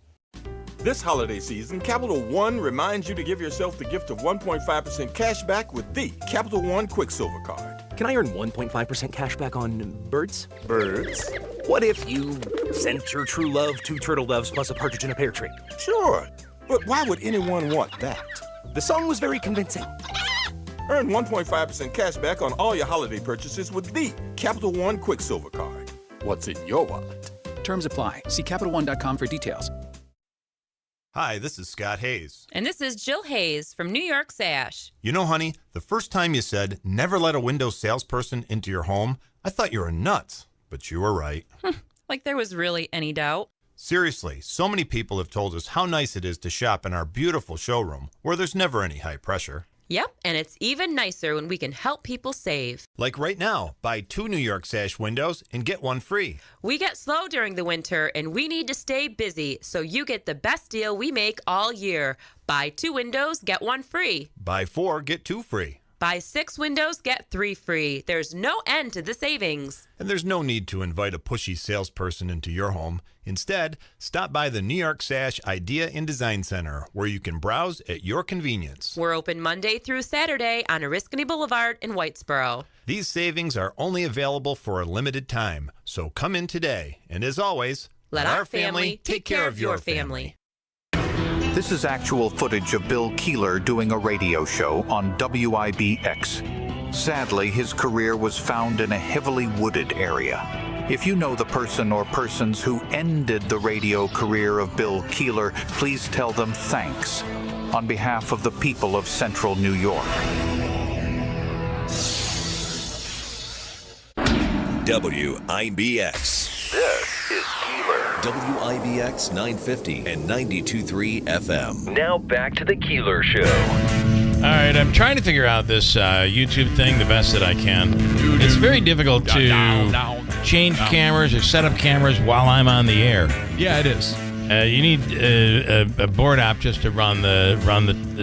S30: This holiday season, Capital One reminds you to give yourself the gift of 1.5% cash back with the Capital One Quicksilver Card.
S31: Can I earn 1.5% cash back on birds?
S30: Birds?
S31: What if you sent your true love 2 turtle doves plus a partridge in a pear tree?
S30: Sure, but why would anyone want that?
S31: The song was very convincing.
S30: Earn 1.5% cash back on all your holiday purchases with the Capital One Quicksilver Card. What's in your wallet?
S32: Terms apply. See CapitalOne.com for details.
S33: Hi, this is Scott Hayes.
S34: And this is Jill Hayes from New York Sash.
S33: You know, honey, the first time you said, never let a window salesperson into your home, I thought you were nuts. But you were right.
S34: Like there was really any doubt.
S33: Seriously, so many people have told us how nice it is to shop in our beautiful showroom where there's never any high pressure.
S34: Yep, and it's even nicer when we can help people save.
S33: Like right now, buy 2 New York Sash windows and get 1 free.
S34: We get slow during the winter and we need to stay busy, so you get the best deal we make all year. Buy 2 windows, get 1 free.
S33: Buy 4, get 2 free.
S34: Buy 6 windows, get 3 free. There's no end to the savings.
S33: And there's no need to invite a pushy salesperson into your home. Instead, stop by the New York Sash Idea and Design Center, where you can browse at your convenience.
S34: We're open Monday through Saturday on Oriskany Boulevard in Whitesboro.
S33: These savings are only available for a limited time, so come in today. And as always,
S34: let our family take care of your family.
S1: This is actual footage of Bill Keeler doing a radio show on WIBX. Sadly, his career was found in a heavily wooded area. If you know the person or persons who ended the radio career of Bill Keeler, please tell them thanks on behalf of the people of Central New York.
S2: WIBX. This is Keeler. WIBX 950 and 92.3 FM.
S3: Now back to the Keeler Show.
S4: All right, I'm trying to figure out this YouTube thing the best that I can. It's very difficult to change cameras or set up cameras while I'm on the air.
S5: Yeah, it is.
S4: You need a board app just to run the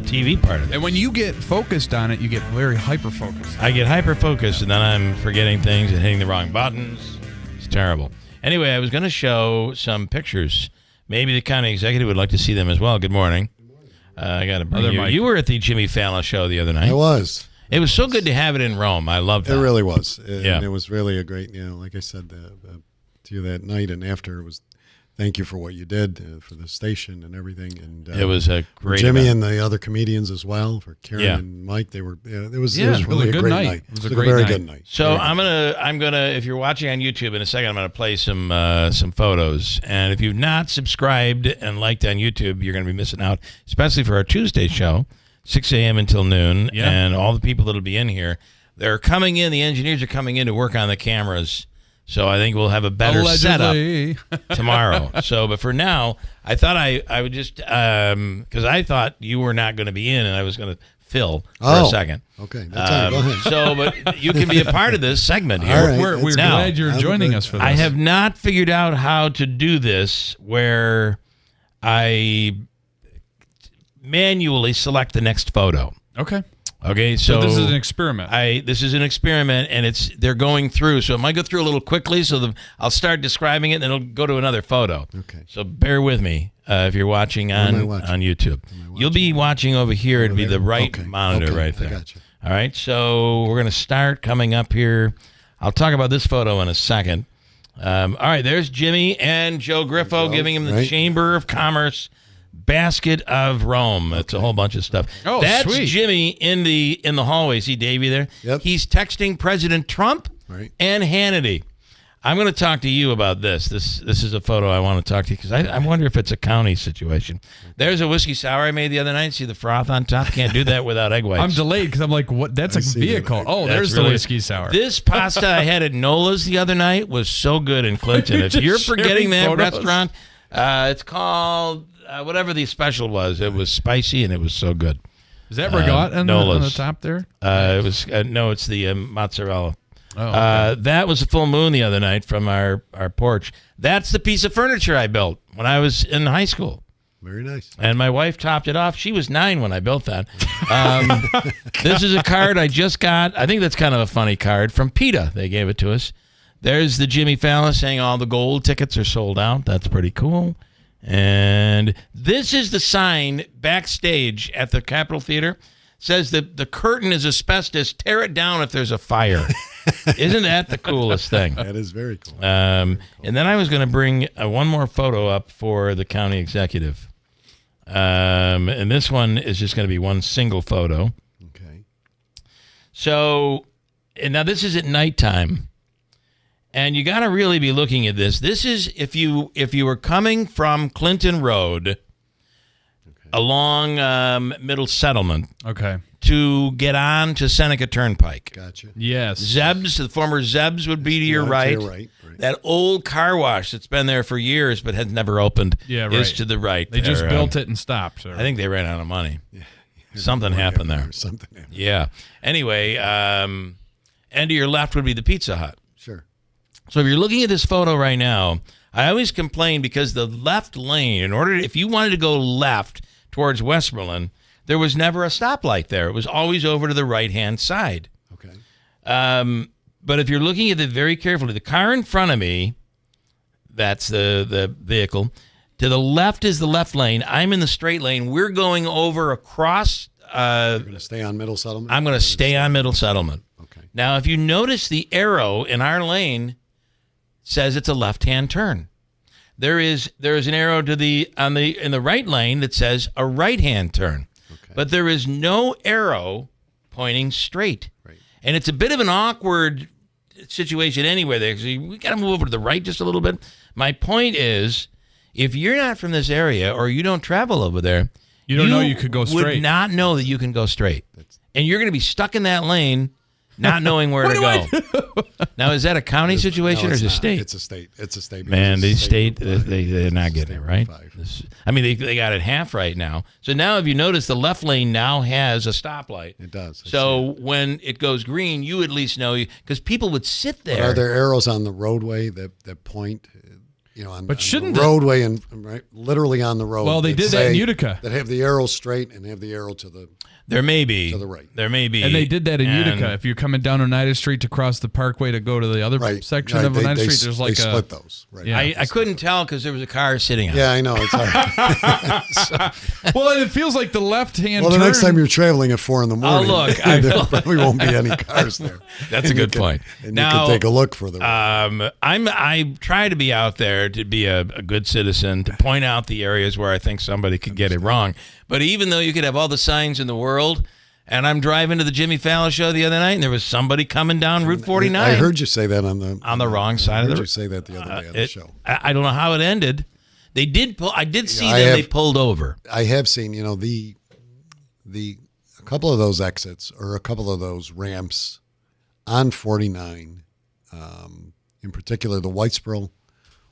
S4: TV part of it.
S5: And when you get focused on it, you get very hyper-focused.
S4: I get hyper-focused, and then I'm forgetting things and hitting the wrong buttons. It's terrible. Anyway, I was going to show some pictures. Maybe the county executive would like to see them as well. Good morning. I got to bring you. You were at the Jimmy Fallon show the other night.
S6: I was.
S4: It was so good to have it in Rome. I loved that.
S6: It really was.
S4: Yeah.
S6: And it was really a great, like I said to you that night and after, it was thank you for what you did for the station and everything. And
S4: it was a great
S6: Jimmy
S4: event.
S6: and the other comedians as well, for Karen and Mike. They were. It was really a great night.
S5: It was a
S6: very good night.
S4: So I'm gonna. If you're watching on YouTube in a second, I'm gonna play some photos. And if you've not subscribed and liked on YouTube, you're gonna be missing out, especially for our Tuesday show, 6 a.m. until noon, and all the people that'll be in here. They're coming in. The engineers are coming in to work on the cameras. So I think we'll have a better setup tomorrow. But for now, I thought I would just because I thought you were not going to be in, and I was going to fill for a second.
S6: Okay, that's all right. Go ahead.
S4: But you can be a part of this segment here.
S6: All right.
S5: We're glad you're joining us for this.
S4: I have not figured out how to do this where I manually select the next photo. Okay, so
S5: this is an experiment.
S4: This is an experiment, and they're going through. So it might go through a little quickly, so I'll start describing it, and then it'll go to another photo.
S6: Okay.
S4: So bear with me if you're watching on YouTube. You'll be watching over here. It'd be the right monitor right there.
S6: I got you.
S4: All right, so we're going to start coming up here. I'll talk about this photo in a second. All right, there's Jimmy and Joe Griffo giving him the Chamber of Commerce basket of Rome. That's a whole bunch of stuff.
S5: Oh,
S4: that's
S5: sweet.
S4: Jimmy in the hallway. See Davey there?
S6: Yep.
S4: He's texting President Trump and Hannity. I'm going to talk to you about this. This is a photo I want to talk to you because I wonder if it's a county situation. There's a whiskey sour I made the other night. See the froth on top? Can't do that without egg whites.
S5: I'm delayed because I'm like, what? That's a vehicle. Oh, there's the whiskey sour.
S4: This pasta I had at Nola's the other night was so good in Clinton. If you're forgetting that restaurant, it's called whatever the special was. It was spicy and it was so good.
S5: Is that regat on the top there?
S4: It was no, it's the mozzarella.
S5: Oh, okay.
S4: That was a full moon the other night from our porch. That's the piece of furniture I built when I was in high school.
S6: Very nice.
S4: And my wife topped it off. She was 9 when I built that. This is a card I just got. I think that's kind of a funny card from PETA. They gave it to us. There's the Jimmy Fallon saying all the gold tickets are sold out. That's pretty cool. And this is the sign backstage at the Capitol Theater. It says that the curtain is asbestos. Tear it down if there's a fire. Isn't that the coolest thing?
S6: That is very cool.
S4: And then I was going to bring one more photo up for the county executive. And this one is just going to be one single photo.
S6: Okay.
S4: So, and now this is at nighttime. And you got to really be looking at this. This is if you were coming from Clinton Road along Middle Settlement.
S5: Okay.
S4: To get on to Seneca Turnpike.
S6: Gotcha.
S5: Yes.
S4: Zeb's, the former Zeb's would be to your right.
S6: Right.
S4: That old car wash that's been there for years but has never opened is to the right.
S5: They just built it and stopped.
S4: I think they ran out of money. Yeah. Something happened there.
S6: Something happened.
S4: Yeah. Anyway, and to your left would be the Pizza Hut.
S6: Sure.
S4: So if you're looking at this photo right now, I always complain because the left lane, if you wanted to go left towards Westmoreland, there was never a stoplight there. It was always over to the right-hand side.
S6: Okay.
S4: But if you're looking at it very carefully, the car in front of me, that's the vehicle. To the left is the left lane. I'm in the straight lane. We're going over across.
S6: You're going to stay on Middle Settlement?
S4: I'm going to stay on Middle Settlement.
S6: Okay.
S4: Now, if you notice the arrow in our lane says it's a left-hand turn. There is an arrow in the right lane that says a right-hand turn. Okay. But there is no arrow pointing straight. Right. And it's a bit of an awkward situation anyway there, because we got to move over to the right just a little bit. My point is, if you're not from this area or you don't travel over there,
S5: you don't know you could go straight.
S4: Would not know that you can go straight. And you're going to be stuck in that lane not knowing where to go. Now, is that a county situation or is it a state?
S6: It's a state. It's a state.
S4: Man, the state, they're not getting it right. I mean, they got it half right now. So now if you notice, the left lane now has a stoplight.
S6: It does.
S4: So when it goes green, you at least know, because people would sit there.
S6: But are there arrows on the roadway that point, on
S5: shouldn't
S6: the roadway and right, literally on the road?
S5: Well, they did that in Utica.
S6: That have the arrow straight and have the arrow to the...
S4: There may be.
S6: To the right.
S4: There may be.
S5: And they did that in Utica. If you're coming down Oneida Street to cross the Parkway to go to the other section of Oneida Street, there's like
S6: they split those. Right.
S4: Yeah. I couldn't tell because there was a car sitting on it.
S6: Yeah, I know. It's hard.
S5: Well, it feels like the left-hand
S6: turn. Well, the next time you're traveling at 4 a.m, there probably won't be any cars there.
S4: That's a good point.
S6: And now, you can take a look for them.
S4: I try to be out there to be a good citizen, to point out the areas where I think somebody could get it wrong. But even though you could have all the signs in the world, and I'm driving to the Jimmy Fallon show the other night, and there was somebody coming down Route 49.
S6: I heard you say that on the
S4: wrong side of the road.
S6: I heard you say that the other day on the show.
S4: I don't know how it ended. They did pull. I did see they pulled over.
S6: I have seen, a couple of those exits or a couple of those ramps on 49, in particular the Whitesboro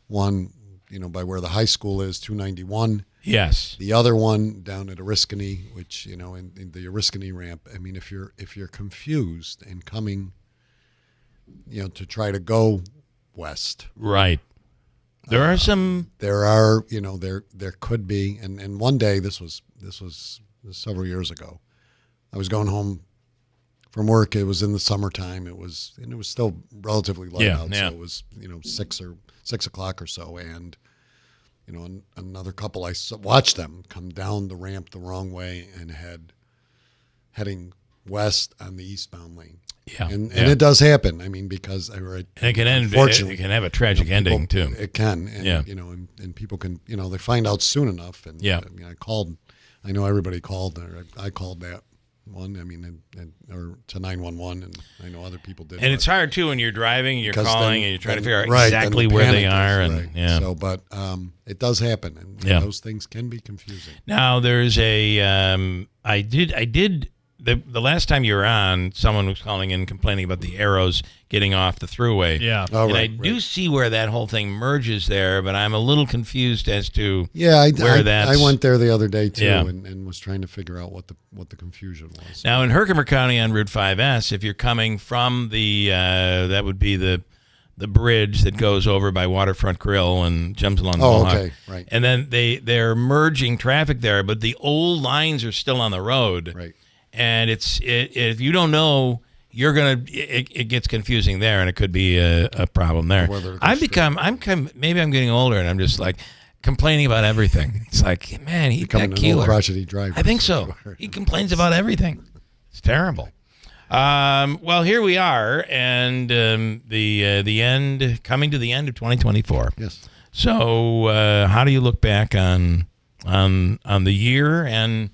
S6: one, by where the high school is, 291.
S4: Yes.
S6: The other one down at Oriskany, which, in the Oriskany ramp, I mean, if you're confused and coming, to try to go west.
S4: Right. There are some.
S6: There are, there could be, and one day, this was several years ago, I was going home from work. It was in the summertime. It was still relatively light out. So it was, 6 o'clock or so. And, another couple, I watched them come down the ramp the wrong way and heading west on the eastbound lane.
S4: Yeah.
S6: And it does happen. I mean, because
S4: it can end. It can have a tragic ending too.
S6: It can. And, and people can, they find out soon enough. And I know everybody called, or I called that one. I mean, or to 911, and I know other people did.
S4: And it's hard too when you're driving and you're calling and you're trying to figure out exactly where they are. And
S6: so, but it does happen, and those things can be confusing.
S4: Now there's I did. The last time you were on, someone was calling in complaining about the arrows getting off the thruway.
S5: Yeah.
S4: And I do see where that whole thing merges there, but I'm a little confused as to
S6: where
S4: that's...
S6: I went there the other day, too, and was trying to figure out what the confusion was.
S4: Now, in Herkimer County on Route 5S, if you're coming from the, that would be the bridge that goes over by Waterfront Grill and jumps along the Mohawk.
S6: Okay, right.
S4: And then they're merging traffic there, but the old lines are still on the road.
S6: Right.
S4: And if you don't know, it gets confusing there, and it could be a problem there. Maybe I'm getting older, and I'm just like complaining about everything. It's like, man, that Keeler.
S6: Crotchety driver.
S4: I think so. Sure. He complains about everything. It's terrible. Well, here we are, and the end, coming to the end of 2024.
S6: Yes.
S4: So, how do you look back on the year? And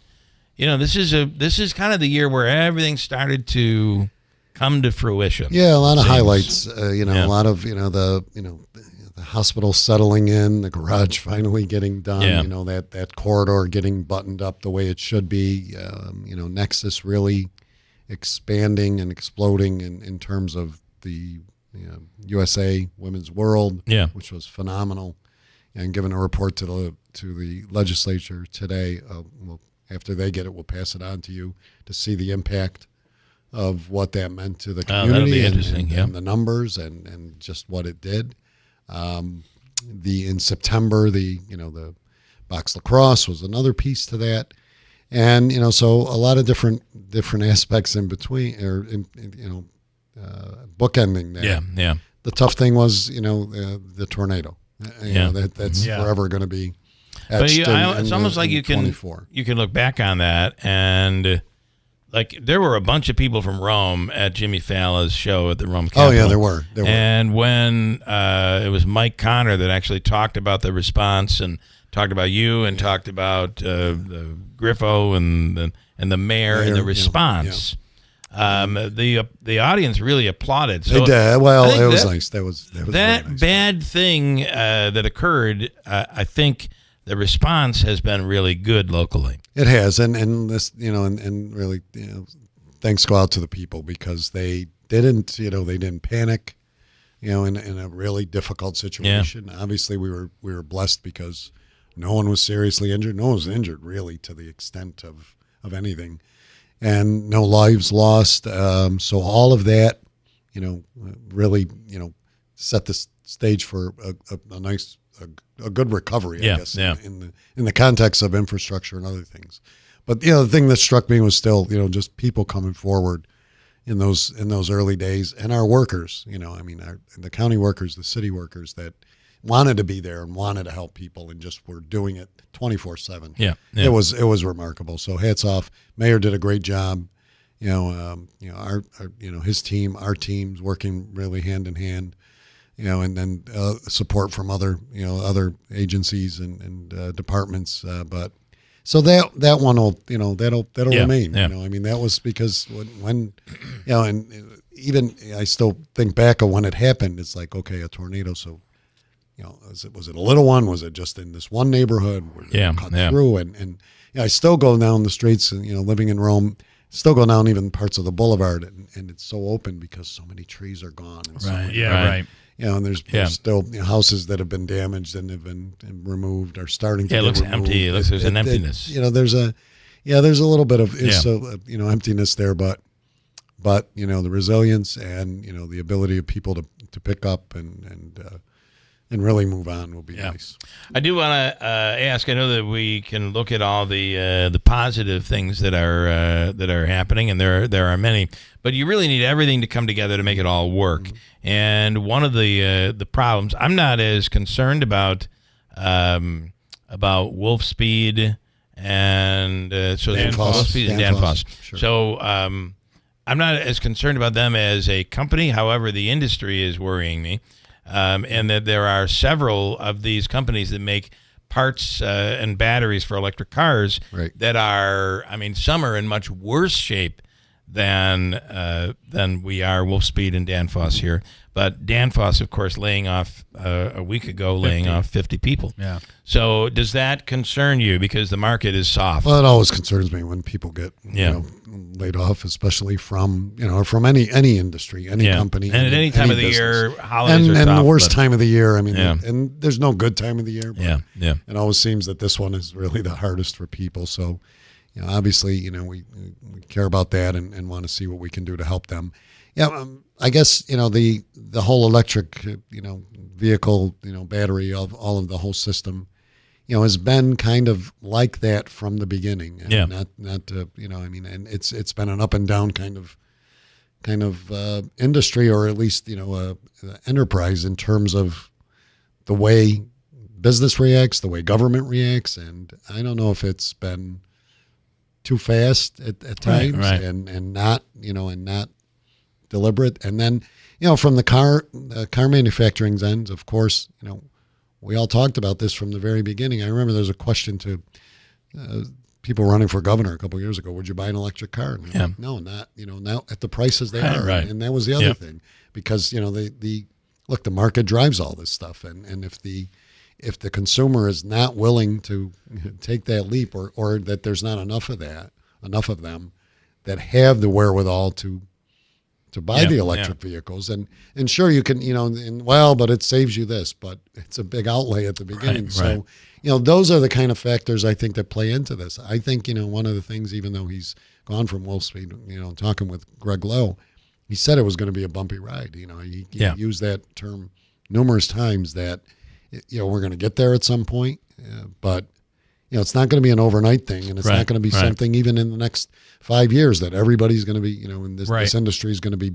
S4: this is kind of the year where everything started to come to fruition.
S6: Yeah, a lot of highlights. A lot of the hospital settling in, the garage finally getting done.
S4: Yeah.
S6: That corridor getting buttoned up the way it should be. Nexus really expanding and exploding in terms of the USA Women's World, which was phenomenal, and given a report to the legislature today. After they get it, we'll pass it on to you to see the impact of what that meant to the community and the numbers and just what it did. In September, the box lacrosse was another piece to that. And so a lot of different aspects in between, or bookending there.
S4: Yeah.
S6: The tough thing was the tornado. That's forever going to be.
S4: But it's almost like you can look back on that, and like there were a bunch of people from Rome at Jimmy Falla's show at the Rome Capitol.
S6: Oh yeah, there were.
S4: And when it was Mike Connor that actually talked about the response and talked about you and talked about the Griffo and the mayor and the response. The audience really applauded. So
S6: they did. Well, it was nice. That was
S4: that
S6: nice.
S4: bad thing that occurred. I think the response has been really good locally.
S6: It has, and this, and really, thanks go out to the people because they didn't panic, in a really difficult situation. Yeah. Obviously, we were blessed because no one was seriously injured. No one was injured really to the extent of anything, and no lives lost. So all of that, really, set the stage for a nice. A good recovery, I guess, in the context of infrastructure and other things. But the thing that struck me was still, just people coming forward in those early days, and our workers, the county workers, the city workers that wanted to be there and wanted to help people and just were doing it 24/7.
S4: Yeah.
S6: It was remarkable. So hats off. Mayor did a great job. Our his team, our teams working really hand in hand. And then support from other agencies and departments. But so that one will, that'll remain. Yeah. That was because when and even I still think back of when it happened. It's like, okay, a tornado. So, was it a little one? Was it just in this one neighborhood? Cut through and I still go down the streets and living in Rome. Still go down even parts of the boulevard and it's so open because so many trees are gone. And
S5: right.
S6: And there's still houses that have been damaged and have been removed or starting to
S4: it looks
S6: removed.
S4: Empty. It looks there's an emptiness.
S6: There's a little bit of emptiness there, but the resilience and the ability of people to pick up and really move on will be nice.
S4: I do want to ask. I know that we can look at all the positive things that are happening, and there are many. But you really need everything to come together to make it all work. Mm-hmm. And one of the problems, I'm not as concerned about Wolf Speed and Wolf Speed and Danfoss.
S6: Sure.
S4: So I'm not as concerned about them as a company. However, the industry is worrying me. And that there are several of these companies that make parts and batteries for electric cars that are, some are in much worse shape than we are, Wolfspeed and Danfoss here. But Danfoss, of course, laying off a week ago, laying off 50 people.
S5: Yeah.
S4: So does that concern you because the market is soft?
S6: Well, it always concerns me when people get laid off, especially from any industry, any company,
S4: and at any time of the year, holidays are
S6: and
S4: tough,
S6: the worst time of the year. And there's no good time of the year. But
S4: yeah.
S6: It always seems that this one is really the hardest for people. So, obviously, we care about that and want to see what we can do to help them. Yeah, I guess the whole electric vehicle battery of all of the whole system has been kind of like that from the beginning. And not and it's been an up and down kind of industry, or at least enterprise in terms of the way business reacts, the way government reacts, and I don't know if it's been too fast at times, and not not deliberate. And then from the car manufacturing's end, of course, we all talked about this from the very beginning. I remember there was a question to people running for governor a couple of years ago: would you buy an electric car? And like, no, not now at the prices they are. And that was the other thing, because the market drives all this stuff, and if the consumer is not willing to take that leap, or that there's not enough of them that have the wherewithal to buy the electric vehicles, and sure you can, but it saves you this, but it's a big outlay at the beginning. So, those are the kind of factors I think that play into this. I think, one of the things, even though he's gone from Wolfspeed, talking with Greg Lowe, he said it was going to be a bumpy ride. He used that term numerous times that, we're going to get there at some point, but it's not going to be an overnight thing, and it's not going to be something even in the next 5 years that everybody's going to be, in this industry is going to be,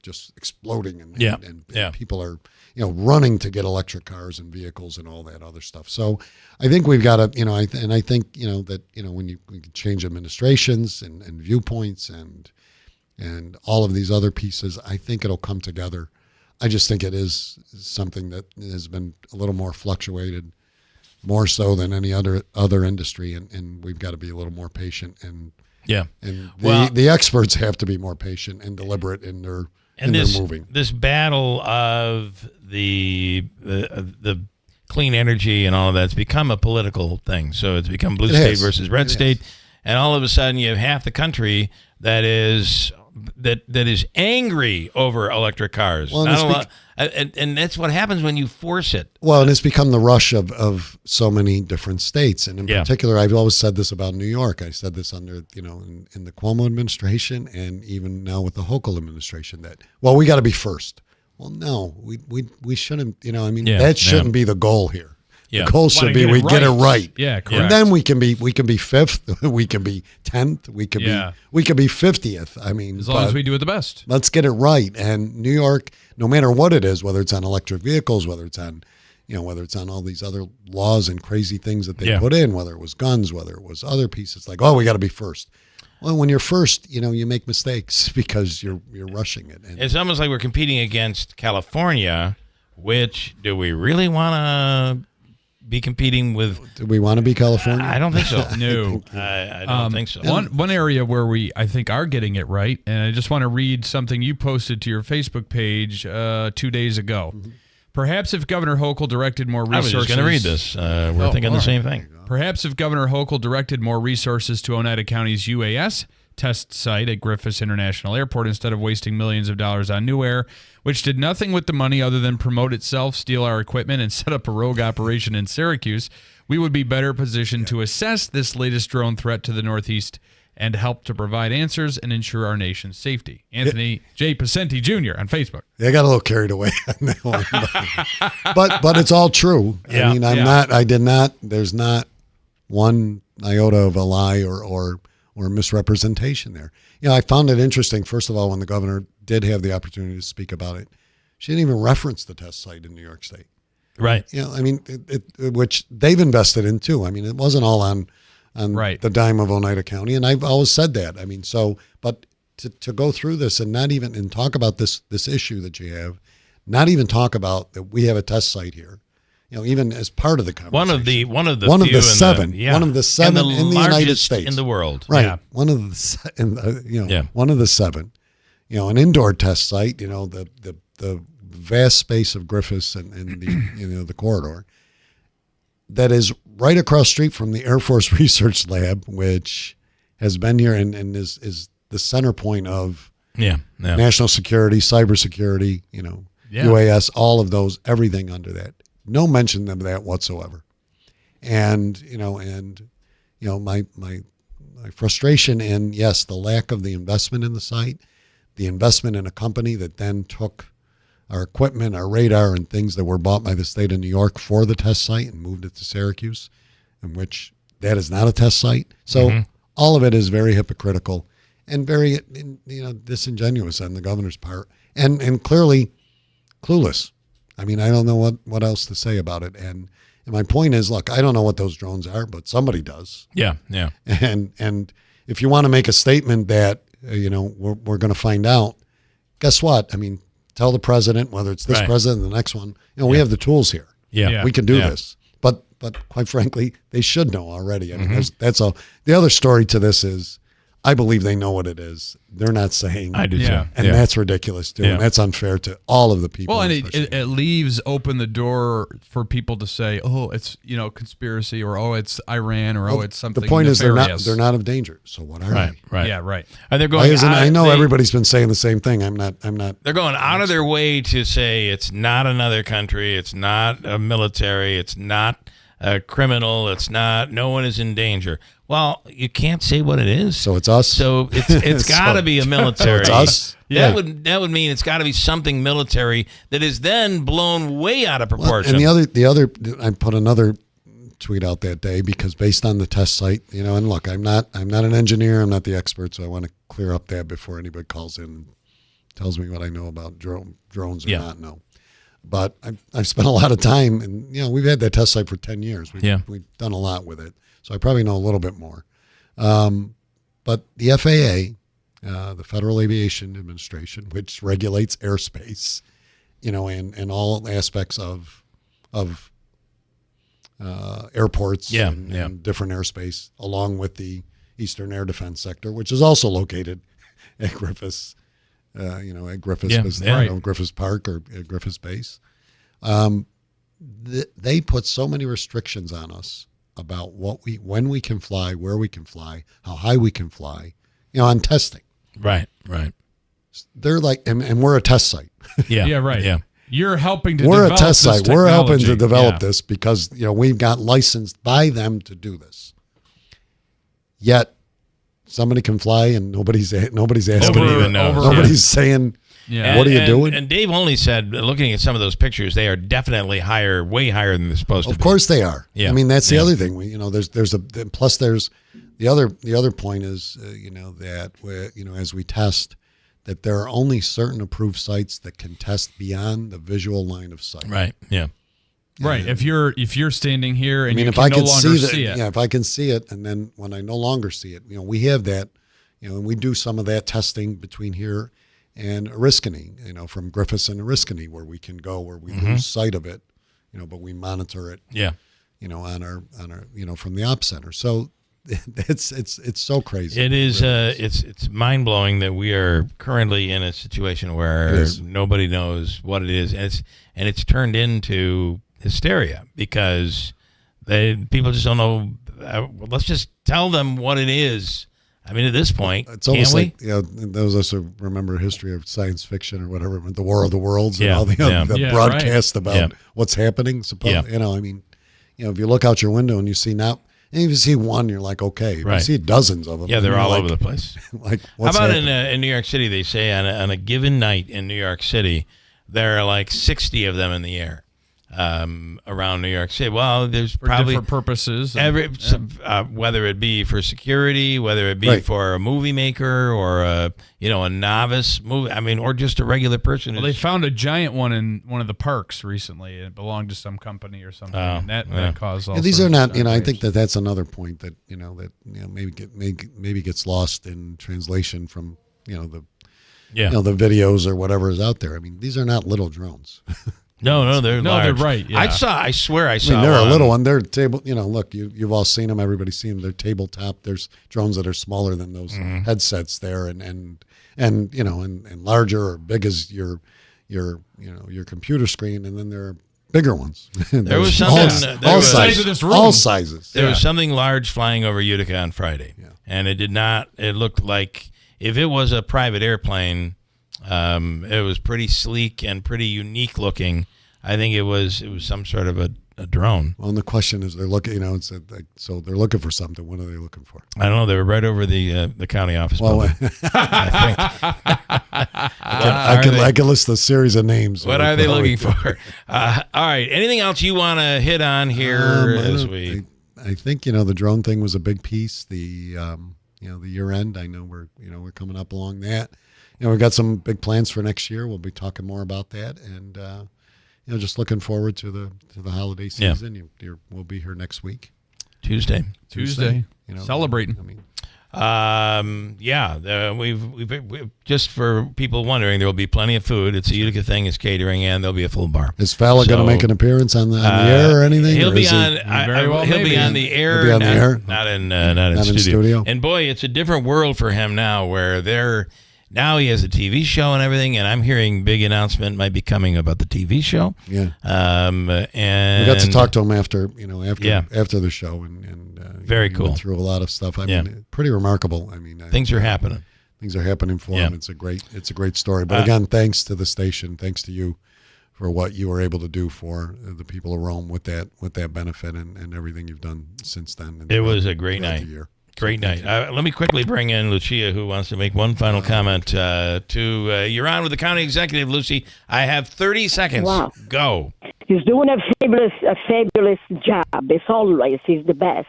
S6: just exploding, and people are, running to get electric cars and vehicles and all that other stuff. So I think we've got to, I think, that, when you can change administrations and viewpoints and all of these other pieces, I think it'll come together. I just think it is something that has been a little more fluctuated, more so than any other industry, and we've got to be a little more patient. And the experts have to be more patient and deliberate in their moving.
S4: This battle of the clean energy and all of that's become a political thing. So it's become blue state versus red state, and all of a sudden you have half the country that is angry over electric cars.
S6: Well,
S4: and that's what happens when you force it.
S6: Well, and it's become the rush of so many different states. And in particular, I've always said this about New York. I said this under, in the Cuomo administration and even now with the Hochul administration that, we got to be first. Well, no, we shouldn't, that shouldn't be the goal here. The goal should be we get it right.
S5: Yeah, correct.
S6: And then we can be fifth, we can be 10th, we can be 50th. I mean,
S5: as long as we do it the best.
S6: Let's get it right. And New York, no matter what it is, whether it's on electric vehicles, whether it's on all these other laws and crazy things that they put in, whether it was guns, whether it was other pieces, like, we got to be first. Well, when you're first, you make mistakes because you're rushing it. And
S4: it's almost like we're competing against California, which do we really want to be competing with?
S6: Do we want to be California?
S4: I don't think so. No, I don't think so.
S5: One area where I think are getting it right, and I just want to read something you posted to your Facebook page 2 days ago. Mm-hmm. Perhaps if Governor Hochul directed more resources...
S4: I was just going to read this. We're thinking the same thing.
S5: Perhaps if Governor Hochul directed more resources to Oneida County's UAS test site at Griffiths International Airport instead of wasting millions of dollars on New Air, which did nothing with the money other than promote itself, steal our equipment, and set up a rogue operation in Syracuse, we would be better positioned to assess this latest drone threat to the Northeast and help to provide answers and ensure our nation's safety. Anthony J. Pacenti Jr. on Facebook.
S6: I got a little carried away on that one. But it's all true.
S4: Yeah,
S6: I mean, there's not one iota of a lie or misrepresentation there. I found it interesting, first of all, when the governor did have the opportunity to speak about it, she didn't even reference the test site in New York State.
S4: Right.
S6: I mean, which they've invested in too. I mean, it wasn't all on the dime of Oneida County, and I've always said that. I mean, but to go through this and not even and talk about this issue that you have, not even talk about that we have a test site here, even as part of the conversation.
S4: One of the seven in the
S6: United States
S4: in the world,
S6: right? Yeah. One of the seven, an indoor test site. The vast space of Griffiths and the the corridor that is right across the street from the Air Force Research Lab, which has been here and is the center point of national security, cybersecurity, UAS, all of those, everything under that. No mention of that whatsoever. And my frustration in, yes, the lack of the investment in the site, the investment in a company that then took our equipment, our radar, and things that were bought by the state of New York for the test site and moved it to Syracuse, in which that is not a test site. So all of it is very hypocritical and very, disingenuous on the governor's part, and clearly clueless. I mean, I don't know what else to say about it. And my point is, look, I don't know what those drones are, but somebody does.
S4: Yeah.
S6: And if you want to make a statement that we're going to find out, guess what? I mean, tell the president, whether it's this president or the next one, we have the tools here.
S4: Yeah.
S6: We can do this. But quite frankly, they should know already. I mean, that's all. The other story to this is, I believe they know what it is. They're not saying.
S4: I do too.
S6: And that's ridiculous too. And that's unfair to all of the people.
S5: Well, and it leaves open the door for people to say, oh, it's conspiracy, or it's Iran, or it's something.
S6: The point
S5: nefarious.
S6: is they're not of danger. So what are they?
S4: Right.
S5: Yeah, right.
S4: And they're going.
S6: I know everybody's been saying the same thing. I'm not.
S4: They're going out of their way to say it's not another country. It's not a military. It's not a criminal. It's not. No one is in danger. Well, you can't say what it is.
S6: So it's us.
S4: So it's got to be a military.
S6: So it's us.
S4: That would mean it's got to be something military that is then blown way out of proportion.
S6: Well, and the other, I put another tweet out that day because based on the test site, and look, I'm not an engineer, I'm not the expert, so I want to clear up that before anybody calls in and tells me what I know about drones or not know. But I've spent a lot of time, and we've had that test site for 10 years. We've done a lot with it, so I probably know a little bit more. But the FAA, the Federal Aviation Administration, which regulates airspace, and all aspects of airports and different airspace, along with the Eastern Air Defense Sector, which is also located at Griffiths. At Griffiths, Griffiths Park or at Griffiths Base. They put so many restrictions on us about when we can fly, where we can fly, how high we can fly, on testing.
S4: Right.
S6: They're like, and we're a test site.
S5: Yeah, right.
S4: Yeah.
S5: You're helping to
S6: we're
S5: develop
S6: a test
S5: this
S6: site. We're helping to
S5: technology.
S6: develop this because, we've got licensed by them to do this. Yet, somebody can fly and nobody's asking.
S4: Nobody even knows.
S6: Nobody's saying, what are you doing?
S4: And Dave only said, looking at some of those pictures, they are definitely way higher than they're supposed to be.
S6: Of course they are.
S4: Yeah.
S6: I mean, that's the other thing. There's the other point is, that as we test, that there are only certain approved sites that can test beyond the visual line of sight.
S4: Right. Yeah.
S5: Right. If you're standing here and
S6: if
S5: you
S6: I
S5: can no
S6: can
S5: longer
S6: see
S5: it.
S6: Yeah, if I can see it, and then when I no longer see it, we have that, and we do some of that testing between here and Oriskany, from Griffiths and Oriskany, where we can go where we lose sight of it, but we monitor it.
S4: Yeah.
S6: On our from the ops center. So it's so crazy.
S4: It is. It's mind blowing that we are currently in a situation where nobody knows what it is, and it's turned into hysteria because people just don't know. Let's just tell them what it is. I mean, at this point,
S6: it's almost like those of us who remember history of science fiction or whatever, the War of the Worlds and all the broadcast about what's happening. If you look out your window and you see now. And if you see one, you're like, okay. If you see dozens of them.
S4: Yeah, they're all over the place.
S6: Like,
S4: what's How about in New York City? They say on a given night in New York City, there are like 60 of them in the air around New York City. Well, there's
S5: for
S4: probably
S5: different purposes.
S4: Whether it be for security, whether it be for a movie maker or a novice movie. I mean, or just a regular person.
S5: Well, they found a giant one in one of the parks recently. It belonged to some company or something. And that caused all.
S6: These are not. I think that's another point that maybe gets lost in translation from the videos or whatever is out there. I mean, these are not little drones.
S4: No, they're large.
S5: They're right. Yeah.
S4: I swear I saw.
S6: They're a little one. They're table. Look, you've all seen them. Everybody's seen them. They're tabletop. There's drones that are smaller than those headsets there, and larger or big as your computer screen, and then there are bigger ones.
S4: There was something
S6: all sizes.
S4: There was something large flying over Utica on Friday, and it did not. It looked like if it was a private airplane. It was pretty sleek and pretty unique looking. I think it was some sort of a drone.
S6: Well, and the question is, they're looking. So they're looking for something. What are they looking for?
S4: I don't know. They were right over the county office building.
S6: I can list a series of names.
S4: What are they looking for? All right. Anything else you want to hit on here
S6: I think the drone thing was a big piece. The the year end. I know we're coming up along that. We've got some big plans for next year. We'll be talking more about that, and just looking forward to the holiday season. We'll be here next week,
S4: Tuesday.
S5: Celebrating.
S4: We've just for people wondering, there will be plenty of food. It's a Utica thing. It's catering, and there'll be a full bar.
S6: Is Fowler going to make an appearance on the air or anything?
S4: He'll be on. He'll be on the air.
S6: He'll be on the air.
S4: Not in studio. And boy, it's a different world for him now, where now he has a TV show and everything, and I'm hearing big announcement might be coming about the TV show.
S6: Yeah.
S4: And
S6: we got to talk to him after the show, and
S4: very cool.
S6: Went through a lot of stuff. I mean, pretty remarkable. I mean,
S4: things are happening.
S6: Things are happening for him. It's a great story. But again, thanks to the station, thanks to you for what you were able to do for the people of Rome with that benefit and everything you've done since then.
S4: It was a great night. Great night. Let me quickly bring in Lucia, who wants to make one final comment. You're on with the county executive, Lucy. I have 30 seconds.
S7: Wow.
S4: Go.
S7: He's doing a fabulous job. He's the best.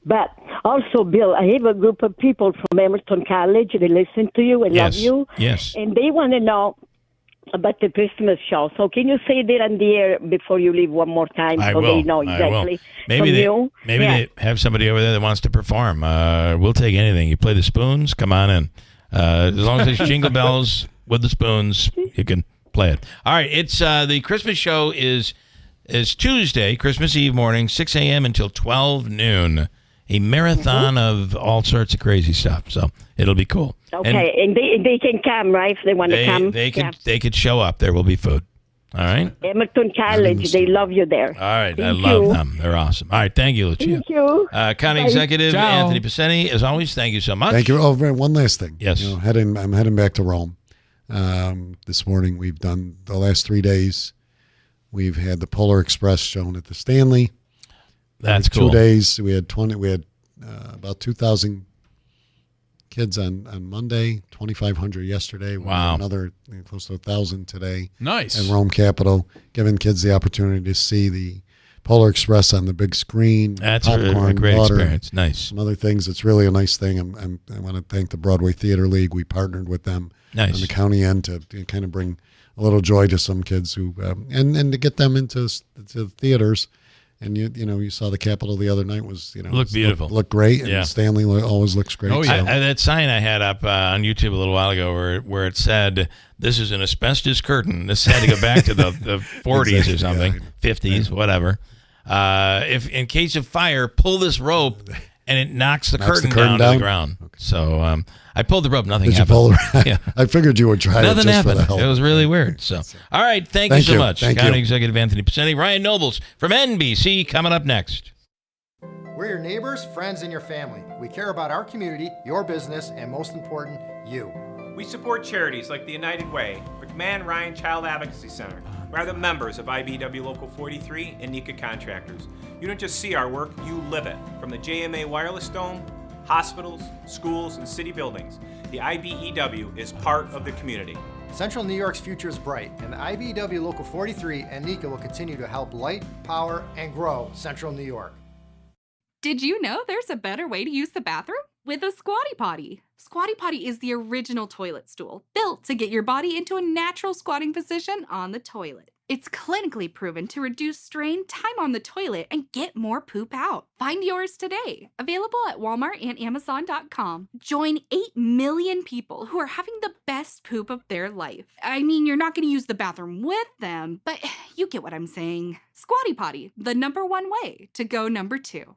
S7: But also, Bill, I have a group of people from Emerson College. They listen to you and love you.
S4: Yes.
S7: And they want to know about the Christmas show. So can you say that on the air before you leave one more time
S4: I
S7: so
S4: will.
S7: they know exactly?
S4: Maybe they have somebody over there that wants to perform. We'll take anything. You play the spoons, come on in. As long as it's Jingle Bells with the spoons, you can play it. All right, it's the Christmas show is Tuesday, Christmas Eve morning, 6 a.m. until 12 noon. A marathon of all sorts of crazy stuff. So it'll be cool.
S7: Okay, and they can come, right, if they want to come?
S4: They could show up. There will be food. All right?
S7: Emerson College, they love you there.
S4: All right, I
S7: Thank
S4: love
S7: you.
S4: them. They're awesome. All right, thank you, Lucia.
S7: Thank you.
S4: County
S7: Bye.
S4: Executive
S7: Ciao.
S4: Anthony Pisani, as always, thank you so much.
S6: Thank you. Oh, one last thing.
S4: Yes.
S6: I'm heading back to Rome. This morning we've done the last 3 days. We've had the Polar Express shown at the Stanley.
S4: That's cool.
S6: 2 days. We had about 2,000 kids on Monday, 2,500 yesterday.
S4: Wow.
S6: Another close to 1,000 today.
S5: Nice.
S6: In Rome Capitol, giving kids the opportunity to see the Polar Express on the big screen.
S4: That's
S6: popcorn,
S4: a great
S6: water,
S4: experience. Nice.
S6: Some other things. It's really a nice thing. I want to thank the Broadway Theater League. We partnered with them on the county end to kind of bring a little joy to some kids who and to get them into theaters. And you saw the Capitol the other night was
S4: looked beautiful,
S6: looked great, and
S4: yeah.
S6: Stanley always looks great.
S4: Oh
S6: so.
S4: yeah, that sign I had up on YouTube a little while ago where it said, "This is an asbestos curtain." This had to go back to the 40s
S6: Exactly,
S4: or something, 50s, whatever. If in case of fire, pull this rope, and it knocks the curtain down to the ground. Okay. So I pulled the rope. Nothing
S6: Did
S4: happened.
S6: You pull the
S4: yeah.
S6: I figured you would try
S4: Nothing
S6: it just
S4: happened.
S6: for the help.
S4: It was really weird. So, all right. Thank you so much.
S6: Thank
S4: County
S6: you.
S4: Executive Anthony Pisani. Ryan Nobles from NBC coming up next.
S8: We're your neighbors, friends, and your family. We care about our community, your business, and most important, you.
S9: We support charities like the United Way, McMahon Ryan Child Advocacy Center. We're the members of IBW Local 43 and NECA Contractors. You don't just see our work, you live it. From the JMA Wireless Dome, hospitals, schools, and city buildings, the IBEW is part of the community.
S8: Central New York's future is bright, and the IBEW Local 43 and NECA will continue to help light, power, and grow Central New York.
S12: Did you know there's a better way to use the bathroom? With a Squatty Potty. Squatty Potty is the original toilet stool, built to get your body into a natural squatting position on the toilet. It's clinically proven to reduce strain, time on the toilet, and get more poop out. Find yours today. Available at Walmart and Amazon.com. Join 8 million people who are having the best poop of their life. I mean, you're not going to use the bathroom with them, but you get what I'm saying. Squatty Potty, the #1 way to go #2.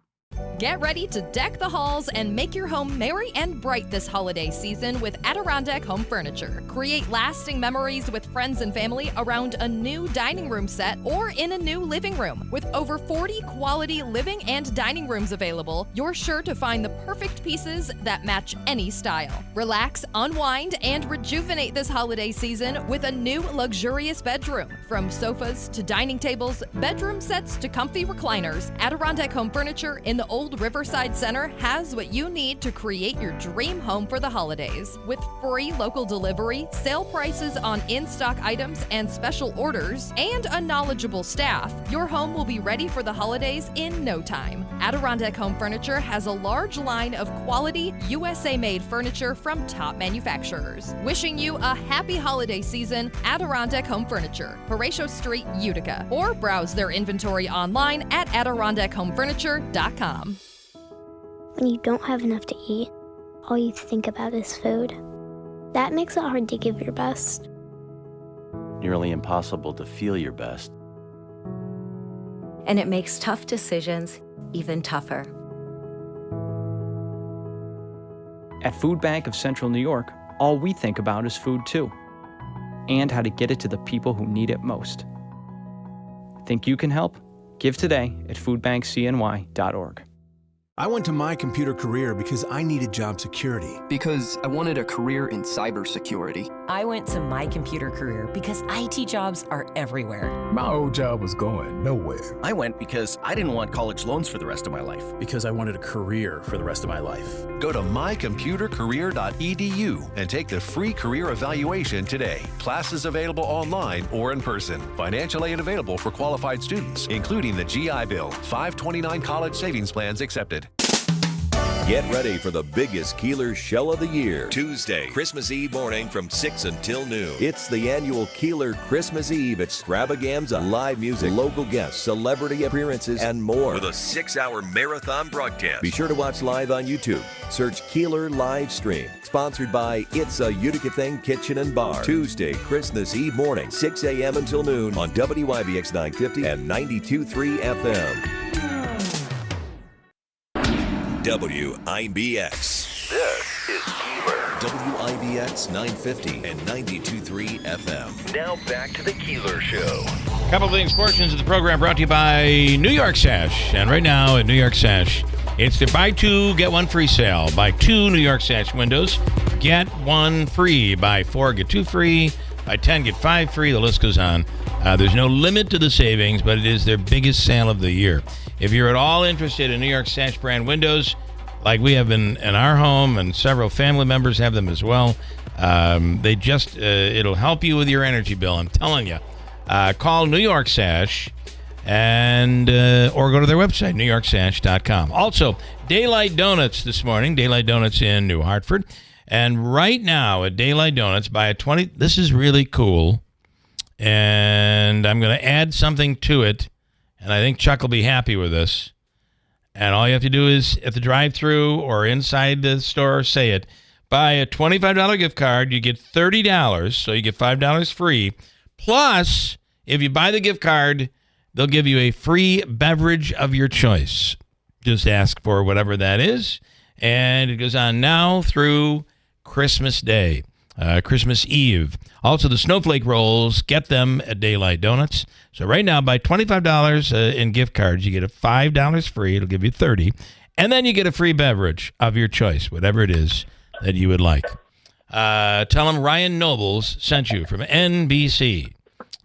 S10: Get ready to deck the halls and make your home merry and bright this holiday season with Adirondack Home Furniture. Create lasting memories with friends and family around a new dining room set or in a new living room. With over 40 quality living and dining rooms available, you're sure to find the perfect pieces that match any style. Relax, unwind, and rejuvenate this holiday season with a new luxurious bedroom. From sofas to dining tables, bedroom sets to comfy recliners, Adirondack Home Furniture in the Old Riverside Center has what you need to create your dream home for the holidays. With free local delivery, sale prices on in-stock items and special orders, and a knowledgeable staff, your home will be ready for the holidays in no time. Adirondack Home Furniture has a large line of quality, USA-made furniture from top manufacturers. Wishing you a happy holiday season, Adirondack Home Furniture, Horatio Street, Utica. Or browse their inventory online at AdirondackHomeFurniture.com.
S11: When you don't have enough to eat, all you think about is food. That makes it hard to give your best.
S15: Nearly impossible to feel your best.
S16: And it makes tough decisions even tougher.
S17: At Food Bank of Central New York, all we think about is food too, and how to get it to the people who need it most. Think you can help? Give today at foodbankcny.org.
S18: I went to My Computer Career because I needed job security.
S19: Because I wanted a career in cybersecurity.
S16: I went to My Computer Career because IT jobs are everywhere.
S31: My old job was going nowhere.
S13: I went because I didn't want college loans for the rest of my life.
S31: Because I wanted a career for the rest of my life.
S2: Go to mycomputercareer.edu and take the free career evaluation today. Classes available online or in person. Financial aid available for qualified students, including the GI Bill. 529 college savings plans accepted. Get ready for the biggest Keeler show of the year. Tuesday, Christmas Eve morning from 6 until noon. It's the annual Keeler Christmas Eve Extravaganza. Live music, local guests, celebrity appearances, and more. With a 6-hour marathon broadcast. Be sure to watch live on YouTube. Search Keeler Live Stream. Sponsored by It's a Utica Thing Kitchen and Bar. Tuesday, Christmas Eve morning, 6 a.m. until noon on WIBX 950 and 92.3 FM. WIBX.
S3: This is Keeler.
S2: WIBX 950 and 92.3 FM.
S3: Now back to the Keeler Show.
S4: Couple things, portions of the program brought to you by New York Sash. And right now at New York Sash, it's the buy two, get one free sale. Buy two New York Sash windows, get one free. Buy four, get two free. Buy 10, get five free. The list goes on. There's no limit to the savings, but it is their biggest sale of the year. If you're at all interested in New York Sash brand windows, like we have in our home, and several family members have them as well, they just, it'll help you with your energy bill, I'm telling you. Call New York Sash and or go to their website, newyorksash.com. Also, Daylight Donuts this morning, Daylight Donuts in New Hartford. And right now at Daylight Donuts, buy a 20, this is really cool, and I'm going to add something to it, and I think Chuck will be happy with this. And all you have to do is, at the drive-thru or inside the store, say it. Buy a $25 gift card, you get $30, so you get $5 free. Plus, if you buy the gift card, they'll give you a free beverage of your choice. Just ask for whatever that is, and it goes on now through Christmas Day, Christmas Eve. Also, the snowflake rolls, get them at Daylight Donuts. So right now, buy $25 in gift cards. You get a $5 free. It'll give you $30. And then you get a free beverage of your choice, whatever it is that you would like. Tell them Ryan Nobles sent you from NBC.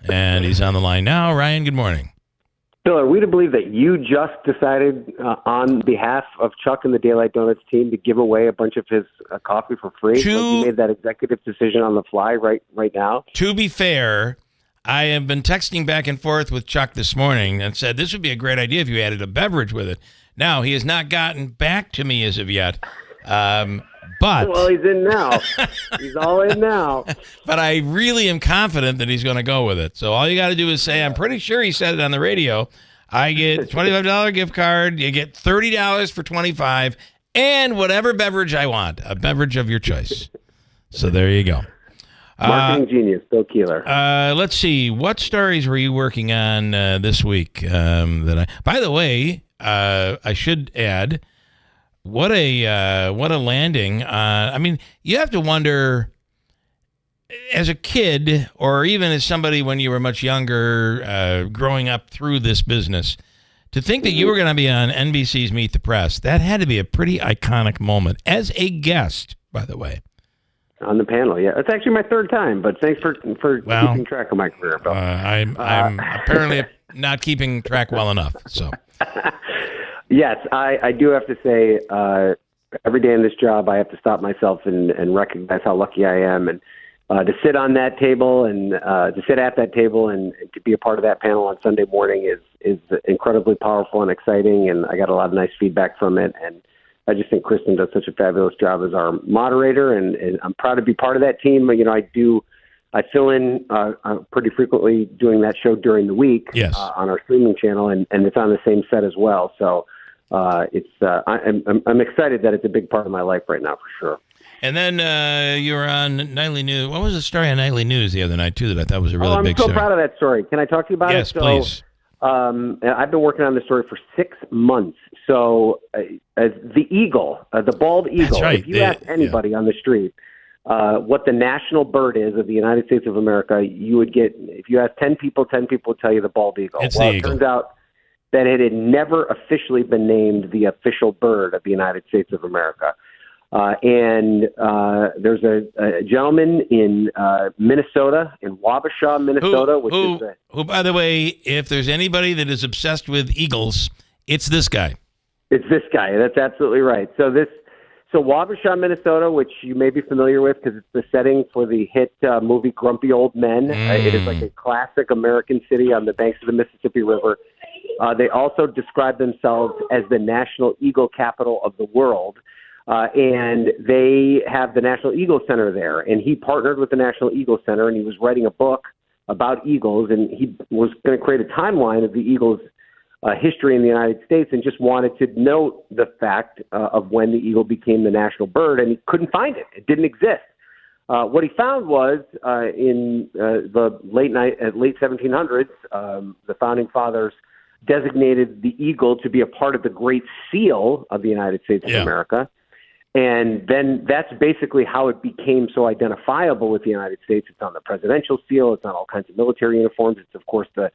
S4: And he's on the line now. Ryan, good morning.
S14: Bill, are we to believe that you just decided on behalf of Chuck and the Daylight Donuts team to give away a bunch of his coffee for free? Like you made that executive decision on the fly right now?
S4: To be fair, I have been texting back and forth with Chuck this morning and said this would be a great idea if you added a beverage with it. Now, he has not gotten back to me as of yet. But
S14: well, he's in now. He's all in now.
S4: But I really am confident that he's going to go with it. So all you got to do is say, I'm pretty sure he said it on the radio. I get a $25 gift card. You get $30 for $25 and whatever beverage I want, a beverage of your choice. So there you go.
S14: Marketing genius, Bill Keeler.
S4: Let's see. What stories were you working on this week? By the way, I should add, what a landing. I mean, you have to wonder, as a kid, or even as somebody when you were much younger, growing up through this business, to think that you were going to be on NBC's Meet the Press. That had to be a pretty iconic moment. As a guest, by the way.
S14: On the panel, yeah. It's actually my third time, but thanks for keeping track of my career, Bill.
S4: I'm apparently not keeping track well enough, so...
S14: Yes, I do have to say, every day in this job, I have to stop myself and recognize how lucky I am, and to sit on that table and to sit at that table and to be a part of that panel on Sunday morning is incredibly powerful and exciting, and I got a lot of nice feedback from it, and I just think Kristen does such a fabulous job as our moderator, and I'm proud to be part of that team. You know, I fill in pretty frequently doing that show during the week on our streaming channel, and it's on the same set as well. So I'm excited that it's a big part of my life right now for sure.
S4: And then you were on Nightly News. What was the story on Nightly News the other night too that I thought was a really big story?
S14: I'm so proud of that story. Can I talk to you about it?
S4: Yes, please.
S14: I've been working on this story for 6 months. So the eagle, the bald eagle. That's right. If you ask anybody on the street what the national bird is of the United States of America, you would get, if you ask 10 people would tell you the bald eagle.
S4: It's the eagle.
S14: It turns out that it had never officially been named the official bird of the United States of America. And there's a gentleman in Minnesota, in Wabasha, Minnesota,
S4: who, by the way, if there's anybody that is obsessed with eagles, it's this guy.
S14: It's this guy. That's absolutely right. So Wabasha, Minnesota, which you may be familiar with because it's the setting for the hit movie Grumpy Old Men. It is like a classic American city on the banks of the Mississippi River. They also describe themselves as the National Eagle Capital of the world. And they have the National Eagle Center there. And he partnered with the National Eagle Center, and he was writing a book about eagles. And he was going to create a timeline of the eagles' history in the United States, and just wanted to note the fact of when the eagle became the national bird. And he couldn't find it. It didn't exist. What he found was in the late 1700s, the founding fathers designated the eagle to be a part of the Great Seal of the United States of America. And then that's basically how it became so identifiable with the United States. It's on the presidential seal. It's on all kinds of military uniforms. It's, of course, the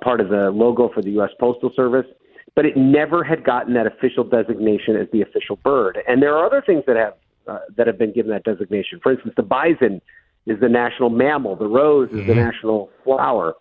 S14: part of the logo for the U.S. Postal Service. But it never had gotten that official designation as the official bird. And there are other things that have been given that designation. For instance, the bison is the national mammal. The rose is the national flower.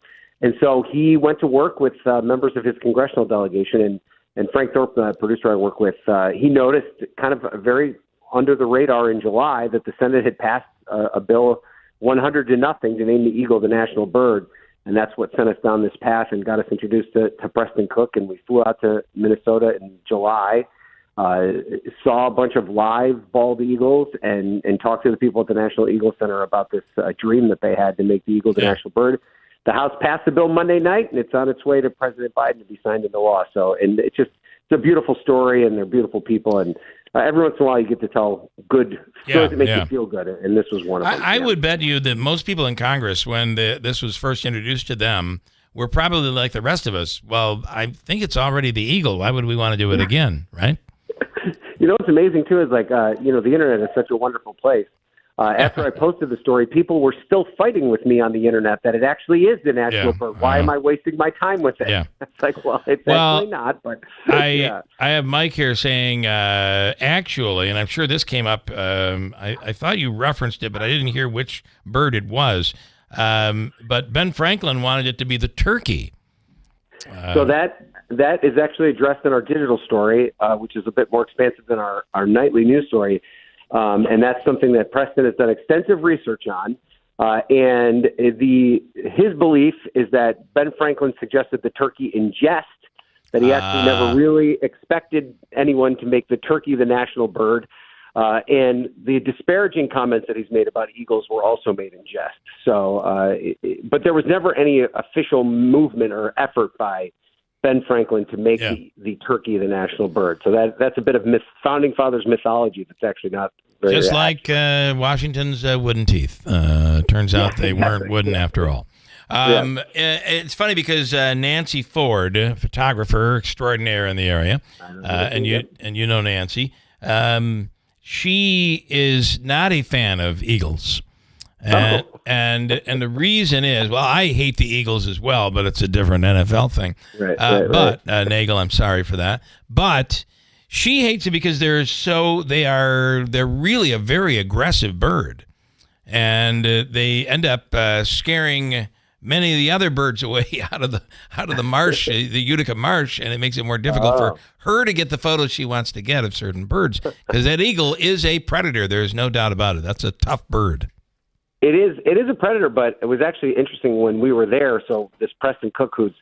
S14: And so he went to work with members of his congressional delegation, and Frank Thorpe, the producer I work with, he noticed kind of very under the radar in July that the Senate had passed a bill 100-0 to name the eagle the national bird. And that's what sent us down this path and got us introduced to Preston Cook. And we flew out to Minnesota in July, saw a bunch of live bald eagles, and talked to the people at the National Eagle Center about this dream that they had to make the eagle the national bird. The House passed the bill Monday night, and it's on its way to President Biden to be signed into law. So, and it's a beautiful story, and they're beautiful people. And every once in a while, you get to tell good stories that make you feel good. And this was one of them.
S4: I would bet you that most people in Congress, when this was first introduced to them, were probably like the rest of us. Well, I think it's already the eagle. Why would we want to do it again, right?
S14: You know what's amazing, too, is like, the internet is such a wonderful place. After I posted the story, people were still fighting with me on the internet that it actually is the national bird. Why am I wasting my time with it?
S4: Yeah.
S14: It's like, well, it's actually not. But
S4: I have Mike here saying, actually, and I'm sure this came up, I thought you referenced it, but I didn't hear which bird it was. But Ben Franklin wanted it to be the turkey.
S14: So that is actually addressed in our digital story, which is a bit more expansive than our nightly news story. And that's something that Preston has done extensive research on. And his belief is that Ben Franklin suggested the turkey in jest, that he actually never really expected anyone to make the turkey the national bird. And the disparaging comments that he's made about eagles were also made in jest. So, but there was never any official movement or effort by Ben Franklin to make the turkey the national bird. So that's a bit of founding fathers mythology that's actually not very
S4: just like Washington's wooden teeth. Turns out they weren't wooden after all. It's funny because Nancy Ford, photographer extraordinaire in the area, and you know Nancy, she is not a fan of eagles. And the reason is, well, I hate the Eagles as well, but it's a different NFL thing. But Nagel, I'm sorry for that. But she hates it because they're really a very aggressive bird, and they end up scaring many of the other birds away out of the marsh, the Utica marsh, and it makes it more difficult for her to get the photos she wants to get of certain birds, because that eagle is a predator. There's no doubt about it. That's a tough bird.
S14: It is a predator, but it was actually interesting when we were there. So this Preston Cook, who's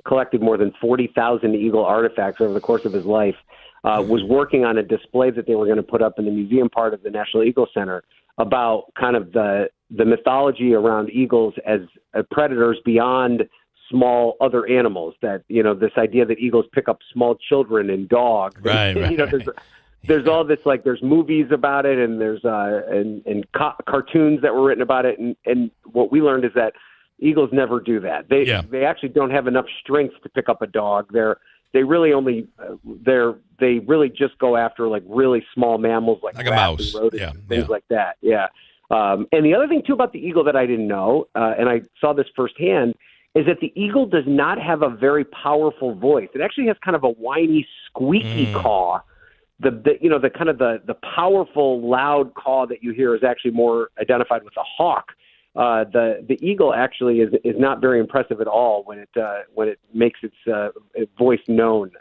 S14: collected more than 40,000 eagle artifacts over the course of his life, was working on a display that they were going to put up in the museum part of the National Eagle Center about kind of the mythology around eagles as predators beyond small other animals. That, this idea that eagles pick up small children and dogs.
S4: Right.
S14: There's all this, like, there's movies about it, and there's cartoons that were written about it, and what we learned is that eagles never do that. They actually don't have enough strength to pick up a dog. They really just go after, like, really small mammals like
S4: a mouse,
S14: things like that. Yeah. And the other thing too about the eagle that I didn't know, and I saw this firsthand, is that the eagle does not have a very powerful voice. It actually has kind of a whiny, squeaky caw. the kind of the powerful, loud caw that you hear is actually more identified with the hawk. The eagle actually is not very impressive at all when it makes its voice known,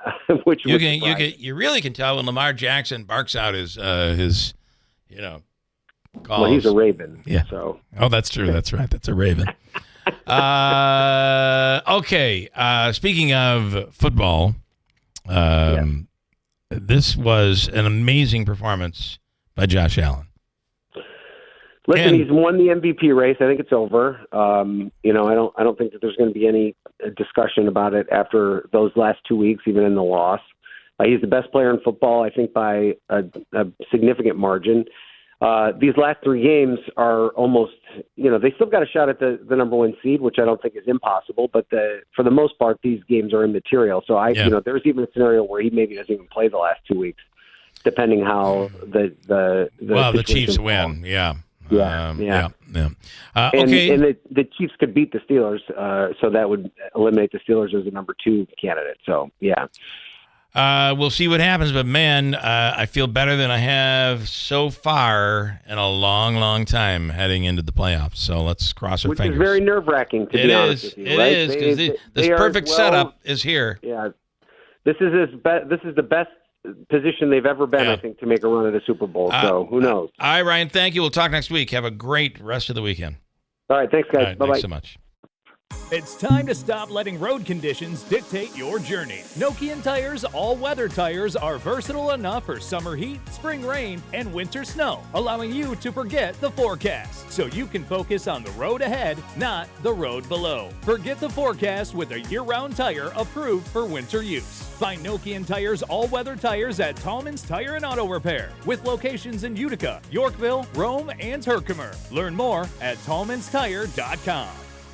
S14: which
S4: you really can tell when Lamar Jackson barks out his calls.
S14: Well, he's a raven.
S4: Yeah.
S14: So.
S4: Oh, that's true. That's right. That's a raven. Okay. Speaking of football, this was an amazing performance by Josh Allen.
S14: Listen, he's won the MVP race. I think it's over. I don't think that there's going to be any discussion about it after those last 2 weeks, even in the loss. He's the best player in football, I think, by a significant margin. These last 3 games are almost, they still got a shot at the number 1 seed, which I don't think is impossible. But for the most part, these games are immaterial. So there's even a scenario where he maybe doesn't even play the last 2 weeks, depending how the
S4: Chiefs win. Yeah.
S14: Yeah.
S4: Okay.
S14: And the Chiefs could beat the Steelers, so that would eliminate the Steelers as the number 2 candidate. So, yeah.
S4: We'll see what happens, but man, I feel better than I have so far in a long, long time heading into the playoffs. So let's cross our fingers.
S14: Which is very nerve-wracking, to be honest with you.
S4: It is, because this perfect setup is here.
S14: Yeah. This is the best position they've ever been, I think, to make a run at a Super Bowl. So who knows?
S4: All right, Ryan, thank you. We'll talk next week. Have a great rest of the weekend.
S14: All right, thanks, guys.
S4: All right,
S14: Bye-bye.
S4: Thanks so much.
S31: It's time to stop letting road conditions dictate your journey. Nokian Tires all-weather tires are versatile enough for summer heat, spring rain, and winter snow, allowing you to forget the forecast so you can focus on the road ahead, not the road below. Forget the forecast with a year-round tire approved for winter use. Find Nokian Tires all-weather tires at Tallman's Tire and Auto Repair, with locations in Utica, Yorkville, Rome, and Herkimer. Learn more at tallmanstire.com.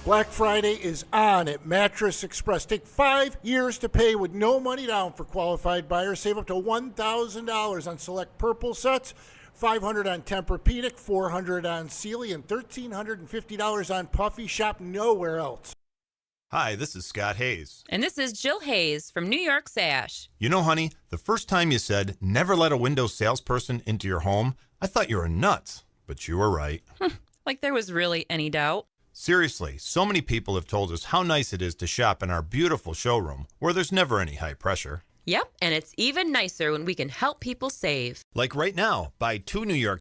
S18: Black Friday is on at Mattress Express. Take 5 years to pay with no money down for qualified buyers. Save up to $1,000 on select Purple sets, $500 on Tempur-Pedic, $400 on Sealy, and $1,350 on Puffy. Shop nowhere else.
S33: Hi, this is Scott Hayes.
S34: And this is Jill Hayes from New York Sash.
S33: You know, honey, the first time you said, never let a window salesperson into your home, I thought you were nuts, but you were right.
S34: Like there was really any doubt.
S33: Seriously, so many people have told us how nice it is to shop in our beautiful showroom where there's never any high pressure.
S34: Yep, and it's even nicer when we can help people save.
S33: Like right now, buy 2 New York